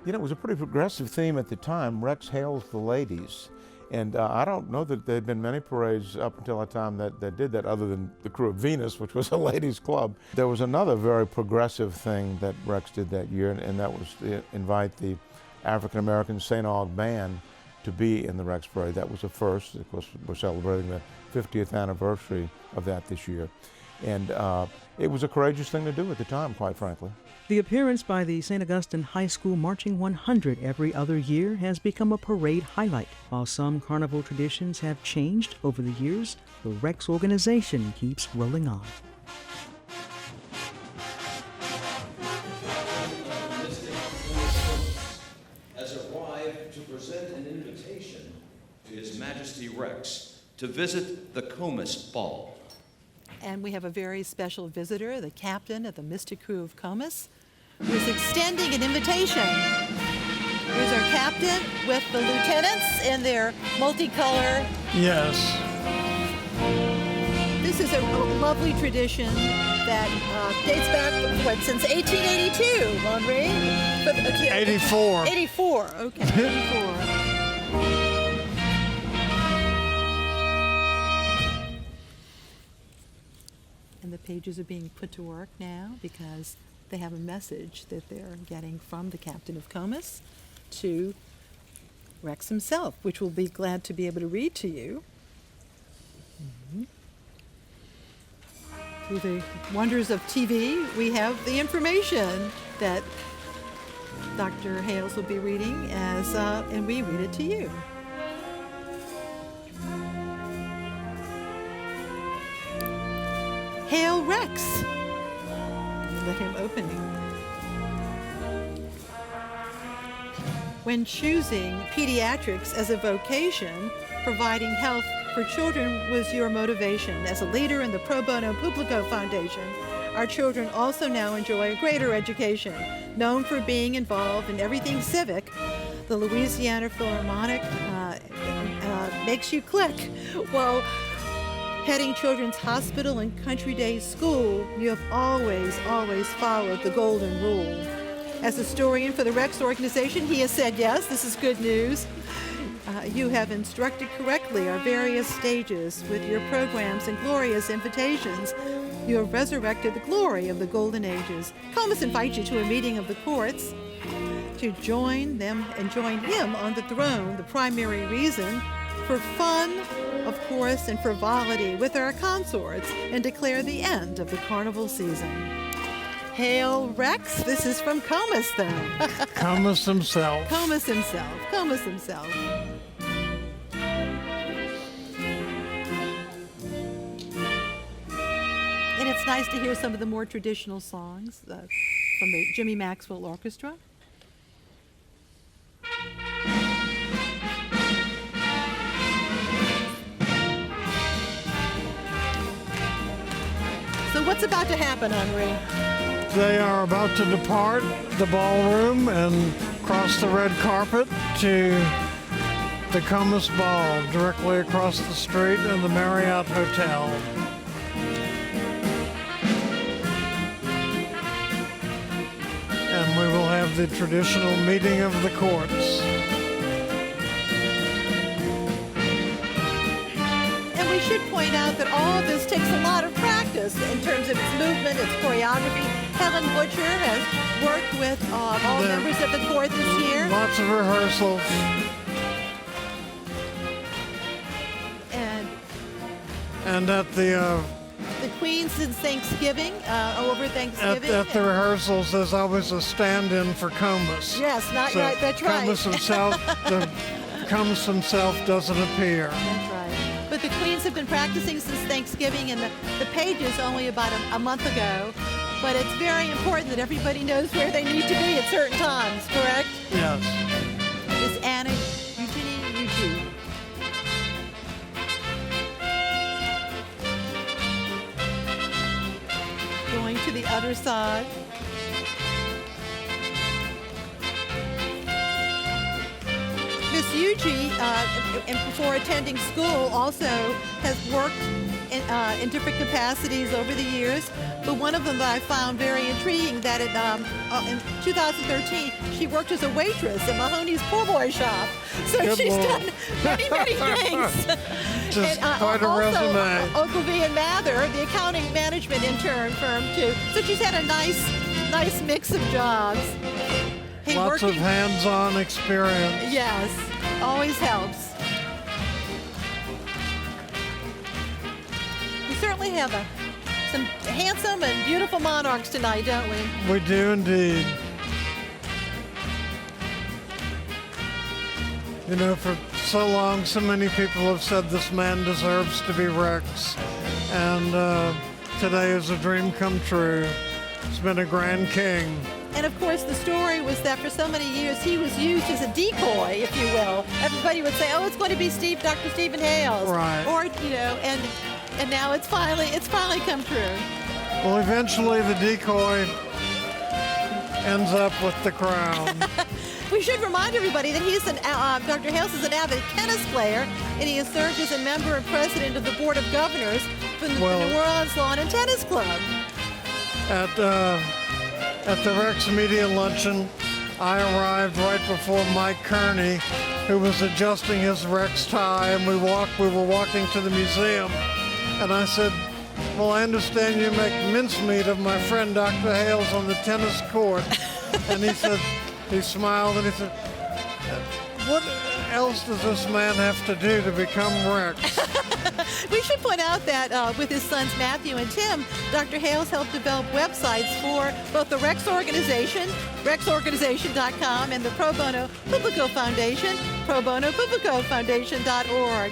You know, it was a pretty progressive theme at the time. Rex hails the ladies, And I don't know that there had been many parades up until that time that did that, other than the Crew of Venus, which was a ladies' club. There was another very progressive thing that Rex did that year, and that was to invite the African-American St. Aug Band to be in the Rex Parade. That was the first. Of course, we're celebrating the 50th anniversary of that this year. And it was a courageous thing to do at the time, quite frankly. The appearance by the St. Augustine High School Marching 100 every other year has become a parade highlight. While some carnival traditions have changed over the years, the Rex organization keeps rolling on. Has arrived to present an invitation to His Majesty Rex to visit the Comus Ball. And we have a very special visitor, the captain of the Mystic Crew of Comus, who is extending an invitation. Here's our captain with the lieutenants in their multicolor. Yes. This is a lovely tradition that dates back, since 1882, Henri? 84. 84, okay, 84. And the pages are being put to work now because they have a message that they're getting from the captain of Comus to Rex himself, which we'll be glad to be able to read to you. Mm-hmm. Through the wonders of TV, we have the information that Dr. Hales will be reading and we read it to you. Hail Rex! Let him open it. When choosing pediatrics as a vocation, providing health for children was your motivation. As a leader in the Pro Bono Publico Foundation, our children also now enjoy a greater education. Known for being involved in everything civic, the Louisiana Philharmonic makes you click. Well, heading Children's Hospital and Country Day School, you have always followed the golden rule. As historian for the Rex organization, he has said yes, this is good news. You have instructed correctly our various stages with your programs and glorious invitations. You have resurrected the glory of the golden ages. Comus invites you to a meeting of the courts to join them and join him on the throne. The primary reason for fun, of course, and frivolity with our consorts, and declare the end of the carnival season. Hail Rex! This is from Comus, though. Comus himself. Comus himself. Comus himself. And it's nice to hear some of the more traditional songs from the Jimmy Maxwell Orchestra. So what's about to happen, Henri? They are about to depart the ballroom and cross the red carpet to the Comus Ball, directly across the street in the Marriott Hotel. And we will have the traditional meeting of the courts. And we should point out that all of this takes a lot of practice in terms of its movement, its choreography. Helen Butcher has worked with all members of the court this year. Lots of rehearsals. And at the Queen since Thanksgiving, over Thanksgiving. At the rehearsals, there's always a stand-in for Comus. Yes, that's right. Comus himself, Comus himself doesn't appear. That's right. But the Queens have been practicing since Thanksgiving, and the pages only about a month ago. But it's very important that everybody knows where they need to be at certain times, correct? Yes. Miss Anna Eugenie. Going to the other side. Miss Yuji, before attending school, also has worked in different capacities over the years. But one of them that I found very intriguing, that in 2013, she worked as a waitress in Mahoney's pool boy shop. So Good she's Lord. done many, many things. Just quite a also, resume. Ogilvy and Mather, the accounting management intern firm, too. So she's had a nice mix of jobs. Hey, Lots of hands-on experience. Yes, always helps. We certainly have some handsome and beautiful monarchs tonight, don't we? We do indeed. You know, for so long, so many people have said this man deserves to be Rex. And today is a dream come true. He's been a grand king. And of course, the story was that for so many years he was used as a decoy, if you will. Everybody would say, "Oh, it's going to be Dr. Stephen Hales," right? Or and now it's finally come true. Well, eventually the decoy ends up with the crown. We should remind everybody that Dr. Hales is an avid tennis player, and he has served as a member and president of the Board of Governors for the New Orleans Lawn and Tennis Club. At the Rex Media Luncheon, I arrived right before Mike Kearney, who was adjusting his Rex tie, and we were walking to the museum, and I said, "Well, I understand you make mincemeat of my friend Dr. Hales on the tennis court." And he smiled and he said, "What else does this man have to do to become Rex?" We should point out that with his sons Matthew and Tim, Dr. Hales helped develop websites for both the Rex Organization, rexorganization.com, and the Pro Bono Publico Foundation, probonopublicofoundation.org.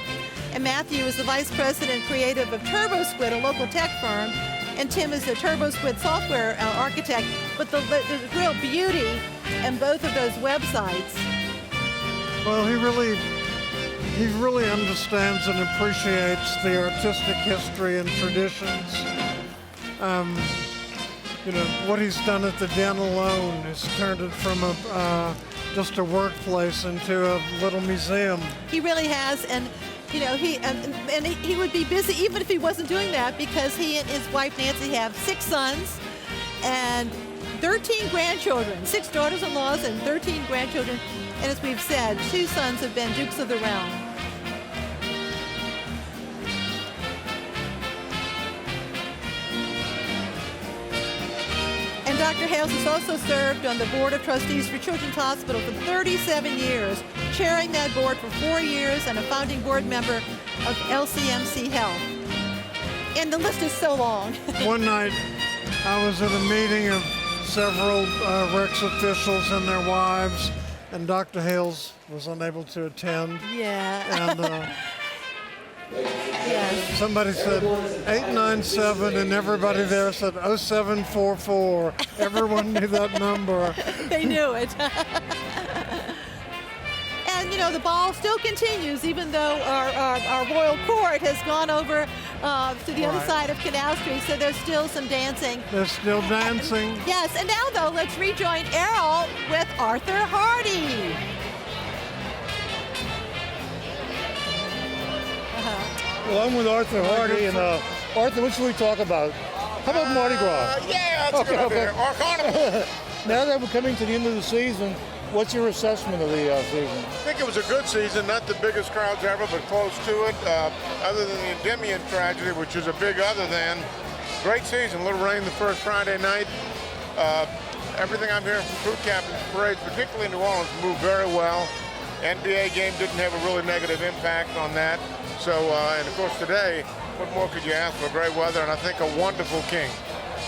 And Matthew is the vice president creative of TurboSquid, a local tech firm, and Tim is a TurboSquid software architect. But there's real beauty in both of those websites. Well, he really understands and appreciates the artistic history and traditions. You know, what he's done at the Den alone has turned it from just a workplace into a little museum. He really has, and you know, he would be busy even if he wasn't doing that, because he and his wife Nancy have 6 sons and 13 grandchildren, 6 daughters-in-laws and 13 grandchildren. And as we've said, 2 sons have been Dukes of the Realm. And Dr. Hales has also served on the Board of Trustees for Children's Hospital for 37 years, chairing that board for 4 years and a founding board member of LCMC Health. And the list is so long. One night, I was at a meeting of several Rex officials and their wives, and Dr. Hales was unable to attend. Yeah. And somebody said 897, and everybody there said 0744. Everyone knew that number. They knew it. And, you know, the ball still continues, even though our royal court has gone over to the other side of Canal Street, so there's still some dancing. They're still dancing. Yes, and now, though, let's rejoin Errol with Arthur Hardy. Well, I'm with Arthur Hardy, and Arthur, what should we talk about? How about Mardi Gras? Yeah, that's a good idea. Or Carnival. Now that we're coming to the end of the season, what's your assessment of the season? I think it was a good season, not the biggest crowds ever, but close to it. Other than the Endymion tragedy, which is a big other than, great season. A little rain the first Friday night. Everything I'm hearing from crew captains, parades, particularly in New Orleans, moved very well. NBA game didn't have a really negative impact on that. So, and of course today, what more could you ask for? Great weather and I think a wonderful king.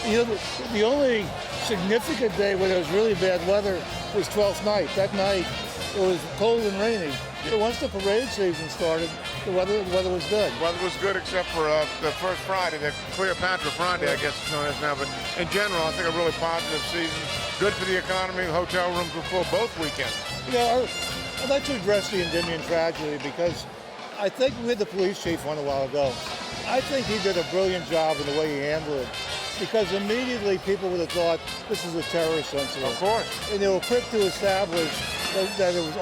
You know, the only significant day where there was really bad weather was 12th night. That night, it was cold and rainy. So once the parade season started, the weather was good. Weather was good except for the first Friday, the Cleopatra Friday, I guess it's known as now. But in general, I think a really positive season. Good for the economy. Hotel rooms were full both weekends. You know, I'd like to address the Endymion tragedy because I think we had the police chief on a while ago. I think he did a brilliant job in the way he handled it, because immediately people would have thought this is a terrorist incident. Of course. And they were quick to establish that it was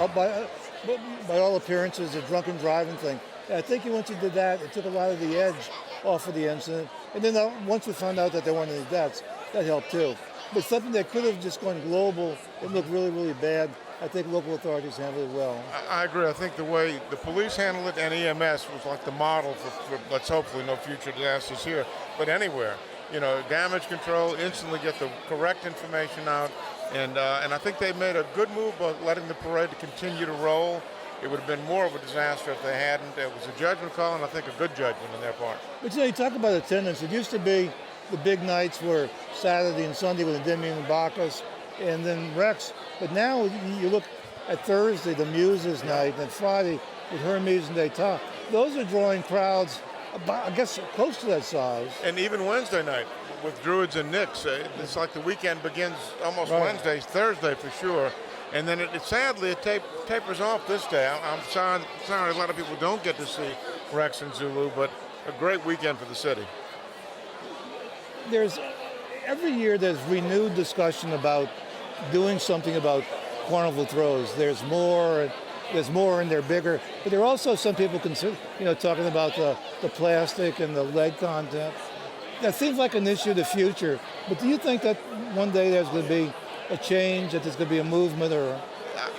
by all appearances, a drunken driving thing. And I think once he did that, it took a lot of the edge off of the incident. And then once we found out that there weren't any deaths, that helped too. But something that could have just gone global and looked really, really bad, I think local authorities handled it well. I agree. I think the way the police handled it and EMS was like the model for let's hopefully no future disasters here, but anywhere. You know, damage control, instantly get the correct information out, and I think they made a good move by letting the parade continue to roll. It would have been more of a disaster if they hadn't. It was a judgment call, and I think a good judgment on their part. But you talk about attendance. It used to be the big nights were Saturday and Sunday with Endymion and Bacchus, and then Rex. But now you look at Thursday, the Muses night, and Friday with Hermes and Détat. Those are drawing crowds, I guess, close to that size. And even Wednesday night with Druids and Knicks. It's like the weekend begins almost Wednesday, Thursday for sure. And then sadly, it tapers off this day. I'm sorry a lot of people don't get to see Rex and Zulu, but a great weekend for the city. Every year there's renewed discussion about doing something about carnival throws. There's more and they're bigger. But there are also some people talking about the plastic and the lead content. That seems like an issue of the future. But do you think that one day there's going to be a change, that there's going to be a movement? Or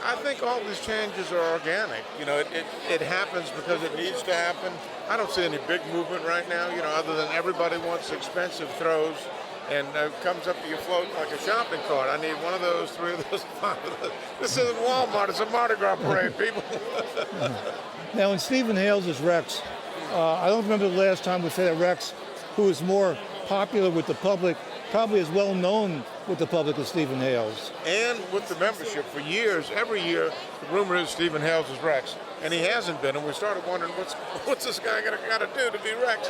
I think all these changes are organic. You know, it happens because it needs to happen. I don't see any big movement right now, other than everybody wants expensive throws and comes up to your float like a shopping cart. I need one of those, 3 of those, 5 of those. This isn't Walmart, it's a Mardi Gras parade, people. Now, in Stephen Hales' Rex, I don't remember the last time we said that Rex, who is more popular with the public, probably as well known with the public as Stephen Hales. And with the membership for years, every year, the rumor is Stephen Hales is Rex. And he hasn't been, and we started wondering, what's this guy got to do to be Rex?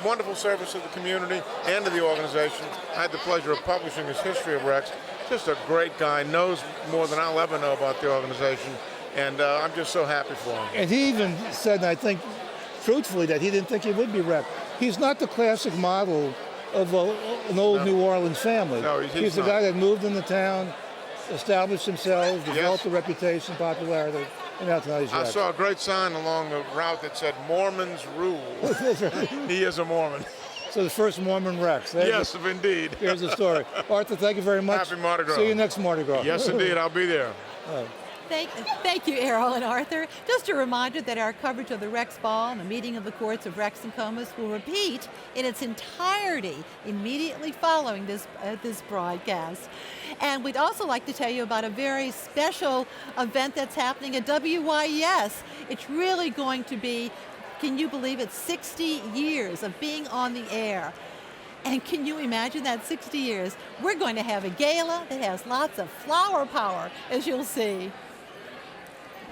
Wonderful service to the community and to the organization. I had the pleasure of publishing his history of Rex. Just a great guy, knows more than I'll ever know about the organization, and I'm just so happy for him. And he even said, and I think truthfully, that he didn't think he would be Rex. He's not the classic model of an old New Orleans family. No, he's the guy that moved into town, established himself, developed a reputation, popularity, and that's how he's I Rex. saw a great sign along the route that said Mormons rule. He is a Mormon. So the first Mormon Rex. Yes, indeed. Here's the story. Arthur, thank you very much. Happy Mardi Gras. See you next Mardi Gras. Yes, indeed. I'll be there. Thank you, Errol and Arthur. Just a reminder that our coverage of the Rex Ball and the meeting of the courts of Rex and Comus will repeat in its entirety immediately following this broadcast. And we'd also like to tell you about a very special event that's happening at WYES. It's really going to be, can you believe it, 60 years of being on the air. And can you imagine that 60 years? We're going to have a gala that has lots of flower power, as you'll see.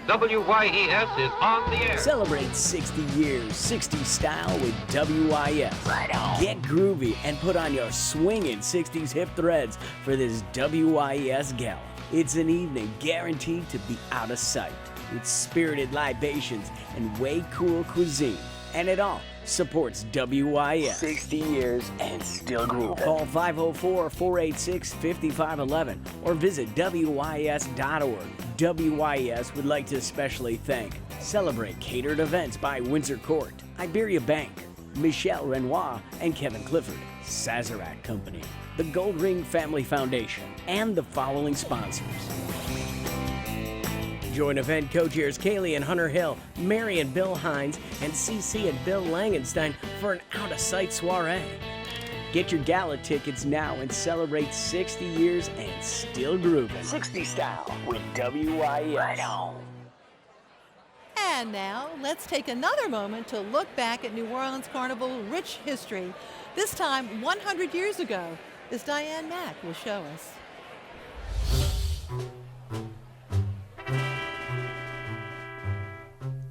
WYES is on the air. Celebrate 60 years, 60s style with WYES. Right on. Get groovy and put on your swinging 60s hip threads for this WYES gala. It's an evening guaranteed to be out of sight with spirited libations and way cool cuisine. And it all supports WYES. 60 years and still grooving. Call 504-486-5511 or visit WYES.org. WYES would like to especially thank Celebrate Catered Events by Windsor Court, Iberia Bank, Michelle Renoir and Kevin Clifford, Sazerac Company, the Gold Ring Family Foundation, and the following sponsors. Join event co-chairs Kaylee and Hunter Hill, Mary and Bill Hines, and CC and Bill Langenstein for an out-of-sight soiree. Get your gala tickets now and celebrate 60 years and still grooving. 60 style with WYES. Right on. And now, let's take another moment to look back at New Orleans Carnival's rich history. This time, 100 years ago, as Diane Mack will show us.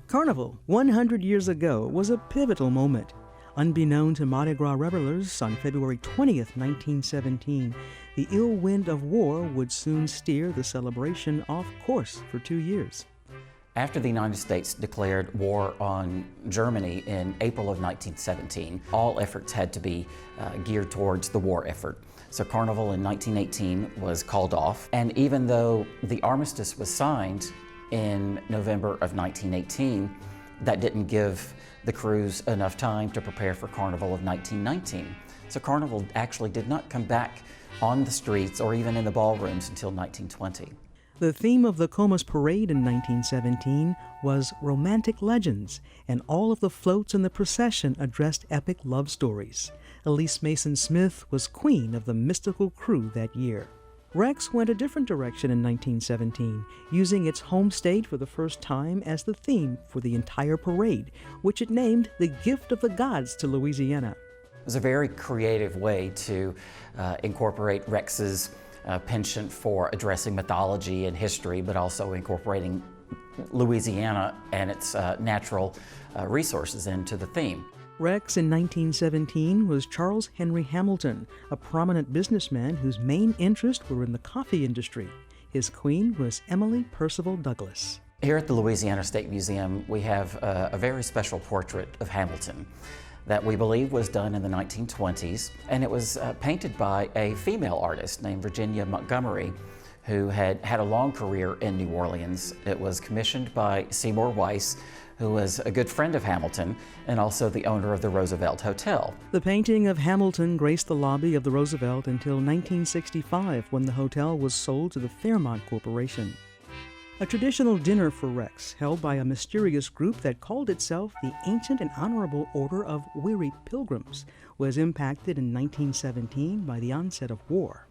Carnival, 100 years ago, was a pivotal moment. Unbeknown to Mardi Gras revelers, on February 20th, 1917, the ill wind of war would soon steer the celebration off course for 2 years. After the United States declared war on Germany in April of 1917, all efforts had to be geared towards the war effort. So Carnival in 1918 was called off, and even though the armistice was signed, in November of 1918. That didn't give the crews enough time to prepare for Carnival of 1919. So Carnival actually did not come back on the streets or even in the ballrooms until 1920. The theme of the Comus Parade in 1917 was romantic legends, and all of the floats in the procession addressed epic love stories. Elise Mason Smith was queen of the mystical crew that year. Rex went a different direction in 1917, using its home state for the first time as the theme for the entire parade, which it named the Gift of the Gods to Louisiana. It was a very creative way to incorporate Rex's penchant for addressing mythology and history, but also incorporating Louisiana and its natural resources into the theme. Rex in 1917 was Charles Henry Hamilton, a prominent businessman whose main interests were in the coffee industry. His queen was Emily Percival Douglas. Here at the Louisiana State Museum, we have a very special portrait of Hamilton that we believe was done in the 1920s, and it was painted by a female artist named Virginia Montgomery, who had a long career in New Orleans. It was commissioned by Seymour Weiss, who was a good friend of Hamilton and also the owner of the Roosevelt Hotel. The painting of Hamilton graced the lobby of the Roosevelt until 1965, when the hotel was sold to the Fairmont Corporation. A traditional dinner for Rex, held by a mysterious group that called itself the Ancient and Honorable Order of Weary Pilgrims, was impacted in 1917 by the onset of war.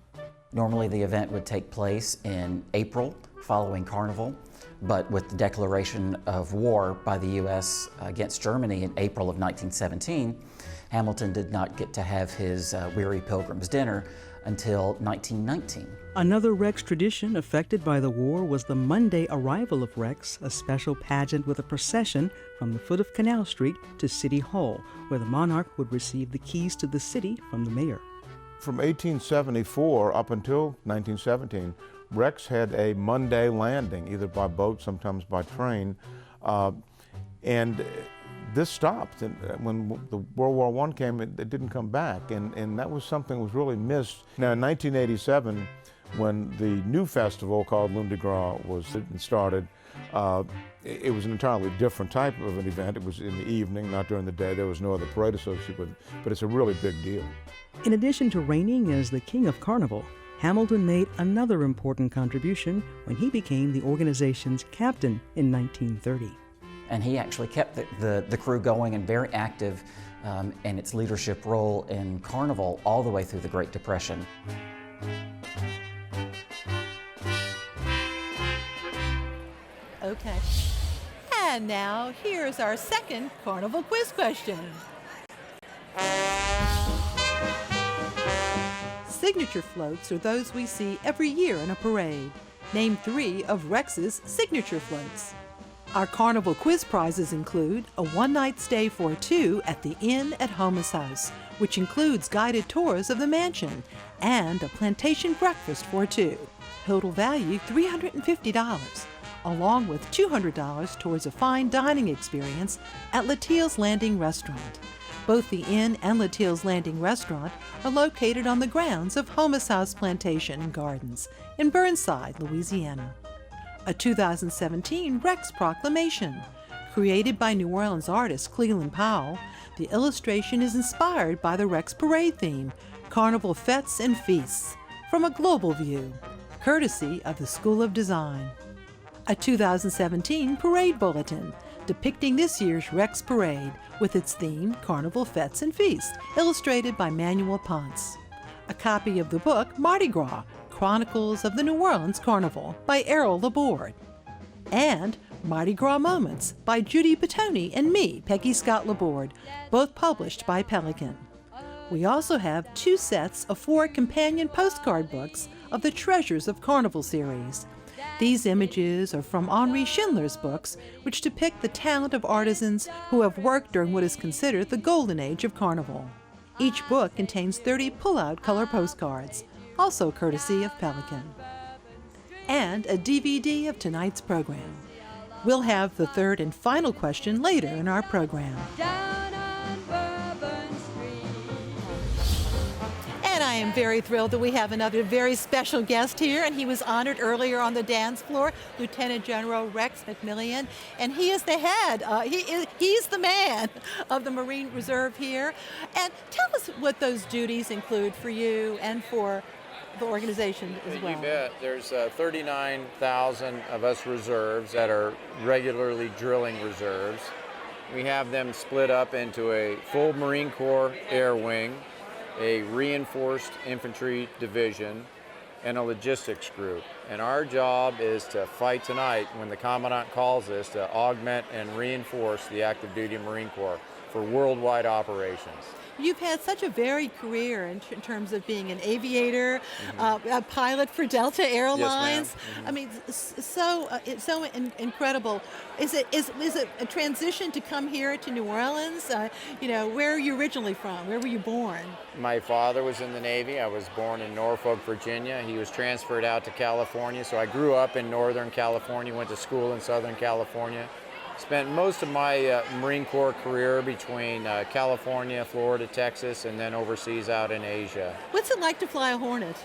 Normally the event would take place in April following Carnival, but with the declaration of war by the U.S. against Germany in April of 1917, Hamilton did not get to have his Weary Pilgrims dinner until 1919. Another Rex tradition affected by the war was the Monday arrival of Rex, a special pageant with a procession from the foot of Canal Street to City Hall, where the monarch would receive the keys to the city from the mayor. From 1874 up until 1917, Rex had a Monday landing, either by boat, sometimes by train, and this stopped. And when the World War I came, it didn't come back, and that was something that was really missed. Now, in 1987, when the new festival called Lundi Gras was started, it was an entirely different type of an event. It was in the evening, not during the day. There was no other parade associated with it, but it's a really big deal. In addition to reigning as the King of Carnival, Hamilton made another important contribution when he became the organization's captain in 1930. And he actually kept the crew going and very active in its leadership role in Carnival all the way through the Great Depression. Okay. And now, here's our second Carnival quiz question. Signature floats are those we see every year in a parade. Name 3 of Rex's signature floats. Our Carnival quiz prizes include a one-night stay for 2 at the Inn at Homus House, which includes guided tours of the mansion, and a plantation breakfast for 2. Total value $350, along with $200 towards a fine dining experience at Latil's Landing Restaurant. Both the Inn and Latil's Landing Restaurant are located on the grounds of Homus House Plantation and Gardens in Burnside, Louisiana. A 2017 Rex Proclamation. Created by New Orleans artist Cleveland Powell, the illustration is inspired by the Rex Parade theme, Carnival Fetes and Feasts, from a global view, courtesy of the School of Design. A 2017 Parade Bulletin, depicting this year's Rex Parade with its theme, Carnival Fetes and Feasts, illustrated by Manuel Ponce. A copy of the book, Mardi Gras, Chronicles of the New Orleans Carnival, by Errol Laborde. And Mardi Gras Moments by Judy Batoni and me, Peggy Scott Laborde, both published by Pelican. We also have 2 sets of 4 companion postcard books of the Treasures of Carnival series. These images are from Henri Schindler's books, which depict the talent of artisans who have worked during what is considered the golden age of Carnival. Each book contains 30 pull-out color postcards, also courtesy of Pelican. And a DVD of tonight's program. We'll have the third and final question later in our program. And I am very thrilled that we have another very special guest here, and he was honored earlier on the dance floor, Lieutenant General Rex McMillan, and he is the head, he's the man of the Marine Reserve here. And tell us what those duties include for you and for the organization as well. You bet. There's 39,000 of us reserves that are regularly drilling reserves. We have them split up into a full Marine Corps air wing, a reinforced infantry division, and a logistics group. And our job is to fight tonight when the Commandant calls us to augment and reinforce the active duty Marine Corps for worldwide operations. You've had such a varied career in terms of being an aviator, a pilot for Delta Airlines. Yes, I mean, it's so incredible. Is it a transition to come here to New Orleans? You know, where are you originally from? Where were you born? My father was in the Navy. I was born in Norfolk, Virginia. He was transferred out to California, so I grew up in Northern California, went to school in Southern California. Spent most of my Marine Corps career between California, Florida, Texas, and then overseas out in Asia. What's it like to fly a Hornet?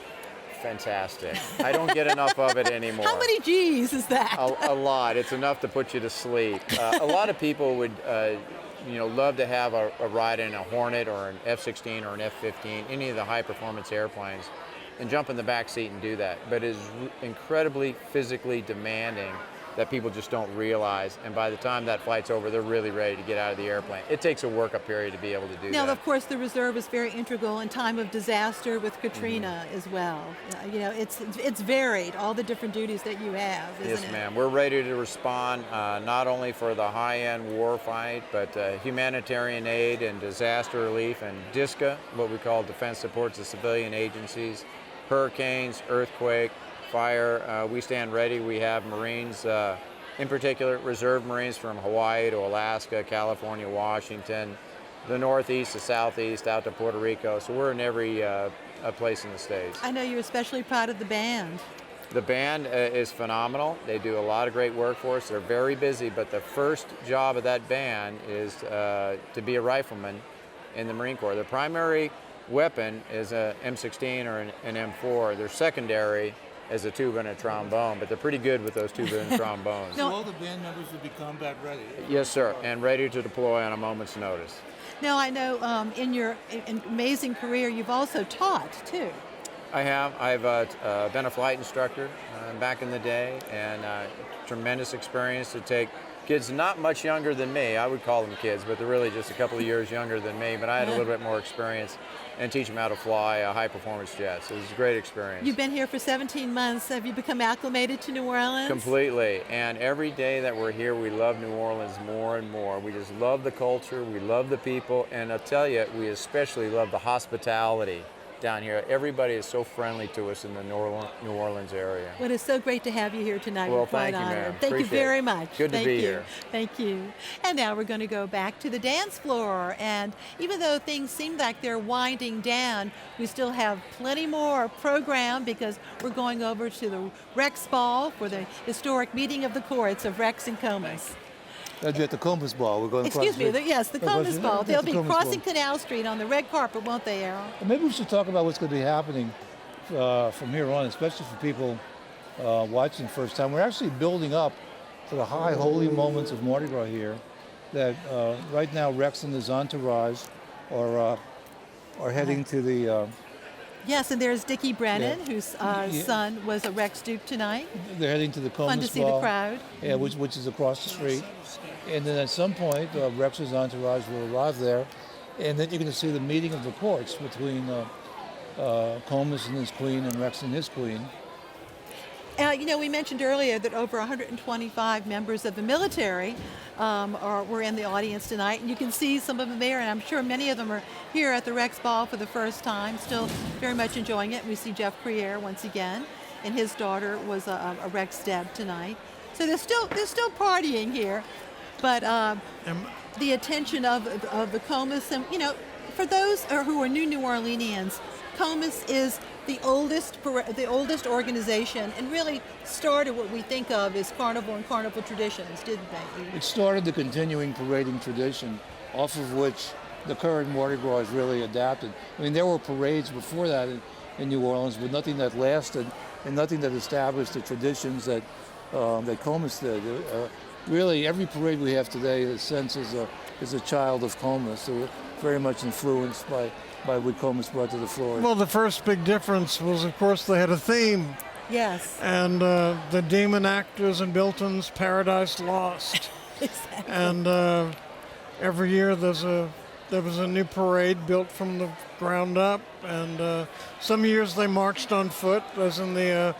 Fantastic. I don't get enough of it anymore. How many G's is that? A lot. It's enough to put you to sleep. A lot of people would love to have a ride in a Hornet or an F-16 or an F-15, any of the high-performance airplanes, and jump in the back seat and do that. But it is incredibly physically demanding that people just don't realize, and by the time that flight's over, they're really ready to get out of the airplane. It takes a workup period to be able to do that. Now, of course, the reserve is very integral in time of disaster with Katrina as well. You know, it's varied, all the different duties that you have, isn't it? Yes, ma'am. We're ready to respond not only for the high-end war fight, but humanitarian aid and disaster relief, and DSCA, what we call Defense Supports the Civilian Agencies, hurricanes, earthquake, fire. We stand ready. We have Marines, in particular Reserve Marines from Hawaii to Alaska, California, Washington, the Northeast, the Southeast, out to Puerto Rico. So we're in every place in the States. I know you're especially proud of the band. The band is phenomenal. They do a lot of great work for us. They're very busy, but the first job of that band is to be a rifleman in the Marine Corps. Their primary weapon is a M16 or an M4. Their secondary as a tuba and a trombone, but they're pretty good with those tuba and trombones. So all the band members will be combat ready? Yes, sir, and ready to deploy on a moment's notice. Now, I know in your amazing career, you've also taught, too. I have. I've been a flight instructor back in the day, and tremendous experience to take kids not much younger than me. I would call them kids, but they're really just a couple of years younger than me, but I had a little bit more experience, and teach them how to fly high-performance jets. It was a great experience. You've been here for 17 months. Have you become acclimated to New Orleans? Completely. And every day that we're here, we love New Orleans more and more. We just love the culture. We love the people. And I'll tell you, we especially love the hospitality down here. Everybody is so friendly to us in the New Orleans area. Well, it's so great to have you here tonight. Well, We're quite thank you, honored. ma'am. Thank you Appreciate very it. much. Good to Thank be you. here. Thank you. And now we're going to go back to the dance floor. And even though things seem like they're winding down, we still have plenty more program because we're going over to the Rex Ball for the historic meeting of the courts of Rex and Comus. That'd be at the Comus Ball. We're going Excuse me, yes, the Comus Ball. They'll be Comus crossing Ball. Canal Street on the red carpet, won't they, Errol? Maybe we should talk about what's going to be happening from here on, especially for people watching the first time. We're actually building up to the high holy moments of Mardi Gras here. That right now Rex and his entourage are heading to the. Yes, and there's Dickie Brennan, whose son was a Rex Duke tonight. They're heading to the Comus Fun to see Ball, the crowd. Yeah, which is across the street. And then at some point, Rex's entourage will arrive there, and then you're going to see the meeting of the courts between Comus and his queen and Rex and his queen. You know, we mentioned earlier that over 125 members of the military were in the audience tonight, and you can see some of them there, and I'm sure many of them are here at the Rex Ball for the first time, still very much enjoying it. We see Jeff Crier once again, and his daughter was a Rex Deb tonight. So they're still partying here, but the attention of the Comus, and you know, for those who are new New Orleanians, Comus is the oldest organization, and really started what we think of as Carnival and Carnival traditions, didn't they? It started the continuing parading tradition, off of which the current Mardi Gras is really adapted. I mean, there were parades before that in New Orleans, but nothing that lasted and nothing that established the traditions that Comus did. Really, every parade we have today, in a sense, is a child of Comus. They were very much influenced by what Comus brought to the floor. Well, the first big difference was, of course, they had a theme. Yes. And the demon actors in Bilton's Paradise Lost. Exactly. And every year there was a new parade built from the ground up, and some years they marched on foot, as in the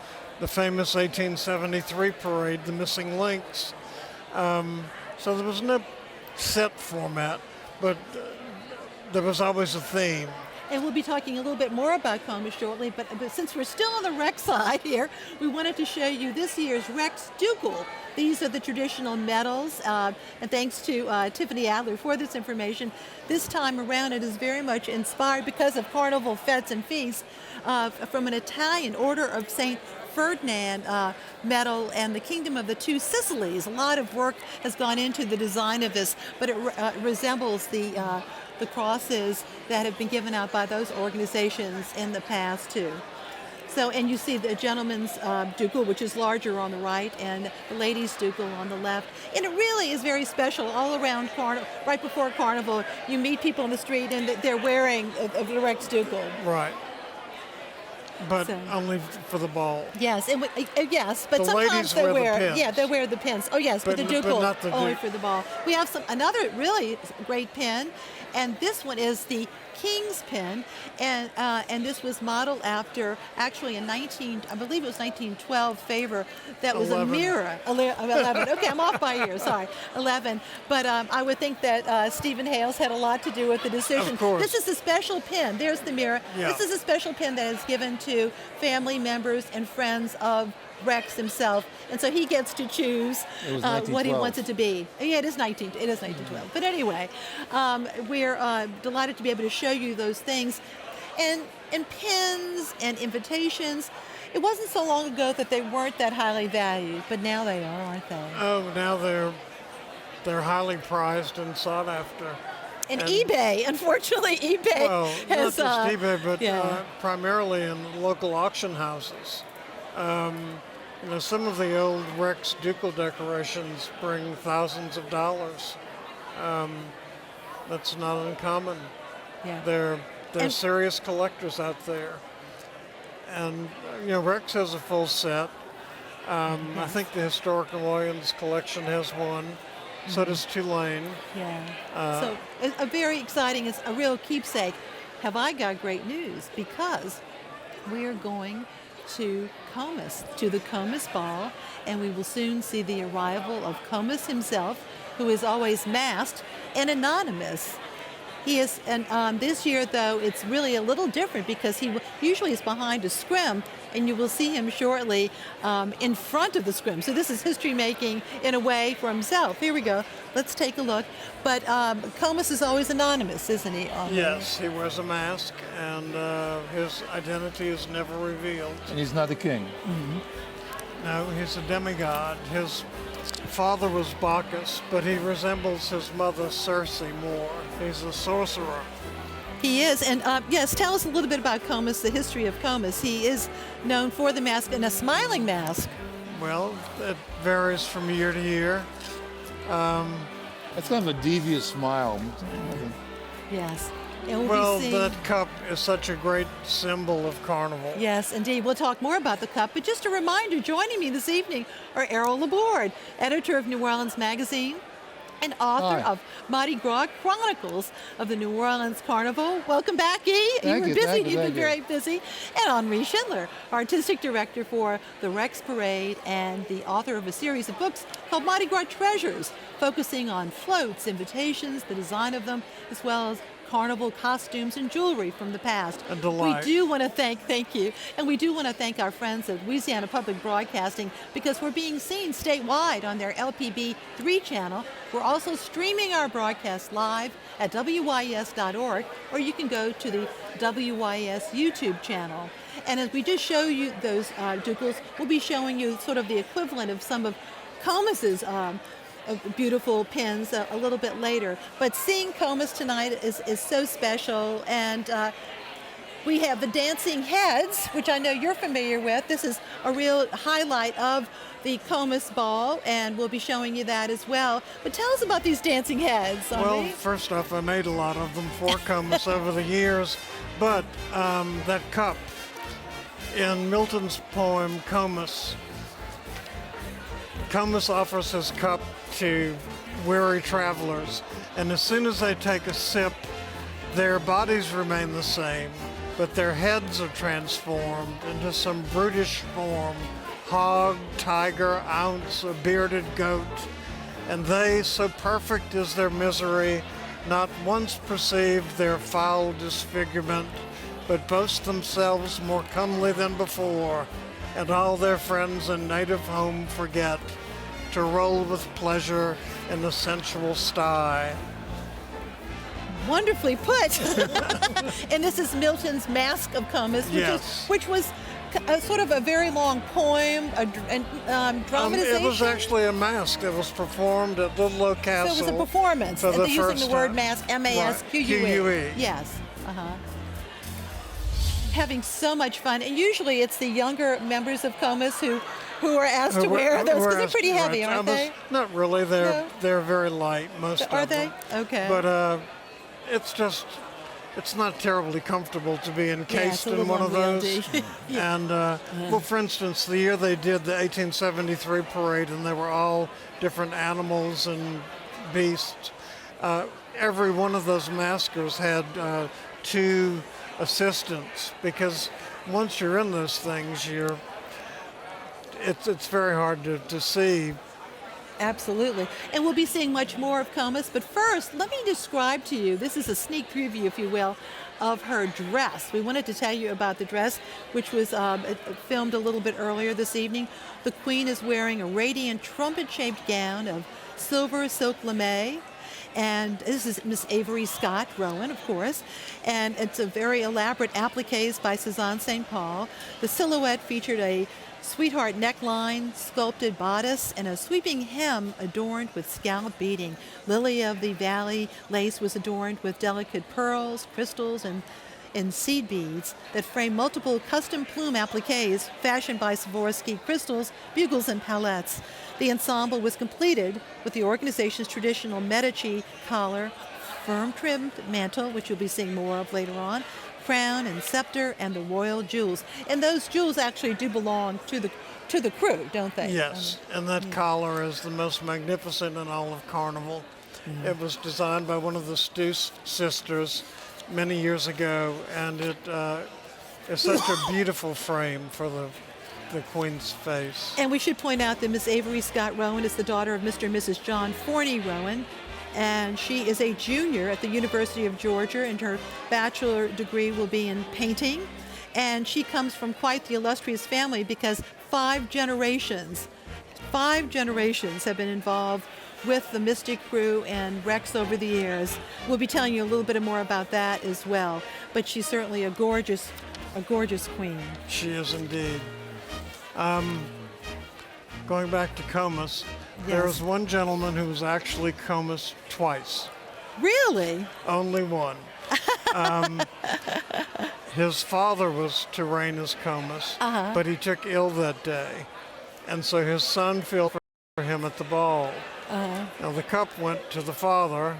famous 1873 parade, the Missing Links. So there was no set format, but there was always a theme. And we'll be talking a little bit more about Comus shortly, but since we're still on the Rex side here, we wanted to show you this year's Rex Ducal. These are the traditional medals, and thanks to Tiffany Adler for this information. This time around it is very much inspired because of Carnival fetes and feasts from an Italian Order of St. Ferdinand medal and the Kingdom of the Two Sicilies. A lot of work has gone into the design of this, but it resembles the crosses that have been given out by those organizations in the past too. So, and you see the gentleman's ducal, which is larger on the right, and the ladies' ducal on the left. And it really is very special all around right before Carnival. You meet people on the street and they're wearing a Rex ducal. Right. But only for the ball. Yes, and yes, but the sometimes they wear the pins. Yeah, they wear the pins. Oh yes, but the ducal not the only for the ball. We have another really great pin, and this one is the King's pin, and this was modeled after actually I believe it was 1912 favor that was 11. A mirror. 11. Okay, I'm off by a year. Sorry, 11. But I would think that Stephen Hales had a lot to do with the decision. Of course. This is a special pin. There's the mirror. Yeah. This is a special pin that is given to family members and friends of Rex himself, and so he gets to choose what he wants it to be. Yeah, it is 1912. But anyway, we're delighted to be able to show you those things, and pins and invitations. It wasn't so long ago that they weren't that highly valued, but now they are, aren't they? Oh, now they're highly prized and sought after. And eBay, unfortunately, eBay has not just eBay, but primarily in local auction houses. Some of the old Rex ducal decorations bring thousands of dollars. That's not uncommon. Yeah. They're serious collectors out there. And Rex has a full set. I think the Historic New Orleans collection has one. So does Tulane. Yeah. So a very exciting, it's a real keepsake. Have I got great news? Because we are going to Comus, to the Comus Ball, and we will soon see the arrival of Comus himself, who is always masked and anonymous. He is, and this year, though, it's really a little different because he usually is behind a scrim, and you will see him shortly in front of the scrim. So this is history making in a way for himself. Here we go. Let's take a look. But Comus is always anonymous, isn't he? Yes, he wears a mask, and his identity is never revealed. And he's not the king. Mm-hmm. No, he's a demigod. His father was Bacchus, but he resembles his mother Circe more. He's a sorcerer. He is, and yes, tell us a little bit about Comus, the history of Comus. He is known for the mask and a smiling mask. Well, it varies from year to year. It's kind of a devious smile. Yes. Well, that cup is such a great symbol of Carnival. Yes, indeed. We'll talk more about the cup, but just a reminder, joining me this evening are Errol Laborde, editor of New Orleans Magazine and author of Mardi Gras Chronicles of the New Orleans Carnival. Welcome back, E. You were busy. You've been very busy. And Henri Schindler, artistic director for the Rex Parade and the author of a series of books called Mardi Gras Treasures, focusing on floats, invitations, the design of them, as well as Carnival costumes and jewelry from the past. A delight. We do want to thank you, and we do want to thank our friends at Louisiana Public Broadcasting because we're being seen statewide on their LPB3 channel. We're also streaming our broadcast live at WYES.org, or you can go to the WYES YouTube channel. And as we just show you those ducals, we'll be showing you sort of the equivalent of some of Comus's beautiful pins a little bit later. But seeing Comus tonight is so special, and we have the dancing heads, which I know you're familiar with. This is a real highlight of the Comus Ball, and we'll be showing you that as well. But tell us about these dancing heads, Well, Henri. first off, I made a lot of them for Comus over the years, but that cup in Milton's poem Comus offers his cup to weary travelers, and as soon as they take a sip, their bodies remain the same, but their heads are transformed into some brutish form, hog, tiger, ounce, a bearded goat, and they, so perfect is their misery, not once perceive their foul disfigurement, but boast themselves more comely than before, and all their friends and native home forget, to roll with pleasure in the sensual sty. Wonderfully put. And this is Milton's Masque of Comus, which was sort of a very long poem, dramatization. It was actually a masque that was performed at Little Castle. So it was a performance. For They're the using first the word time. masque, M-A-S-Q-U-E. Q-U-E. Yes. Having so much fun, and usually it's the younger members of Comus who are asked to wear those, because they're pretty heavy, aren't they? Not really. They're very light, most of them. Are they? Okay. But it's not terribly comfortable to be encased in one of those. And well, for instance, the year they did the 1873 parade, and they were all different animals and beasts. Every one of those maskers had 2 assistants, because once you're in those things, it's very hard to see. Absolutely. And we'll be seeing much more of Comus, but first, let me describe to you, this is a sneak preview, if you will, of her dress. We wanted to tell you about the dress, which was filmed a little bit earlier this evening. The Queen is wearing a radiant trumpet-shaped gown of silver silk lame, and this is Miss Avery Scott Rowan, of course, and it's a very elaborate appliques by Suzanne St. Paul. The silhouette featured a sweetheart neckline, sculpted bodice, and a sweeping hem adorned with scallop beading. Lily of the Valley lace was adorned with delicate pearls, crystals, and seed beads that frame multiple custom plume appliques fashioned by Swarovski crystals, bugles, and palettes. The ensemble was completed with the organization's traditional Medici collar, firm-trimmed mantle, which you'll be seeing more of later on, crown and scepter, and the royal jewels. And those jewels actually do belong to the crew, don't they? Yes, and that collar is the most magnificent in all of Carnival. It was designed by one of the Steuss sisters many years ago, and it is such a beautiful frame for the Queen's face. And we should point out that Miss Avery Scott Rowan is the daughter of Mr. and Mrs. John Forney Rowan, and she is a junior at the University of Georgia, and her bachelor degree will be in painting. And she comes from quite the illustrious family, because 5 generations have been involved with the Mystic Crew and Rex over the years. We'll be telling you a little bit more about that as well. But she's certainly a gorgeous queen. She is indeed. Going back to Comus, there was one gentleman who was actually Comus twice. Really? Only one. His father was to reign as Comus, but he took ill that day, and so his son filled for him at the ball. Now the cup went to the father,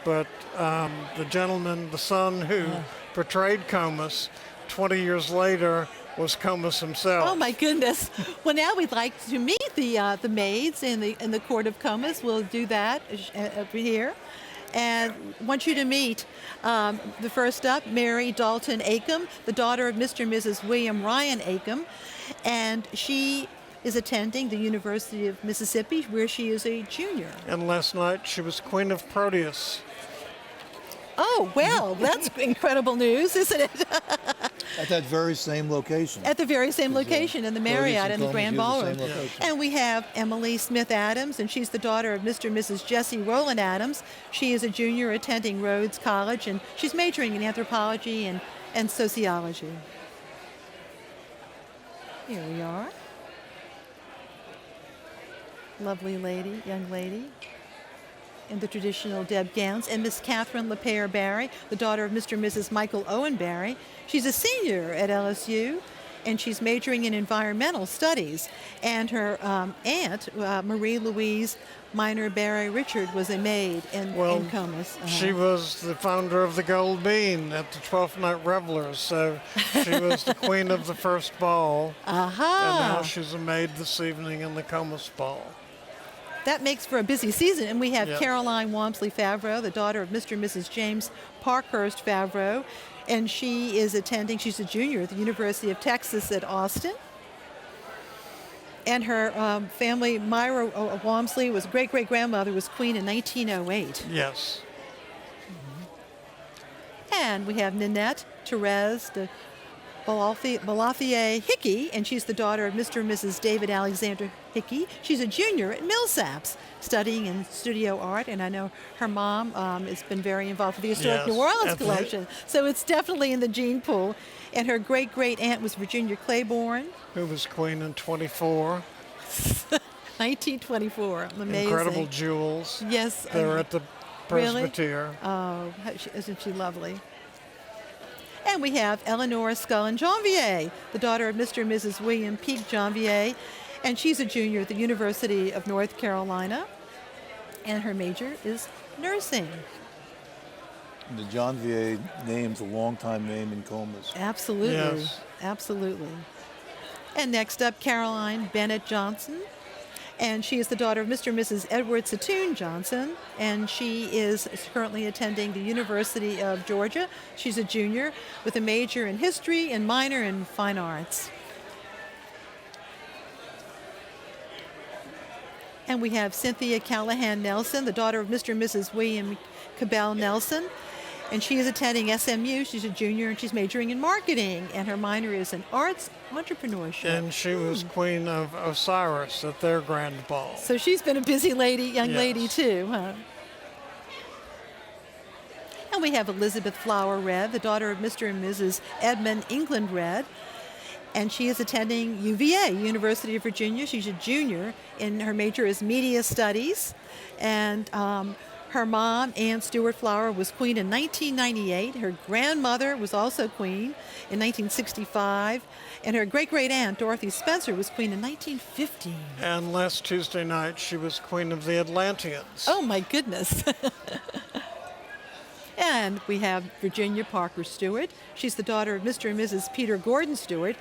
but the gentleman, the son who portrayed Comus, 20 years later was Comus himself. Oh my goodness! Well, now we'd like to meet the maids in the court of Comus. We'll do that over here, and want you to meet the first up, Mary Dalton Acom, the daughter of Mr. and Mrs. William Ryan Acom, and she is attending the University of Mississippi, where she is a junior. And last night she was Queen of Proteus. Oh, well, that's incredible news, isn't it? At that very same location. At the very same location in the Marriott in the Grand Ballroom. Location. And we have Emily Smith Adams, and she's the daughter of Mr. and Mrs. Jesse Rowland Adams. She is a junior attending Rhodes College, and she's majoring in anthropology and sociology. Here we are. lovely lady, young lady, in the traditional Deb gowns, and Miss Catherine LePere Barry, the daughter of Mr. and Mrs. Michael Owen Barry. She's a senior at LSU, and she's majoring in environmental studies. And her aunt, Marie Louise Minor Barry Richard, was a maid in Comus. She was the founder of the Gold Bean at the 12th Night Revelers, so she was the queen of the first ball. Aha! And now she's a maid this evening in the Comus ball. That makes for a busy season. And we have Caroline Walmsley Favreau, the daughter of Mr. and Mrs. James Parkhurst Favreau. And she is attending, she's a junior at the University of Texas at Austin. And her family, Myra Walmsley, was great-great-grandmother, was queen in 1908. Yes. And we have Ninette Therese de Balafie Hickey, and she's the daughter of Mr. and Mrs. David Alexander Hickey. She's a junior at Millsaps, studying in studio art, and I know her mom has been very involved with the Historic New Orleans collection, so it's definitely in the gene pool. And her great-great-aunt was Virginia Claiborne, who was queen in 24. 1924, amazing. Incredible jewels. Yes. They're at the Presbytere. Really? Oh, isn't she lovely? And we have Eleanor Scullin Janvier, the daughter of Mr. and Mrs. William Peake Janvier, and she's a junior at the University of North Carolina, and her major is nursing. The Janvier name's a long-time name in Comus. Absolutely, yes. Absolutely. And next up, Caroline Bennett Johnson, and she is the daughter of Mr. and Mrs. Edward Satoon Johnson, and she is currently attending the University of Georgia. She's a junior with a major in history and minor in fine arts. And we have Cynthia Callahan Nelson, the daughter of Mr. and Mrs. William Cabell Nelson, and she is attending SMU. She's a junior, and she's majoring in marketing, and her minor is in arts entrepreneurship. And she was queen of Osiris at their grand ball. So she's been a busy lady, young lady too, huh? And we have Elizabeth Flower Redd, the daughter of Mr. and Mrs. Edmund England Redd, and she is attending UVA, University of Virginia. She's a junior, and her major is media studies, and her mom, Ann Stewart Flower, was queen in 1998. Her grandmother was also queen in 1965. And her great-great-aunt, Dorothy Spencer, was queen in 1915. And last Tuesday night, she was queen of the Atlanteans. Oh, my goodness. And we have Virginia Parker Stewart. She's the daughter of Mr. and Mrs. Peter Gordon Stewart,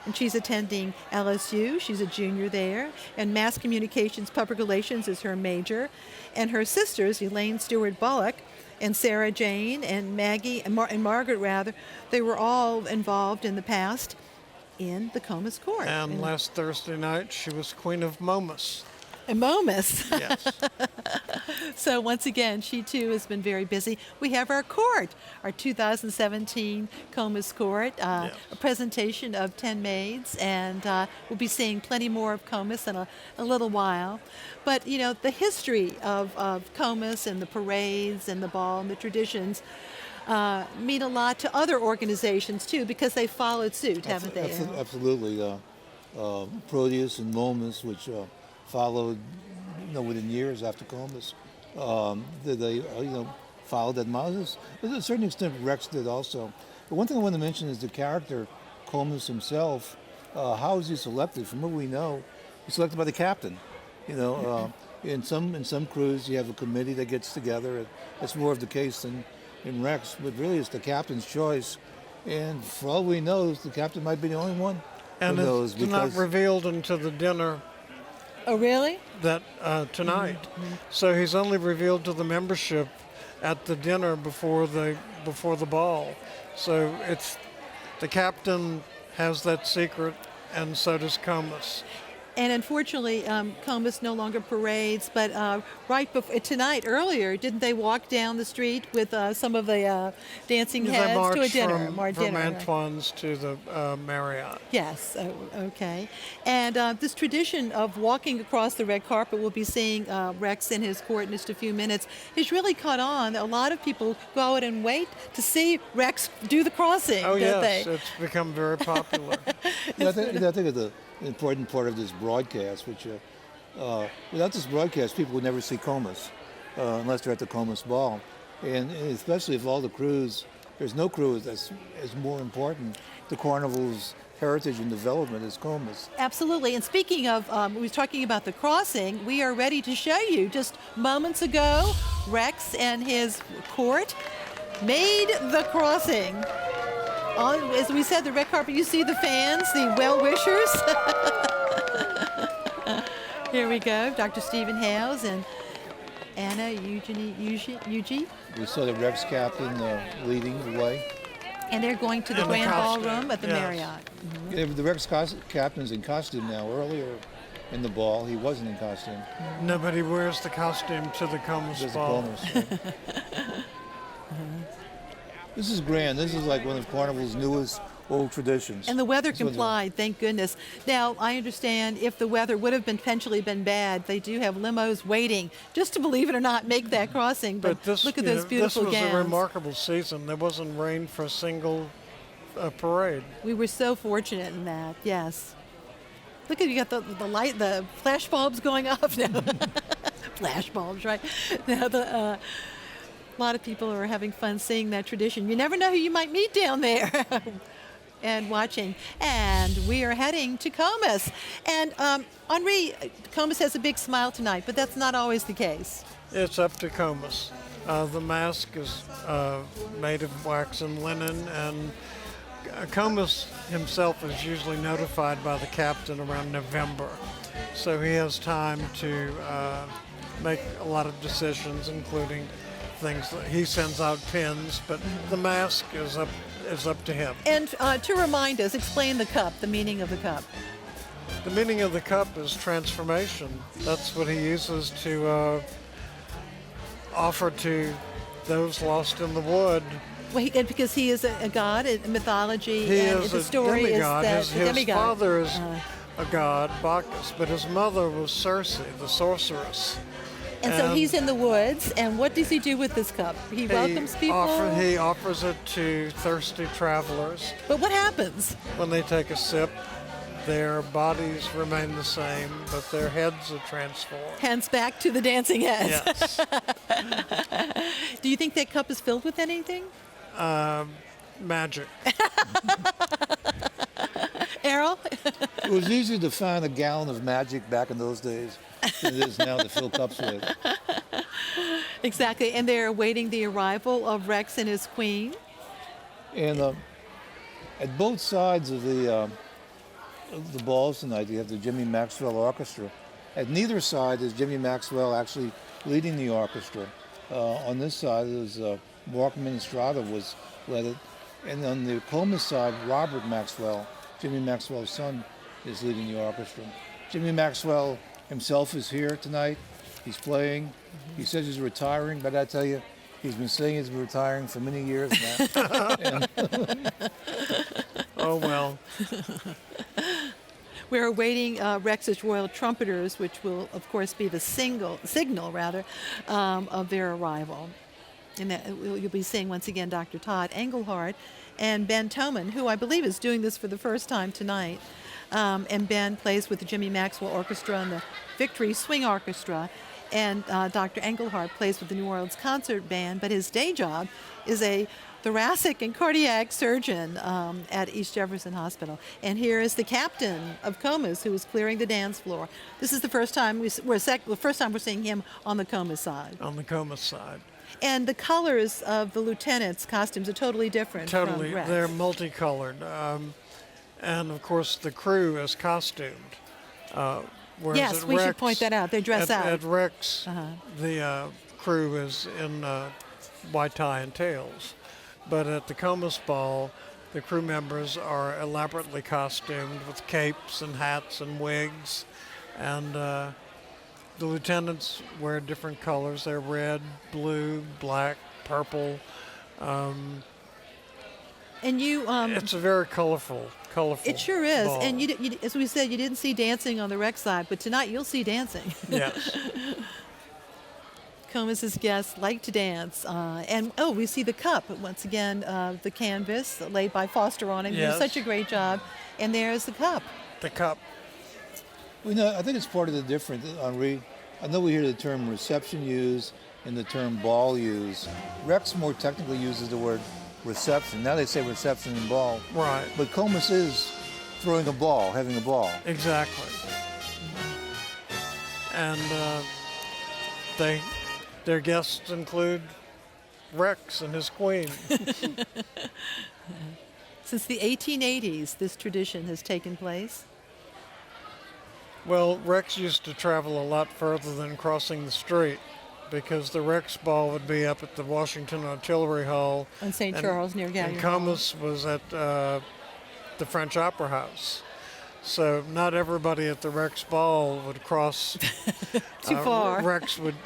and she's attending LSU. She's a junior there, and mass communications, public relations is her major. And her sisters, Elaine Stewart Bullock and Sarah Jane and Maggie and Margaret, rather, they were all involved in the past in the Comus court. And last Thursday night, she was queen of Momus. And Momus. Yes. So once again, she too has been very busy. We have our court, our 2017 Comus court, a presentation of 10 maids, and we'll be seeing plenty more of Comus in a little while. But, you know, the history of Comus and the parades and the ball and the traditions mean a lot to other organizations too, because they followed suit, haven't they? Absolutely. Proteus and Momus, which followed, within years after Comus, they followed that model. To a certain extent, Rex did also. But one thing I want to mention is the character, Comus himself. How is he selected? From what we know, he's selected by the captain. In some crews, you have a committee that gets together. That's more of the case than in Rex, but really it's the captain's choice. And for all we know, the captain might be the only one. And it's not revealed until the dinner. Oh, really? That tonight. Mm-hmm. So he's only revealed to the membership at the dinner before the ball. So it's the captain has that secret, and so does Comus. And unfortunately, Comus no longer parades, but right before tonight, earlier, didn't they walk down the street with some of the dancing heads to a dinner? From Antoine's to the Marriott. Yes, okay. And this tradition of walking across the red carpet, we'll be seeing Rex in his court in just a few minutes, has really caught on. A lot of people go out and wait to see Rex do the crossing, don't they? It's become very popular. I think of the important part of this broadcast, which without this broadcast, people would never see Comus unless they're at the Comus Ball. And especially if all the crews, there's no crew that's more important to Carnival's heritage and development as Comus. Absolutely. And speaking of, we were talking about the crossing, we are ready to show you. Just moments ago, Rex and his court made the crossing. As we said, the red carpet, you see the fans, the well-wishers. Here we go, Dr. Stephen Hales and Anna Eugene. We saw the Rex captain leading the way. And they're going to the grand ballroom at the Marriott. Mm-hmm. Yeah, the Rex captain's in costume now. Earlier in the ball, he wasn't in costume. Nobody wears the costume to the Comus ball. This is grand. This is like one of Carnival's newest old traditions. And the weather complied, thank goodness. Now, I understand if the weather would have potentially been bad, they do have limos waiting just to, believe it or not, make that crossing. But look at those beautiful gowns. This was a remarkable season. There wasn't rain for a single parade. We were so fortunate in that, yes. Look at, you got the light, the flash bulbs going off now. Flash bulbs, right? Now a lot of people are having fun seeing that tradition. You never know who you might meet down there and watching. And we are heading to Comus. And Henri, Comus has a big smile tonight, but that's not always the case. It's up to Comus. The mask is made of wax and linen, and Comus himself is usually notified by the captain around November. So he has time to make a lot of decisions, including things that he sends out pins, but the mask is up to him. And to remind us, explain the cup, the meaning of the cup. The meaning of the cup is transformation. That's what he uses to offer to those lost in the wood. Well, because he is a god in mythology, he and is the story demigod. is that his father is a god, Bacchus, but his mother was Circe, the sorceress. And so he's in the woods, and what does he do with this cup? He welcomes people? He offers it to thirsty travelers. But what happens? When they take a sip, their bodies remain the same, but their heads are transformed. Hence back to the dancing heads. Yes. Do you think that cup is filled with anything? Magic. Errol? It was easy to find a gallon of magic back in those days than it is now to fill cups with. Exactly, and they're awaiting the arrival of Rex and his queen. And at both sides of the balls tonight, you have the Jimmy Maxwell Orchestra. At neither side is Jimmy Maxwell actually leading the orchestra. On this side, is Mark Ministrata was led it, and on the Comus side, Robert Maxwell, Jimmy Maxwell's son, is leading the orchestra. Jimmy Maxwell himself is here tonight. He's playing. He says he's retiring, but I tell you, he's been saying he's been retiring for many years now. Oh, well. We're awaiting Rex's Royal Trumpeters, which will, of course, be the signal of their arrival. And that you'll be seeing, once again, Dr. Todd Engelhardt and Ben Toman, who I believe is doing this for the first time tonight. And Ben plays with the Jimmy Maxwell Orchestra and the Victory Swing Orchestra. And Dr. Engelhardt plays with the New Orleans Concert Band, but his day job is a thoracic and cardiac surgeon at East Jefferson Hospital. And here is the captain of Comus, who is clearing the dance floor. This is the first time we're seeing him on the Comus side. On the Comus side. And the colors of the lieutenants' costumes are totally different. Totally, from Rex. They're multicolored. And of course, the crew is costumed. Yes, we should point that out. They dress out. At Rex, the crew is in white tie and tails. But at the Comus Ball, the crew members are elaborately costumed with capes and hats and wigs. And the lieutenants wear different colors. They're red, blue, black, purple. And you... it's a very colorful It sure is. ball. And you, as we said, you didn't see dancing on the Rex side, but tonight you'll see dancing. Yes. Comus's guests like to dance. And we see the cup. Once again, the canvas laid by Foster on him. He did Yes. such a great job. And there's the cup. The cup. Well, I think it's part of the difference, Henri. I know we hear the term reception used and the term ball used. Rex more technically uses the word reception. Now they say reception and ball. Right. But Comus is throwing a ball, having a ball. Exactly. And their guests include Rex and his queen. Since the 1880s, this tradition has taken place. Well, Rex used to travel a lot further than crossing the street because the Rex Ball would be up at the Washington Artillery Hall. On St. Charles, near Gallier And Hall. Comus was at the French Opera House. So not everybody at the Rex Ball would cross too far. Rex would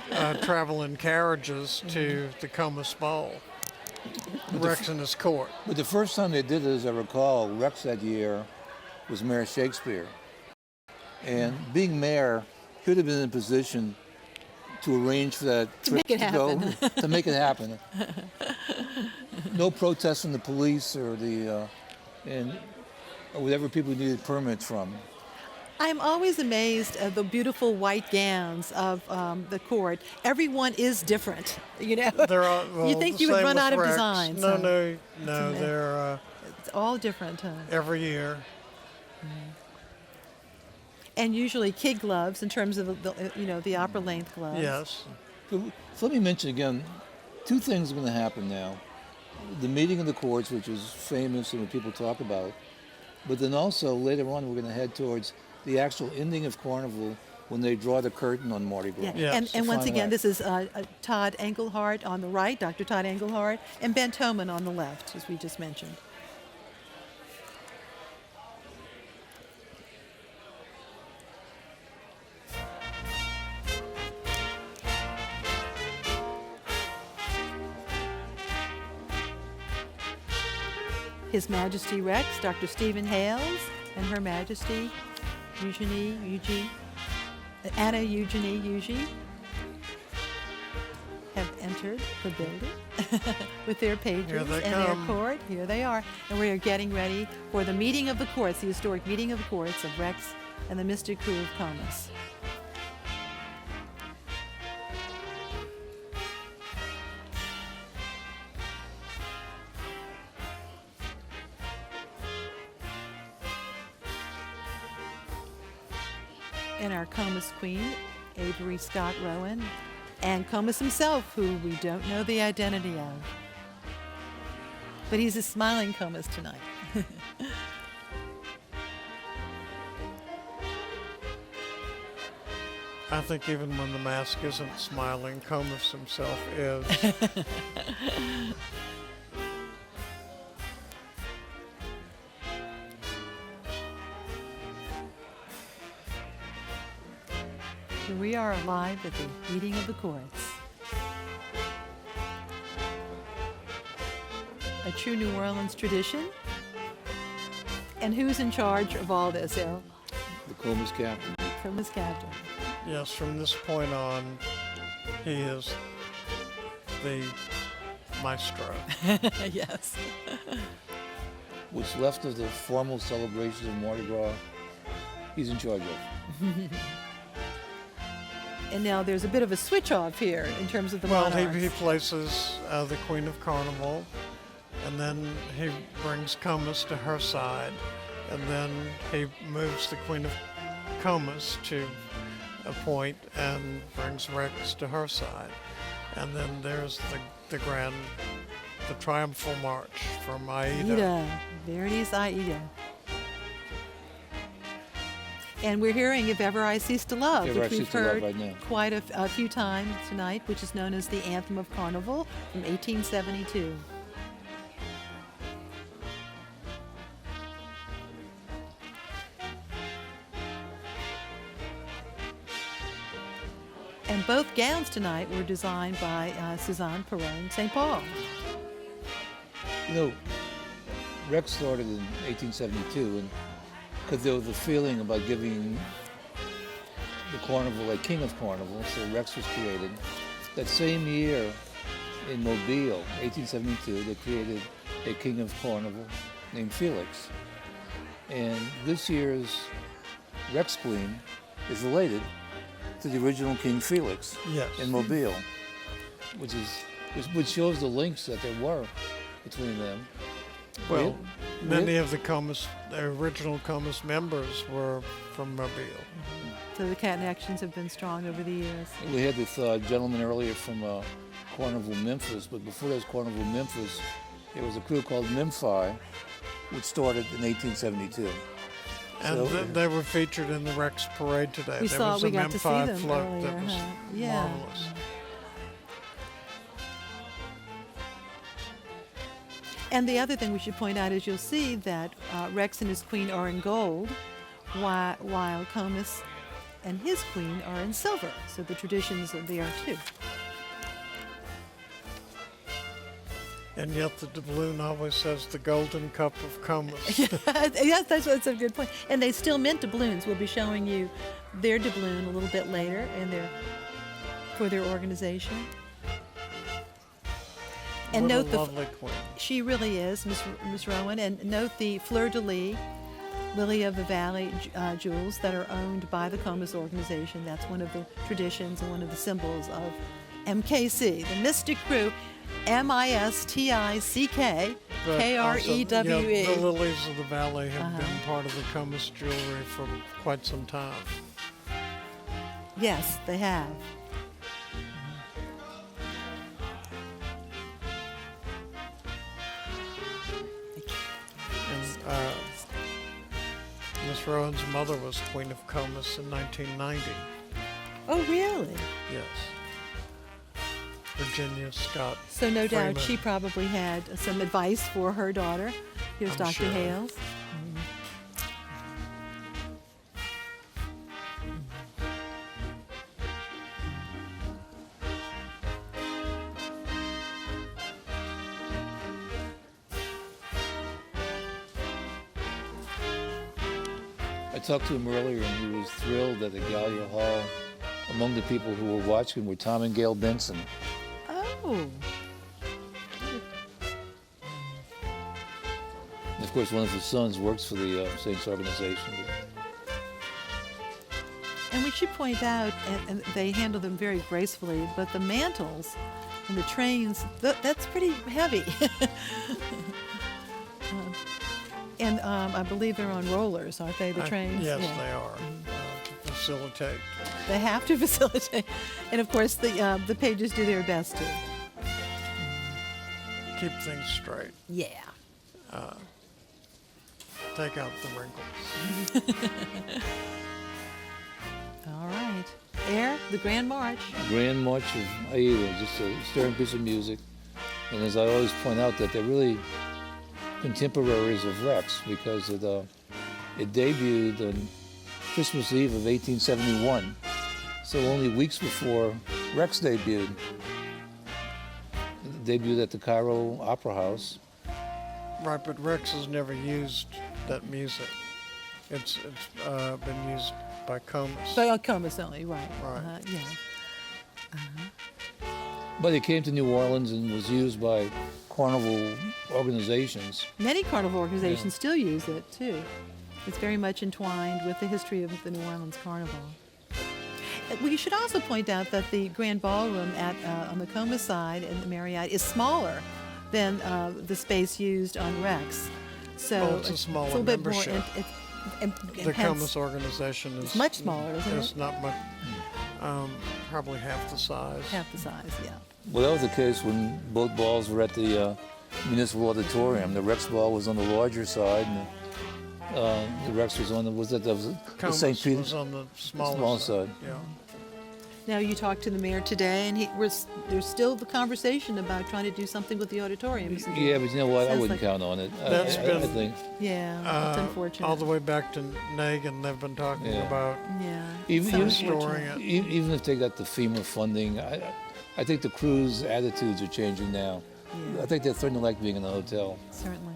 travel in carriages to the Comus Ball. Rex and his court. But the first time they did it, as I recall, Rex that year was Mayor Shakespeare. And being mayor, could have been in a position to arrange for that To trip make it happen. to make it happen. No protest from the police or or whatever people needed permits from. I'm always amazed at the beautiful white gowns of the court. Everyone is different, you know. Well, you think the you would same run with out of Rex. designs. No, huh? no, they're It's all different, huh? every year. And usually kid gloves in terms of the upper length gloves. Yes. So let me mention again, two things are going to happen now. The meeting of the courts, which is famous and what people talk about, but then also later on we're going to head towards the actual ending of Carnival when they draw the curtain on Mardi Gras. Yeah. And once again, this is Todd Engelhardt on the right, Dr. Todd Engelhardt, and Ben Toman on the left, as we just mentioned. His Majesty Rex, Dr. Stephen Hales, and Her Majesty Anna Eugenie have entered the building with their pages and their court. Here they are. And we are getting ready for the meeting of the courts, the historic meeting of the courts of Rex and the mystic crew of Comus. And our Comus queen, Avery Scott Rowan, and Comus himself, who we don't know the identity of. But he's a smiling Comus tonight. I think even when the mask isn't smiling, Comus himself is. Here we are live at the meeting of the courts. A true New Orleans tradition. And who's in charge of all this, Errol? The Comus captain. Comus captain. Yes, from this point on, he is the maestro. Yes. What's left of the formal celebrations of Mardi Gras, he's in charge of. And now there's a bit of a switch off here in terms of the Well, monarchs. he places the Queen of Carnival, and then he brings Comus to her side, and then he moves the Queen of Comus to a point and brings Rex to her side. And then there's the triumphal march from Aida. Aida. There it is, Aida. And we're hearing If Ever I Cease to Love, which we've heard quite a few times tonight, which is known as the Anthem of Carnival from 1872. And both gowns tonight were designed by Suzanne Perron St. Paul. You know, Rex started in 1872, and because there was a feeling about giving the carnival a king of carnival, so Rex was created. That same year in Mobile, 1872, they created a king of carnival named Felix. And this year's Rex Queen is related to the original King Felix Yes. in Mobile, which shows the links that there were between them. Well, many of the original Comus members were from Mobile. So the connections have been strong over the years. We had this gentleman earlier from Carnival Memphis, but before there was Carnival Memphis, there was a crew called Memphi, which started in 1872. And they were featured in the Rex Parade today. We there saw, was we a got to see Memphi them float earlier, that was Yeah. marvelous. And the other thing we should point out is you'll see that Rex and his queen are in gold, while Comus and his queen are in silver. So the traditions are there too. And yet the doubloon always says the golden cup of Comus. Yes, that's a good point. And they still mint doubloons. We'll be showing you their doubloon a little bit later for their organization. And What note a the lovely queen. She really is, Miss Rowan. And note the fleur-de-lis, lily of the valley jewels that are owned by the Comus organization. That's one of the traditions and one of the symbols of MKC, the Mystic Crew, M-I-S-T-I-C-K, But K-R-E-W-E. also, yeah, the lilies of the valley have been part of the Comus jewelry for quite some time. Yes, they have. And Miss Rowan's mother was Queen of Comus in 1990. Oh, really? Yes. Virginia Scott. So no doubt Freeman. she probably had some advice for her daughter. Here's I'm Dr. sure. Hales. I talked to him earlier, and he was thrilled that the Gallia Hall, among the people who were watching, were Tom and Gail Benson. Oh. And of course, one of his sons works for the Saints organization. And we should point out, and they handle them very gracefully, but the mantles and the trains, that's pretty heavy. And I believe they're on rollers, aren't they, the trains? Yes, Yeah. they are, to facilitate. They have to facilitate. And of course, the pages do their best to. Keep things straight. Yeah. Take out the wrinkles. All right. Air, the Grand March. Grand March of Aida, just a stirring piece of music. And as I always point out, that they're really contemporaries of Rex, because it debuted on Christmas Eve of 1871, so only weeks before Rex debuted. It debuted at the Cairo Opera House. Right, but Rex has never used that music. It's been used by Comus. By Comus only, right. Right. Yeah. But it came to New Orleans and was used by Carnival organizations. Many Carnival organizations still use it, too. It's very much entwined with the history of the New Orleans Carnival. We should also point out that the Grand Ballroom on the Comus side in the Marriott is smaller than the space used on Rex. So it's a smaller little bit more. membership. The Comus organization is much smaller, isn't it? It's not much, probably half the size. Half the size, yeah. Well, that was the case when both balls were at the Municipal Auditorium. The Rex ball was on the larger side, and the Rex was on the Comus St. Peter's was on the smaller small side. side. Yeah. Now, you talked to the mayor today, and there's still the conversation about trying to do something with the auditorium. Isn't there? Yeah, but you know what? I Sounds wouldn't like- count on it. That's I been, think. Yeah, that's unfortunate. All the way back to Nagin, they've been talking Yeah. about restoring it. Even if they got the FEMA funding, I think the crew's attitudes are changing now. Yeah. I think they're starting to like being in the hotel. Certainly.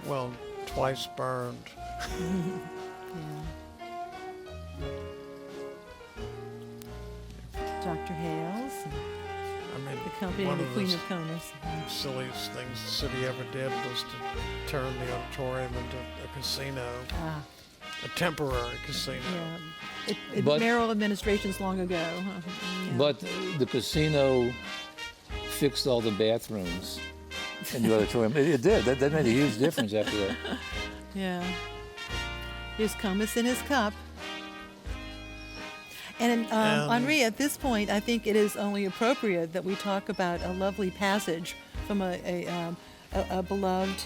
Well, twice burned. Dr. Hales. I mean, accompanying one the of Queen the of Comus. silliest things the city ever did was to turn the auditorium into a casino, a temporary casino. Yeah, mayoral administrations long ago. Huh? Yeah. But the casino fixed all the bathrooms in the auditorium. It did. That made a huge difference after that. Yeah. Here's Comus in his cup. And Henri, at this point, I think it is only appropriate that we talk about a lovely passage from a beloved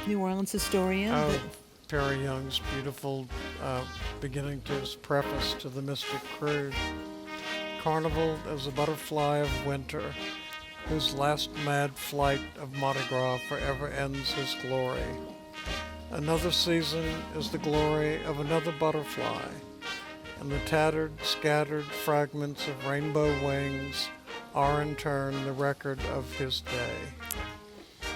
New Orleans historian. Oh, Perry Young's beautiful beginning to his preface to the Mystic Crew. Carnival is a butterfly of winter, whose last mad flight of Mardi Gras forever ends his glory. Another season is the glory of another butterfly, and the tattered, scattered fragments of rainbow wings are in turn the record of his day.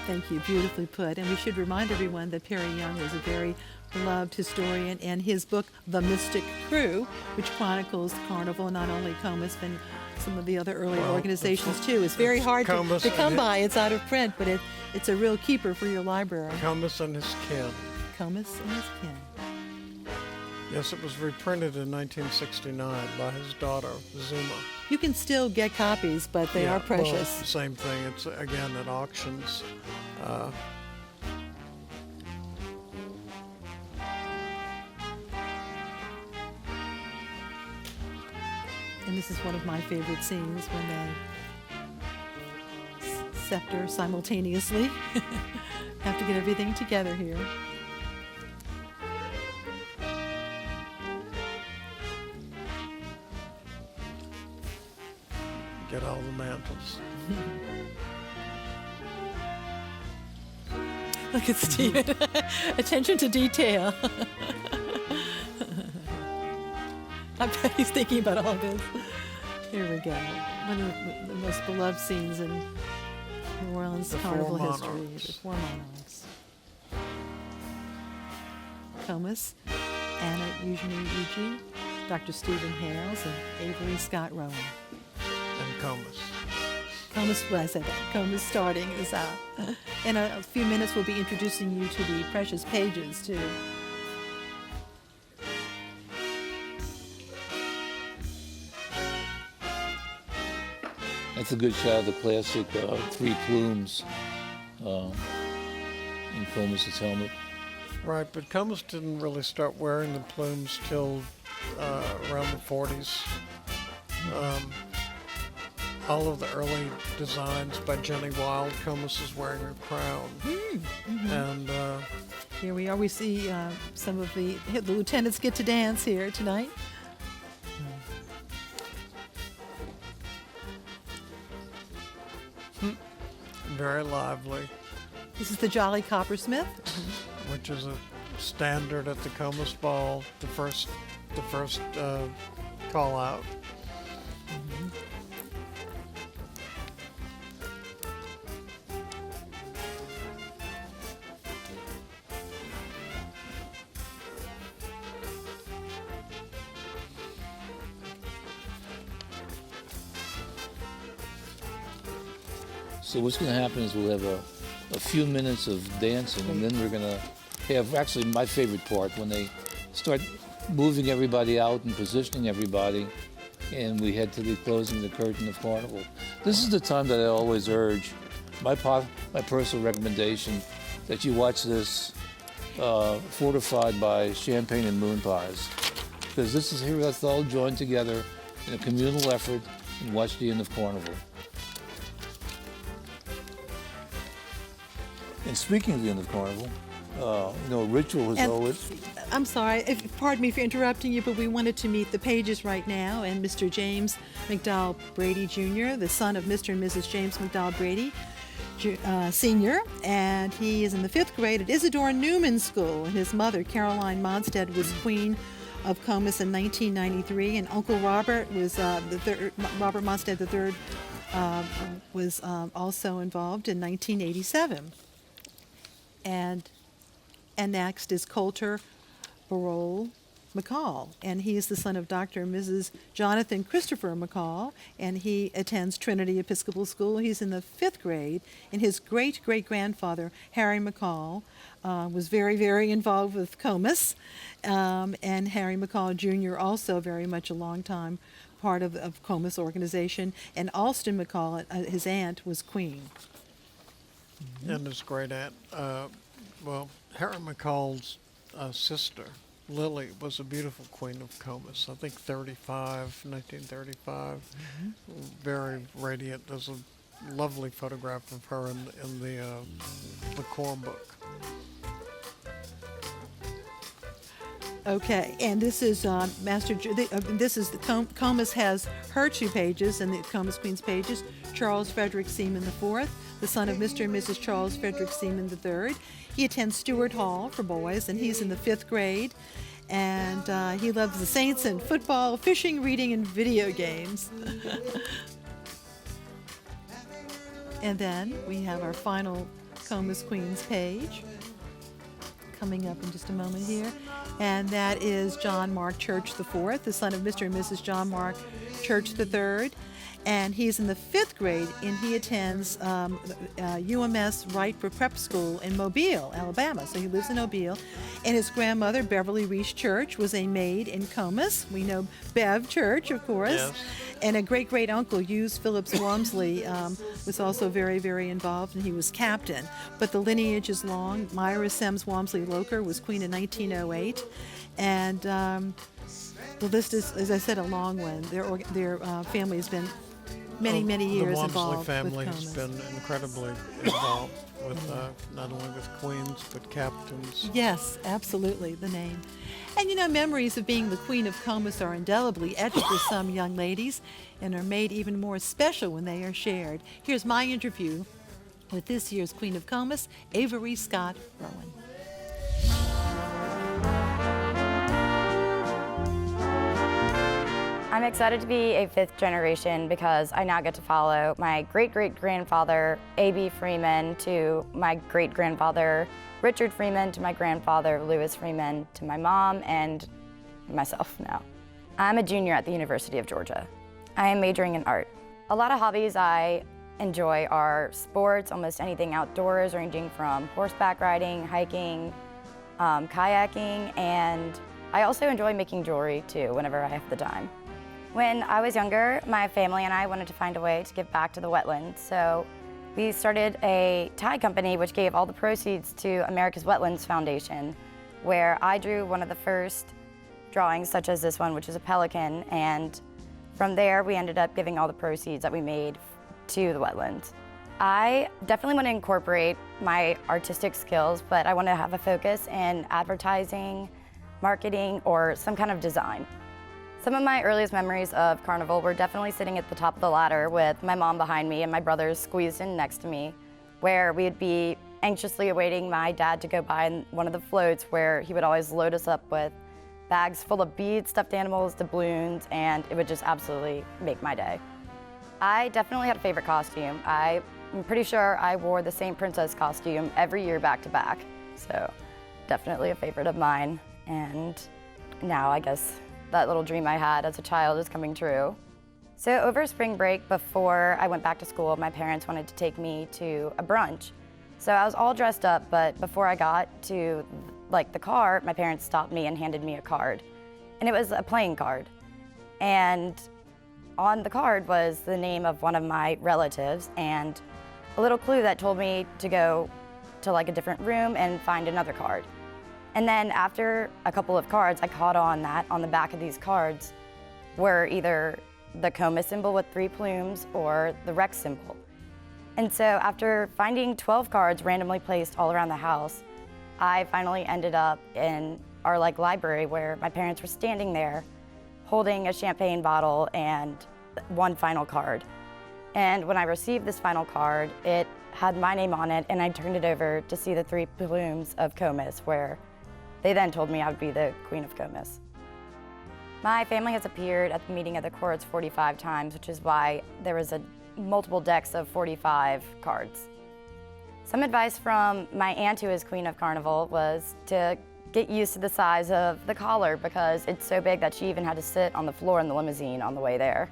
Thank you, beautifully put. And we should remind everyone that Perry Young was a very beloved historian, and his book, The Mystic Crew, which chronicles Carnival, not only Comus, but some of the other early organizations too. It's very hard to come by. It's out of print, but it's a real keeper for your library. Comus and his kin. Comus and his kin. Yes, it was reprinted in 1969 by his daughter, Zuma. You can still get copies, but they are precious. Well, same thing. It's, again, at auctions. And this is one of my favorite scenes when they scepter simultaneously. Have to get everything together here. Get all the mantles. Look at Stephen. Attention to detail. I bet he's thinking about all this. Here we go. One of the most beloved scenes in New Orleans Carnival history. The Four Monarchs. Comus, Anna Eugenie, Dr. Stephen Hales, and Avery Scott Rowan. And Comus. Comus, well, I said that. Comus starting is out. In a few minutes, we'll be introducing you to the precious pages, too. That's a good shot of the classic three plumes in Comus's helmet. Right, but Comus didn't really start wearing the plumes till around the 40s. All of the early designs by Jenny Wilde, Comus is wearing a crown. And here we are. We see some of the lieutenants get to dance here tonight. Very lively. This is the Jolly Coppersmith, which is a standard at the Comus Ball. The first call out. So what's going to happen is we'll have a few minutes of dancing, and then we're going to have actually my favorite part, when they start moving everybody out and positioning everybody, and we head to the closing of the curtain of Carnival. This is the time that I always urge, my personal recommendation, that you watch this fortified by champagne and moon pies, because this is here, let's all join together in a communal effort and watch the end of Carnival. And speaking of the end of Carnival, ritual is always... I'm sorry, pardon me for interrupting you, but we wanted to meet the Pages right now, and Mr. James McDowell Brady Jr., the son of Mr. and Mrs. James McDowell Brady Sr., and he is in the 5th grade at Isidore Newman School, and his mother, Caroline Monstead, was Queen of Comus in 1993, and Uncle Robert was Robert Monstead III was also involved in 1987. And next is Coulter Barole, McCall, and he is the son of Dr. and Mrs. Jonathan Christopher McCall, and he attends Trinity Episcopal School. He's in the 5th grade, and his great-great-grandfather, Harry McCall, was very, very involved with Comus, and Harry McCall Jr. also very much a long-time part of Comus organization, and Alston McCall, his aunt, was queen. And his great aunt, Harry McCall's sister, Lily, was a beautiful queen of Comus. I think 1935. Very radiant. There's a lovely photograph of her in the core book. Okay, and this is Comus has her 2 pages, and the Comus Queen's pages. Charles Frederick Seaman IV, the son of Mr. and Mrs. Charles Frederick Seaman III. He attends Stewart Hall for boys, and he's in the 5th grade. And he loves the Saints and football, fishing, reading, and video games. And then we have our final Comus Queen's page coming up in just a moment here. And that is John Mark Church IV, the son of Mr. and Mrs. John Mark Church III. And he's in the 5th grade, and he attends UMS Wright for Prep School in Mobile, Alabama. So he lives in Mobile. And his grandmother, Beverly Reese Church, was a maid in Comus. We know Bev Church, of course. Yes. And a great-great-uncle, Hughes Phillips Walmsley, was also very, very involved, and he was captain. But the lineage is long. Myra Semmes Walmsley Loker was queen in 1908. And the list is, as I said, a long one. Their family has been many years involved with The Walmsley family has Comus. been incredibly involved with not only with queens but captains. Yes, absolutely, the name. And memories of being the Queen of Comus are indelibly etched with some young ladies and are made even more special when they are shared. Here's my interview with this year's Queen of Comus, Avery Scott Rowan. I'm excited to be a 5th generation because I now get to follow my great-great-grandfather, A.B. Freeman, to my great-grandfather, Richard Freeman, to my grandfather, Lewis Freeman, to my mom, and myself now. I'm a junior at the University of Georgia. I am majoring in art. A lot of hobbies I enjoy are sports, almost anything outdoors, ranging from horseback riding, hiking, kayaking, and I also enjoy making jewelry too, whenever I have the time. When I was younger, my family and I wanted to find a way to give back to the wetlands, so we started a tie company which gave all the proceeds to America's Wetlands Foundation, where I drew one of the first drawings, such as this one, which is a pelican, and from there we ended up giving all the proceeds that we made to the wetlands. I definitely want to incorporate my artistic skills, but I want to have a focus in advertising, marketing, or some kind of design. Some of my earliest memories of Carnival were definitely sitting at the top of the ladder with my mom behind me and my brothers squeezed in next to me, where we'd be anxiously awaiting my dad to go by in one of the floats where he would always load us up with bags full of beads, stuffed animals, doubloons, and it would just absolutely make my day. I definitely had a favorite costume. I'm pretty sure I wore the same princess costume every year back to back, so definitely a favorite of mine. And now I guess that little dream I had as a child is coming true. So over spring break, before I went back to school, my parents wanted to take me to a brunch. So I was all dressed up, but before I got to the car, my parents stopped me and handed me a card. And it was a playing card. And on the card was the name of one of my relatives and a little clue that told me to go to a different room and find another card. And then after a couple of cards, I caught on that on the back of these cards were either the Comus symbol with 3 plumes or the Rex symbol. And so after finding 12 cards randomly placed all around the house, I finally ended up in our library where my parents were standing there holding a champagne bottle and one final card. And when I received this final card, it had my name on it, and I turned it over to see the 3 plumes of Comus, where they then told me I would be the Queen of Comus. My family has appeared at the meeting of the courts 45 times, which is why there was multiple decks of 45 cards. Some advice from my aunt, who is Queen of Carnival, was to get used to the size of the collar because it's so big that she even had to sit on the floor in the limousine on the way there.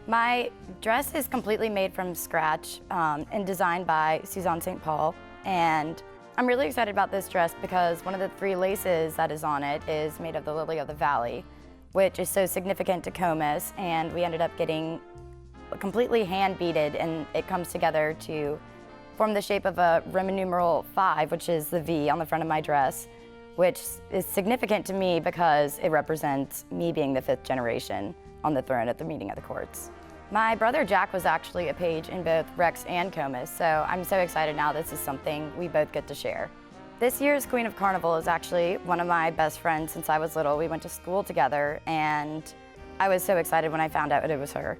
My dress is completely made from scratch and designed by Suzanne St. Paul, and I'm really excited about this dress because one of the 3 laces that is on it is made of the lily of the valley, which is so significant to Comus, and we ended up getting completely hand beaded, and it comes together to form the shape of a Roman numeral 5, which is the V on the front of my dress, which is significant to me because it represents me being the 5th generation on the throne at the meeting of the courts. My brother Jack was actually a page in both Rex and Comus, so I'm so excited now this is something we both get to share. This year's Queen of Carnival is actually one of my best friends since I was little. We went to school together, and I was so excited when I found out it was her.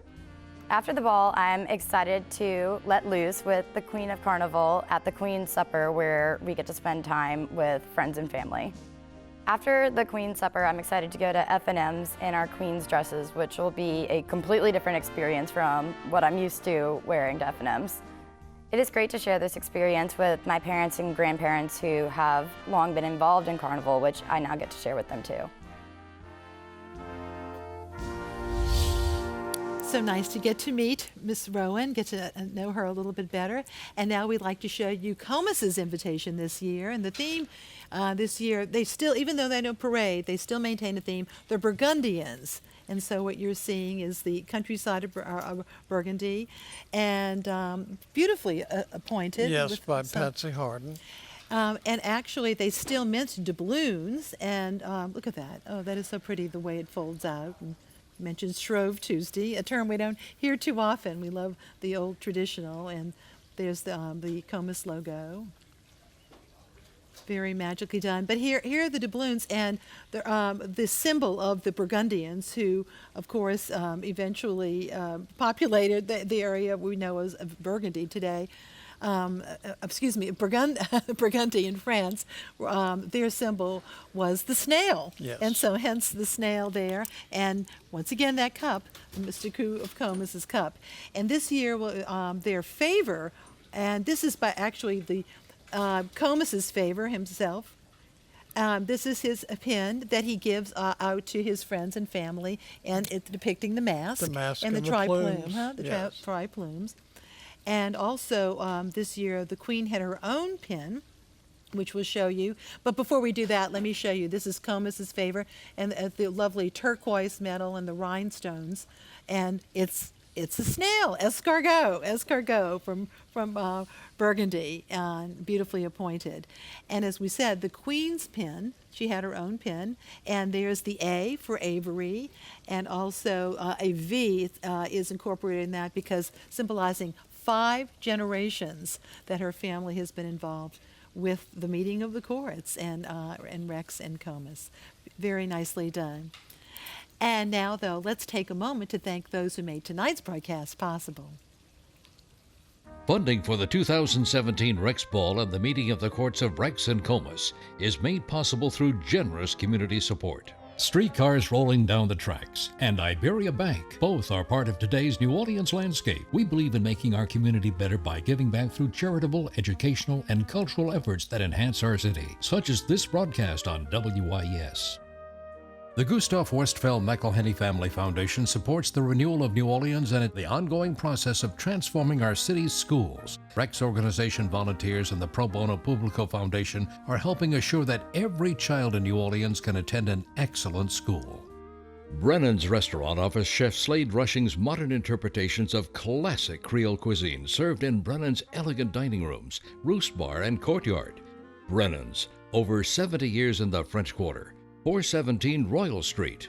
After the ball, I'm excited to let loose with the Queen of Carnival at the Queen's Supper, where we get to spend time with friends and family. After the Queen's Supper, I'm excited to go to F&M's in our Queen's dresses, which will be a completely different experience from what I'm used to wearing to F&M's. It is great to share this experience with my parents and grandparents who have long been involved in Carnival, which I now get to share with them too. So nice to get to meet Miss Rowan, get to know her a little bit better. And now we'd like to show you Comus's invitation this year. And the theme this year, they still, even though they don't parade, they still maintain a theme. They're Burgundians. And so what you're seeing is the countryside of Burgundy, and beautifully appointed. Yes, by Patsy Harden. And actually, they still mint doubloons. And look at that. Oh, that is so pretty, the way it folds out. And mentioned Shrove Tuesday, a term we don't hear too often. We love the old traditional, and there's the Comus logo. Very magically done. But here are the doubloons, and the symbol of the Burgundians, who, of course, eventually populated the area we know as Burgundy today. Burgundy in France, their symbol was the snail. Yes. And so hence the snail there. And once again, that cup, Mr. Coup of Comus's cup. And this year, their favor, and this is by actually the Comus's favor himself. This is his pin that he gives out to his friends and family, and it's depicting the mask. The mask and the tri-plume. The tri-plumes. And also this year, the Queen had her own pin, which we'll show you. But before we do that, let me show you. This is Comus's favor, and the lovely turquoise metal and the rhinestones. And it's a snail, escargot from Burgundy, and beautifully appointed. And as we said, the Queen's pin, she had her own pin, and there's the A for Avery, and also a V is incorporated in that because symbolizing 5 generations that her family has been involved with the meeting of the courts and Rex and Comus. Very nicely done. And now, though, let's take a moment to thank those who made tonight's broadcast possible. Funding for the 2017 Rex Ball and the meeting of the courts of Rex and Comus is made possible through generous community support. Streetcars rolling down the tracks and Iberia Bank, both are part of today's New Orleans landscape. We believe in making our community better by giving back through charitable, educational, and cultural efforts that enhance our city, such as this broadcast on WIS. The Gustav Westphal McElhenney Family Foundation supports the renewal of New Orleans and the ongoing process of transforming our city's schools. Rex organization volunteers and the Pro Bono Publico Foundation are helping assure that every child in New Orleans can attend an excellent school. Brennan's Restaurant offers Chef Slade Rushing's modern interpretations of classic Creole cuisine served in Brennan's elegant dining rooms, roost bar, and courtyard. Brennan's, over 70 years in the French Quarter. 417 Royal Street.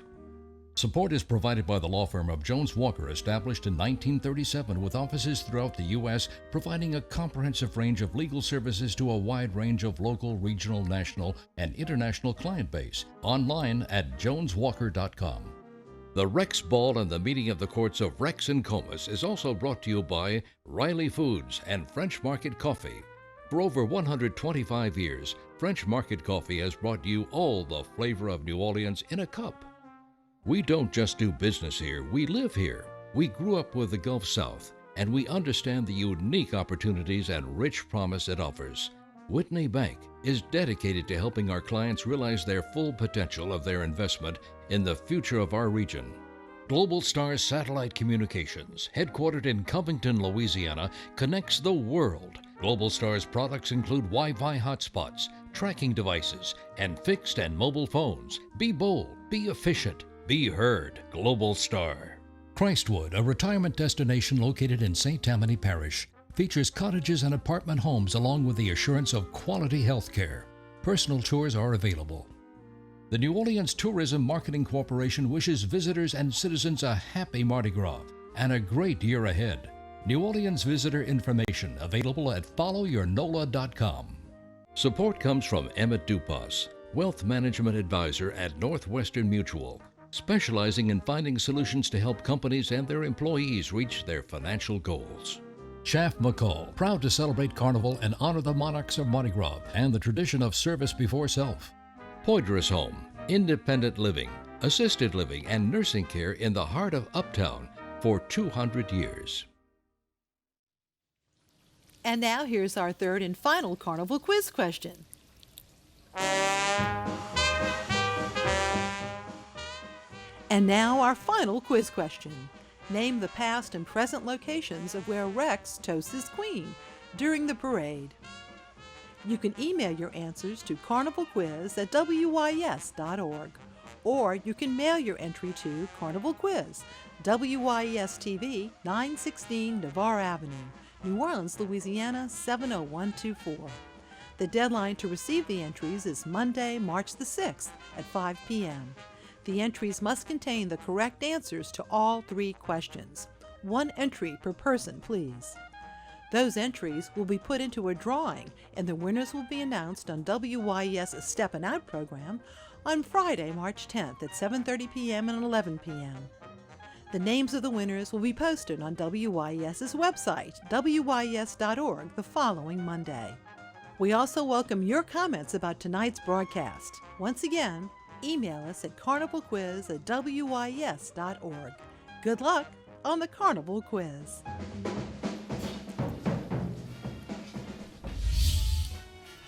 Support is provided by the law firm of Jones Walker, established in 1937 with offices throughout the U.S., providing a comprehensive range of legal services to a wide range of local, regional, national, and international client base. Online at joneswalker.com. The Rex Ball and the meeting of the courts of Rex and Comus is also brought to you by Riley Foods and French Market Coffee. For over 125 years, French Market Coffee has brought you all the flavor of New Orleans in a cup. We don't just do business here, we live here. We grew up with the Gulf South, and we understand the unique opportunities and rich promise it offers. Whitney Bank is dedicated to helping our clients realize their full potential of their investment in the future of our region. Global Star Satellite Communications, headquartered in Covington, Louisiana, connects the world. Global Star's products include Wi-Fi hotspots, tracking devices, and fixed and mobile phones. Be bold, be efficient, be heard. Global Star. Christwood, a retirement destination located in St. Tammany Parish, features cottages and apartment homes along with the assurance of quality health care. Personal tours are available. The New Orleans Tourism Marketing Corporation wishes visitors and citizens a happy Mardi Gras and a great year ahead. New Orleans visitor information available at followyournola.com. Support comes from Emmett Dupas, Wealth Management Advisor at Northwestern Mutual, specializing in finding solutions to help companies and their employees reach their financial goals. Chaff McCall, proud to celebrate Carnival and honor the monarchs of Mardi Gras and the tradition of service before self. Poydras Home, independent living, assisted living, and nursing care in the heart of Uptown for 200 years. And now here's our third and final Carnival quiz question. And now our final quiz question. Name the past and present locations of where Rex toasts his queen during the parade. You can email your answers to carnivalquiz@wys.org, or you can mail your entry to Carnival Quiz, WYS TV, 916 Navarre Avenue, New Orleans, Louisiana, 70124. The deadline to receive the entries is Monday, March the 6th at 5 p.m. The entries must contain the correct answers to all 3 questions. 1 entry per person, please. Those entries will be put into a drawing, and the winners will be announced on WYS Steppin' Out program on Friday, March 10th at 7:30 p.m. and 11 p.m. The names of the winners will be posted on WYS's website, wys.org, the following Monday. We also welcome your comments about tonight's broadcast. Once again, email us at carnivalquiz@wys.org. Good luck on the Carnival Quiz.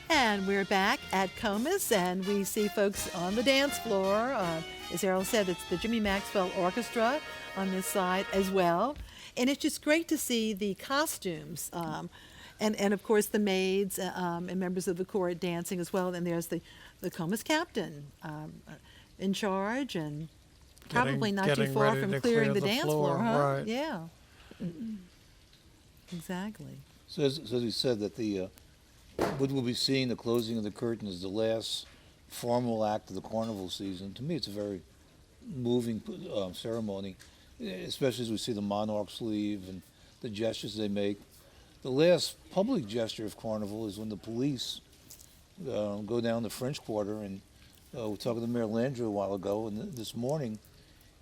And we're back at Comus, and we see folks on the dance floor. As Errol said, it's the Jimmy Maxwell Orchestra on this side as well. And it's just great to see the costumes, and of course the maids and members of the court dancing as well. And there's the Comus captain in charge, and probably not too far from clearing the dance floor, huh? Right. Yeah. Exactly. So as we said, that the what we'll be seeing, the closing of the curtain, is the last formal act of the carnival season. To me, it's a very moving ceremony, especially as we see the monarchs leave and the gestures they make. The last public gesture of carnival is when the police go down the French Quarter, and we're talking to Mayor Landrieu a while ago, and this morning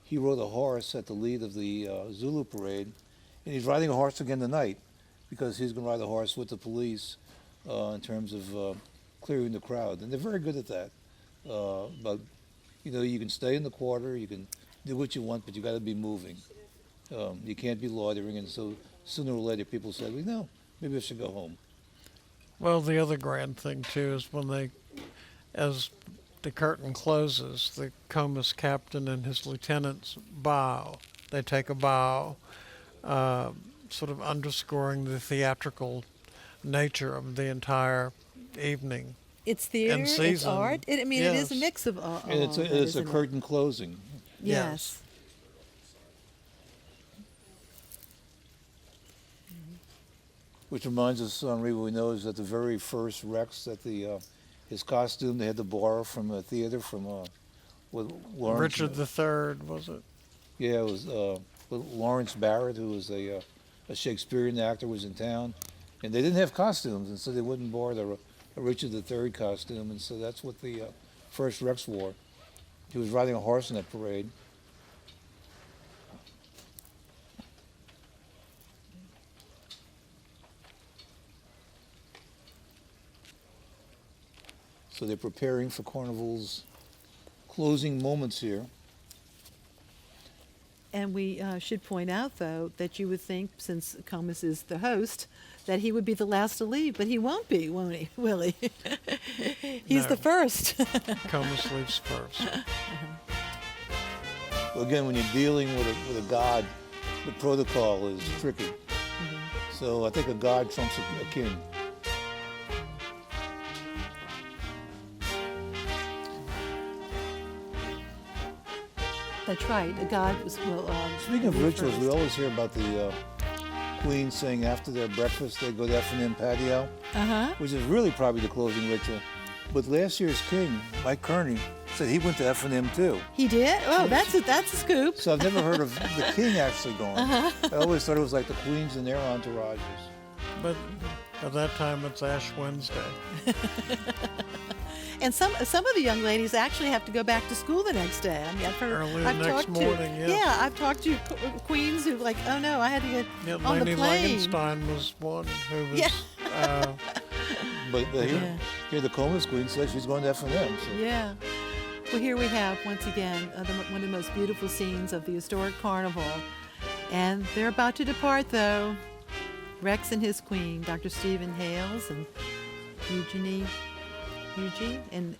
he rode a horse at the lead of the Zulu parade, and he's riding a horse again tonight because he's going to ride a horse with the police in terms of clearing the crowd, and they're very good at that. But you know, you can stay in the quarter, you can do what you want, but you got to be moving. You can't be loitering, and so sooner or later people say, well, no, maybe I should go home. Well, the other grand thing too is when as the curtain closes, the Comus captain and his lieutenants bow. They take a bow, sort of underscoring the theatrical nature of the entire evening. It's theater, it's art. It is a mix of all. And it's a curtain closing. Yes. Which reminds us, Henri, what we know is that the very first Rex, that his costume they had to borrow from a theater from Lawrence. Richard III, was it? Yeah, it was Lawrence Barrett, who was a Shakespearean actor, was in town, and they didn't have costumes, and so they wouldn't borrow a Richard III costume, and so that's what the first Rex wore. He was riding a horse in that parade. So they're preparing for Carnival's closing moments here. And we should point out, though, that you would think, since Comus is the host, that he would be the last to leave, but he won't be, won't he, will he? He's the first. Comus leaves first. Well, again, when you're dealing with a god, the protocol is tricky. So I think a god trumps a king. That's right. A god was, Speaking of rituals, we always hear about the queen saying after their breakfast they go to F&M patio, which is really probably the closing ritual. But last year's king, Mike Kearney, said he went to F&M too. He did? Oh, that's a scoop. So I've never heard of the king actually going. I always thought it was like the queens and their entourages. But at that time, it's Ash Wednesday. And some of the young ladies actually have to go back to school the next day. I mean, I've next morning, yes. Yeah, I've talked to queens who like, oh no, I had to get on Lady the plane. Langenstein was one who was. But here the Comus queen says she's going to F&M. So. Yeah. Well, here we have, once again, one of the most beautiful scenes of the historic carnival. And they're about to depart, though. Rex and his queen, Dr. Stephen Hales and Eugenie, and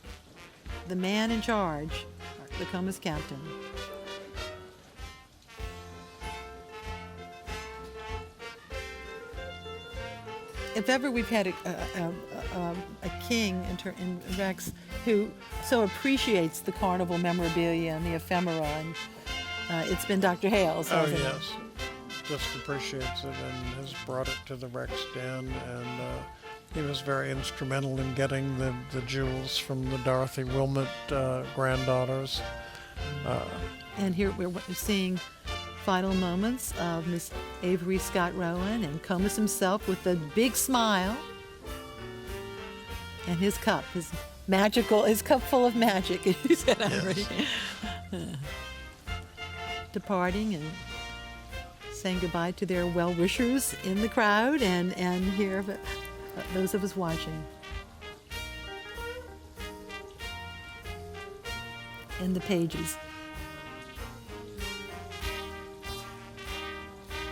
the man in charge, the Comus captain. If ever we've had a king in Rex who so appreciates the carnival memorabilia and the ephemera, and it's been Dr. Hales. Oh, yes. Just appreciates it and has brought it to the Rex Den, and he was very instrumental in getting the jewels from the Dorothy Wilmot granddaughters. And here we're seeing final moments of Miss Avery Scott Rowan and Comus himself with a big smile, and his cup, his cup full of magic, as you said already. Departing and saying goodbye to their well-wishers in the crowd, and here those of us watching. In the pages.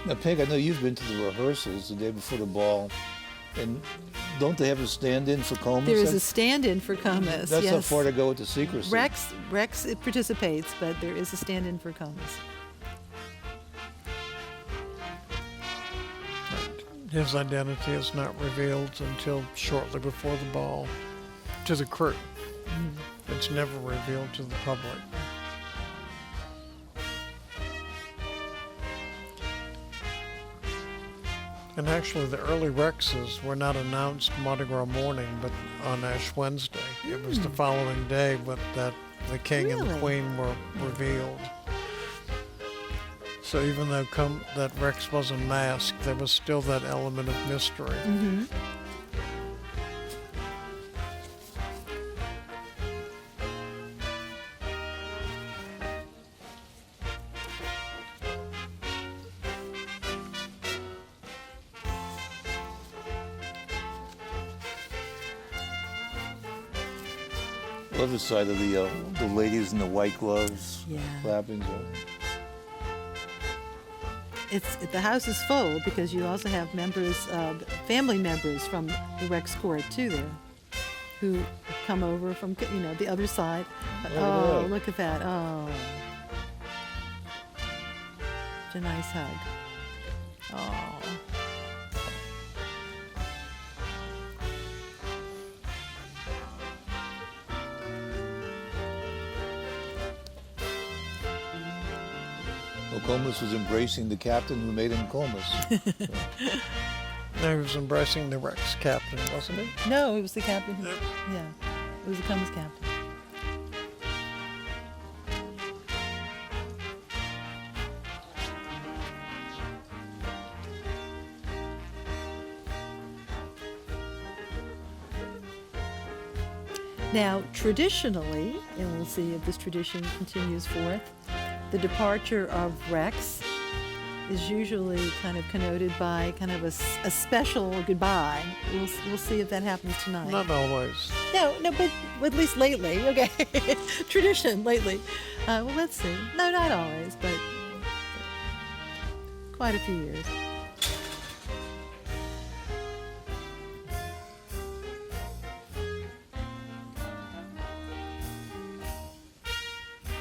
Now, Peg, I know you've been to the rehearsals the day before the ball, and don't they have a stand-in for Comus? There is a stand-in for Comus. That's yes. how far to go with the secrecy. Rex participates, but there is a stand-in for Comus. His identity is not revealed until shortly before the ball to the crew. It's never revealed to the public. And actually, the early Rexes were not announced Mardi Gras morning, but on Ash Wednesday. It was the following day that the king and the queen were revealed. So even though that Rex wasn't masked, there was still that element of mystery. Love the sight of the ladies in the white gloves clapping. The house is full because you also have family members from the Rex Court too there, who come over from the other side. Oh, look at that! Oh, it's a nice hug. Oh. Well, Comus was embracing the captain who made him Comus. No, he was embracing the Rex captain, wasn't he? No, it was the captain. Yeah, it was the Comus captain. Now, traditionally, and we'll see if this tradition continues forth, the departure of Rex is usually kind of connoted by kind of a special goodbye. We'll see if that happens tonight. Not always. No, but at least lately. Okay, tradition lately. Well, let's see. No, not always, but quite a few years.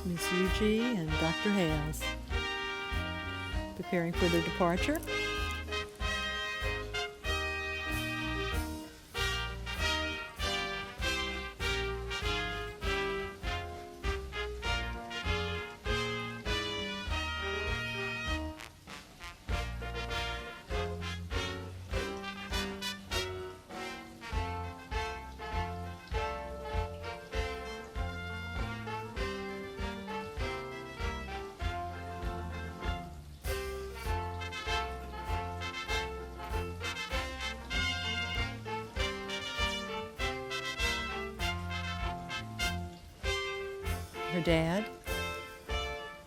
Miss Yuji and Dr. Hales preparing for their departure. Her dad,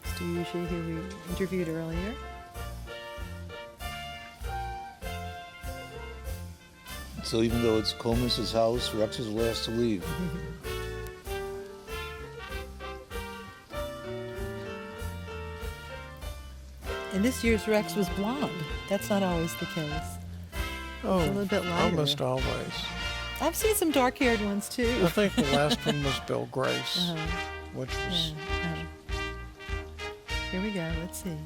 Mr. Yuji, who we interviewed earlier. So even though it's Comus's house, Rex is last to leave. And this year's Rex was blonde. That's not always the case. Oh, It's a little bit lighter. almost always. I've seen some dark-haired ones too. I think the last one was Bill Grace, which was... Here we go. Let's see.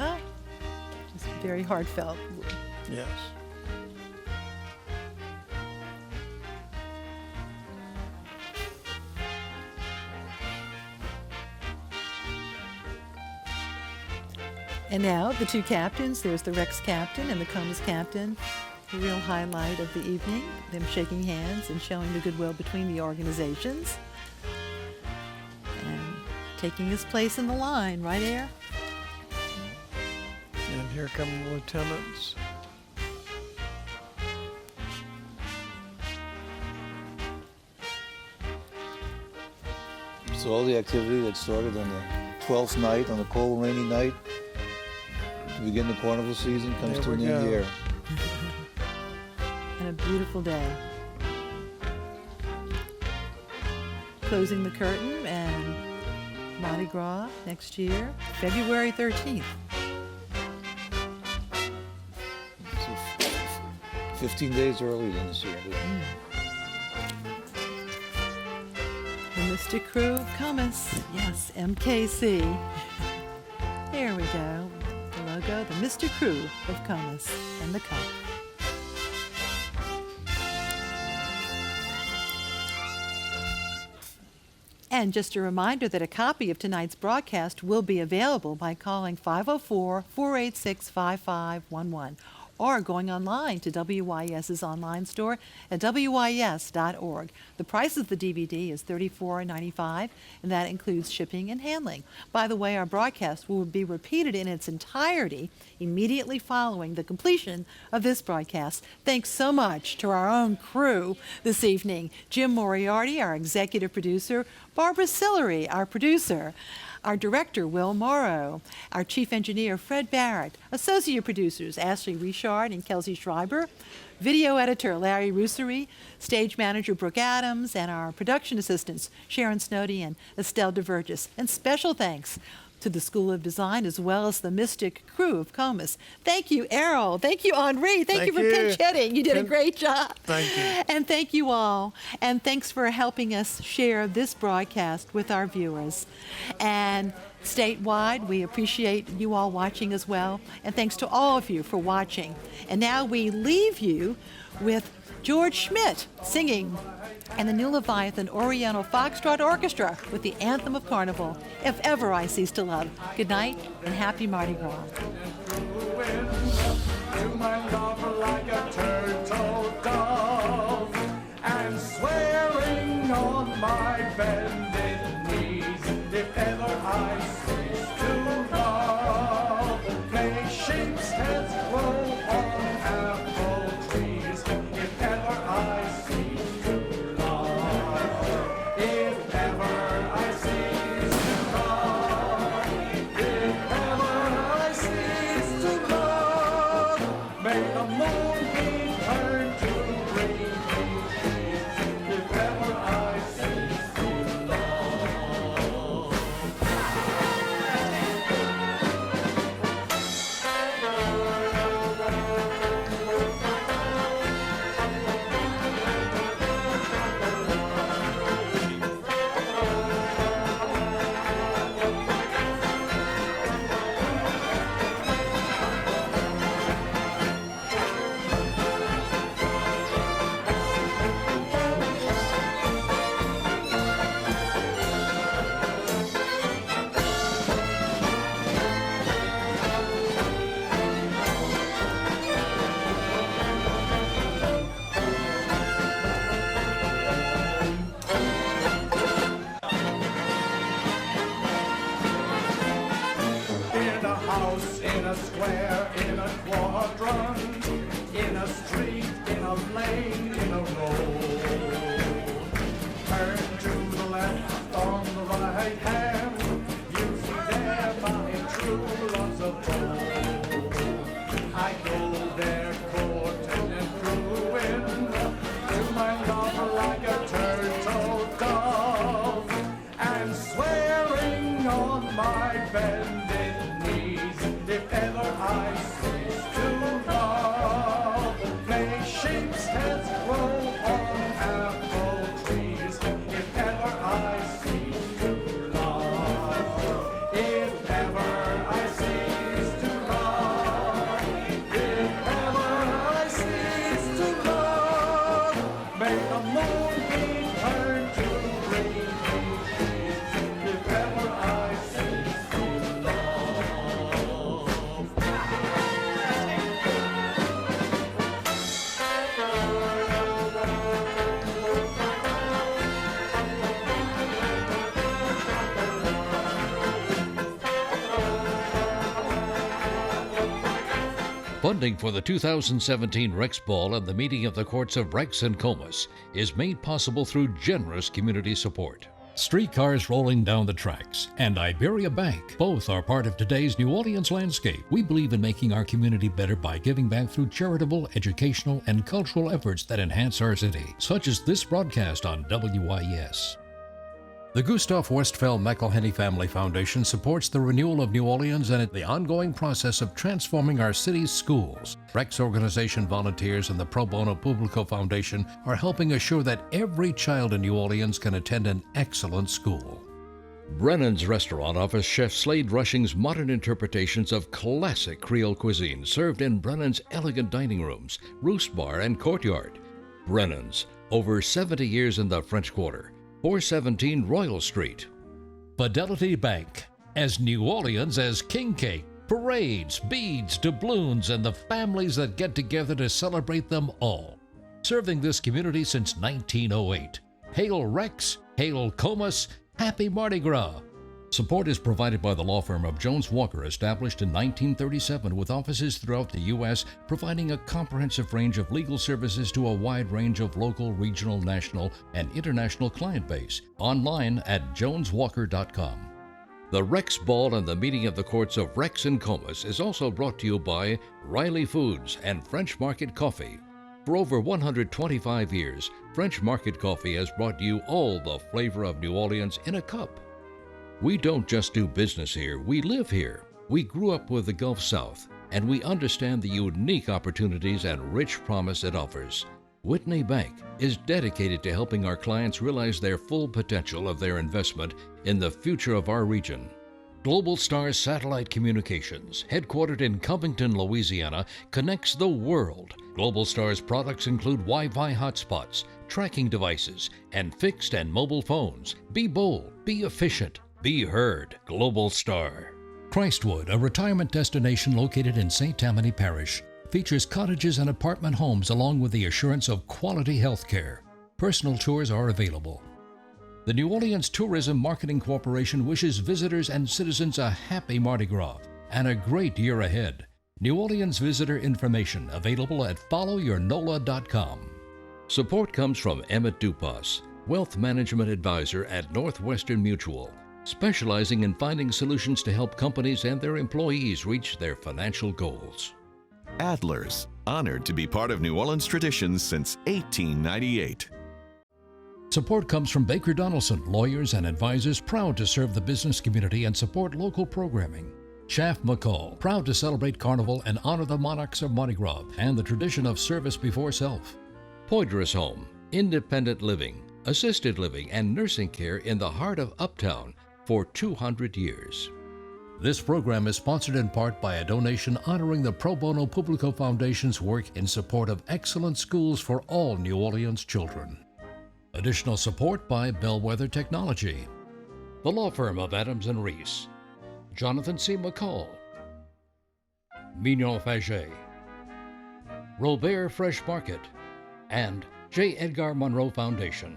Oh, just very heartfelt. Yes. And now the two captains. There's the Rex captain and the Comus captain. The real highlight of the evening, them shaking hands and showing the goodwill between the organizations. And taking his place in the line, right, Air? And here come the lieutenants. So all the activity that started on the 12th night, on a cold, rainy night, to begin the carnival season, comes There to we an end go. here. And a beautiful day. Closing the curtain and Mardi Gras next year, February 13th. So 15 days earlier than this year. The Mystic Crew of Comus. Yes, MKC. There we go. The logo, the Mystic Crew of Comus, and the cup. And just a reminder that a copy of tonight's broadcast will be available by calling 504-486-5511 or going online to WYS's online store at WYS.org. The price of the DVD is $34.95, and that includes shipping and handling. By the way, our broadcast will be repeated in its entirety immediately following the completion of this broadcast. Thanks so much to our own crew this evening. Jim Moriarty, our executive producer, Barbara Sillery, our producer, our director, Will Morrow, our chief engineer, Fred Barrett, associate producers, Ashley Richard and Kelsey Schreiber, video editor, Larry Russery, stage manager, Brooke Adams, and our production assistants, Sharon Snowdy and Estelle DeVergis. And special thanks to the School of Design as well as the Mystic Crew of Comus. Thank you, Errol. Thank you, Henri. Thank you for pinch hitting. You did a great job. Thank you. And thank you all. And thanks for helping us share this broadcast with our viewers. And statewide, we appreciate you all watching as well. And thanks to all of you for watching. And now we leave you with George Schmidt singing and the New Leviathan Oriental Foxtrot Orchestra with the Anthem of Carnival, If Ever I Cease to Love. Good night and happy Mardi Gras. To my lover like a turtle dove, and swearing on my bended knees, if ever I cease to love, may sheep's heads grow on apple trees, if ever I cease to love, if ever I cease to love, if ever I cease to love, may the moon be turned to green leaves, if ever I cease to love. a square, in a quadrant, in a street, in a lane, in a road. Turn to the left on the right hand, you see there my true loves of gold. I go there courting and crewing to my lover like a turtle dove, and swearing on my bended knees, if ever I cease to love, may sheep's heads grow on apple trees, if ever I cease to love, if ever I cease to love, if ever I cease to love, may the moon be turned to green leaves, if ever I cease to love. Funding for the 2017 Rex Ball and the meeting of the courts of Rex and Comus is made possible through generous community support. Streetcars rolling down the tracks and Iberia Bank both are part of today's New Orleans landscape. We believe in making our community better by giving back through charitable, educational, and cultural efforts that enhance our city, such as this broadcast on WIS. The Gustav Westphal McElhenney Family Foundation supports the renewal of New Orleans and the ongoing process of transforming our city's schools. Rex organization volunteers and the Pro Bono Publico Foundation are helping assure that every child in New Orleans can attend an excellent school. Brennan's Restaurant offers Chef Slade Rushing's modern interpretations of classic Creole cuisine served in Brennan's elegant dining rooms, Roost Bar, and Courtyard. Brennan's, over 70 years in the French Quarter. 417 Royal Street. Fidelity Bank, as New Orleans as king cake, parades, beads, doubloons, and the families that get together to celebrate them all. Serving this community since 1908. Hail Rex, hail Comus, happy Mardi Gras. Support is provided by the law firm of Jones Walker, established in 1937 with offices throughout the U.S., providing a comprehensive range of legal services to a wide range of local, regional, national, and international client base. Online at joneswalker.com. The Rex Ball and the meeting of the courts of Rex and Comus is also brought to you by Riley Foods and French Market Coffee. For over 125 years, French Market Coffee has brought you all the flavor of New Orleans in a cup. We don't just do business here, we live here. We grew up with the Gulf South, and we understand the unique opportunities and rich promise it offers. Whitney Bank is dedicated to helping our clients realize their full potential of their investment in the future of our region. Global Stars Satellite Communications, headquartered in Covington, Louisiana, connects the world. Global Stars products include Wi-Fi hotspots, tracking devices, and fixed and mobile phones. Be bold, be efficient, be heard. Global Star. Christwood, a retirement destination located in St. Tammany Parish, features cottages and apartment homes along with the assurance of quality health care. Personal tours are available. The New Orleans Tourism Marketing Corporation wishes visitors and citizens a happy Mardi Gras and a great year ahead. New Orleans visitor information available at followyournola.com. Support comes from Emmett Dupas, Wealth Management Advisor at Northwestern Mutual, specializing in finding solutions to help companies and their employees reach their financial goals. Adler's, honored to be part of New Orleans traditions since 1898. Support comes from Baker Donaldson, lawyers and advisors proud to serve the business community and support local programming. Schaff McCall, proud to celebrate Carnival and honor the monarchs of Mardi Gras and the tradition of service before self. Poydras Home, independent living, assisted living, and nursing care in the heart of Uptown for 200 years. This program is sponsored in part by a donation honoring the Pro Bono Publico Foundation's work in support of excellent schools for all New Orleans children. Additional support by Bellwether Technology, the law firm of Adams and Reese, Jonathan C. McCall, Mignon Faget, Robert Fresh Market, and J. Edgar Monroe Foundation.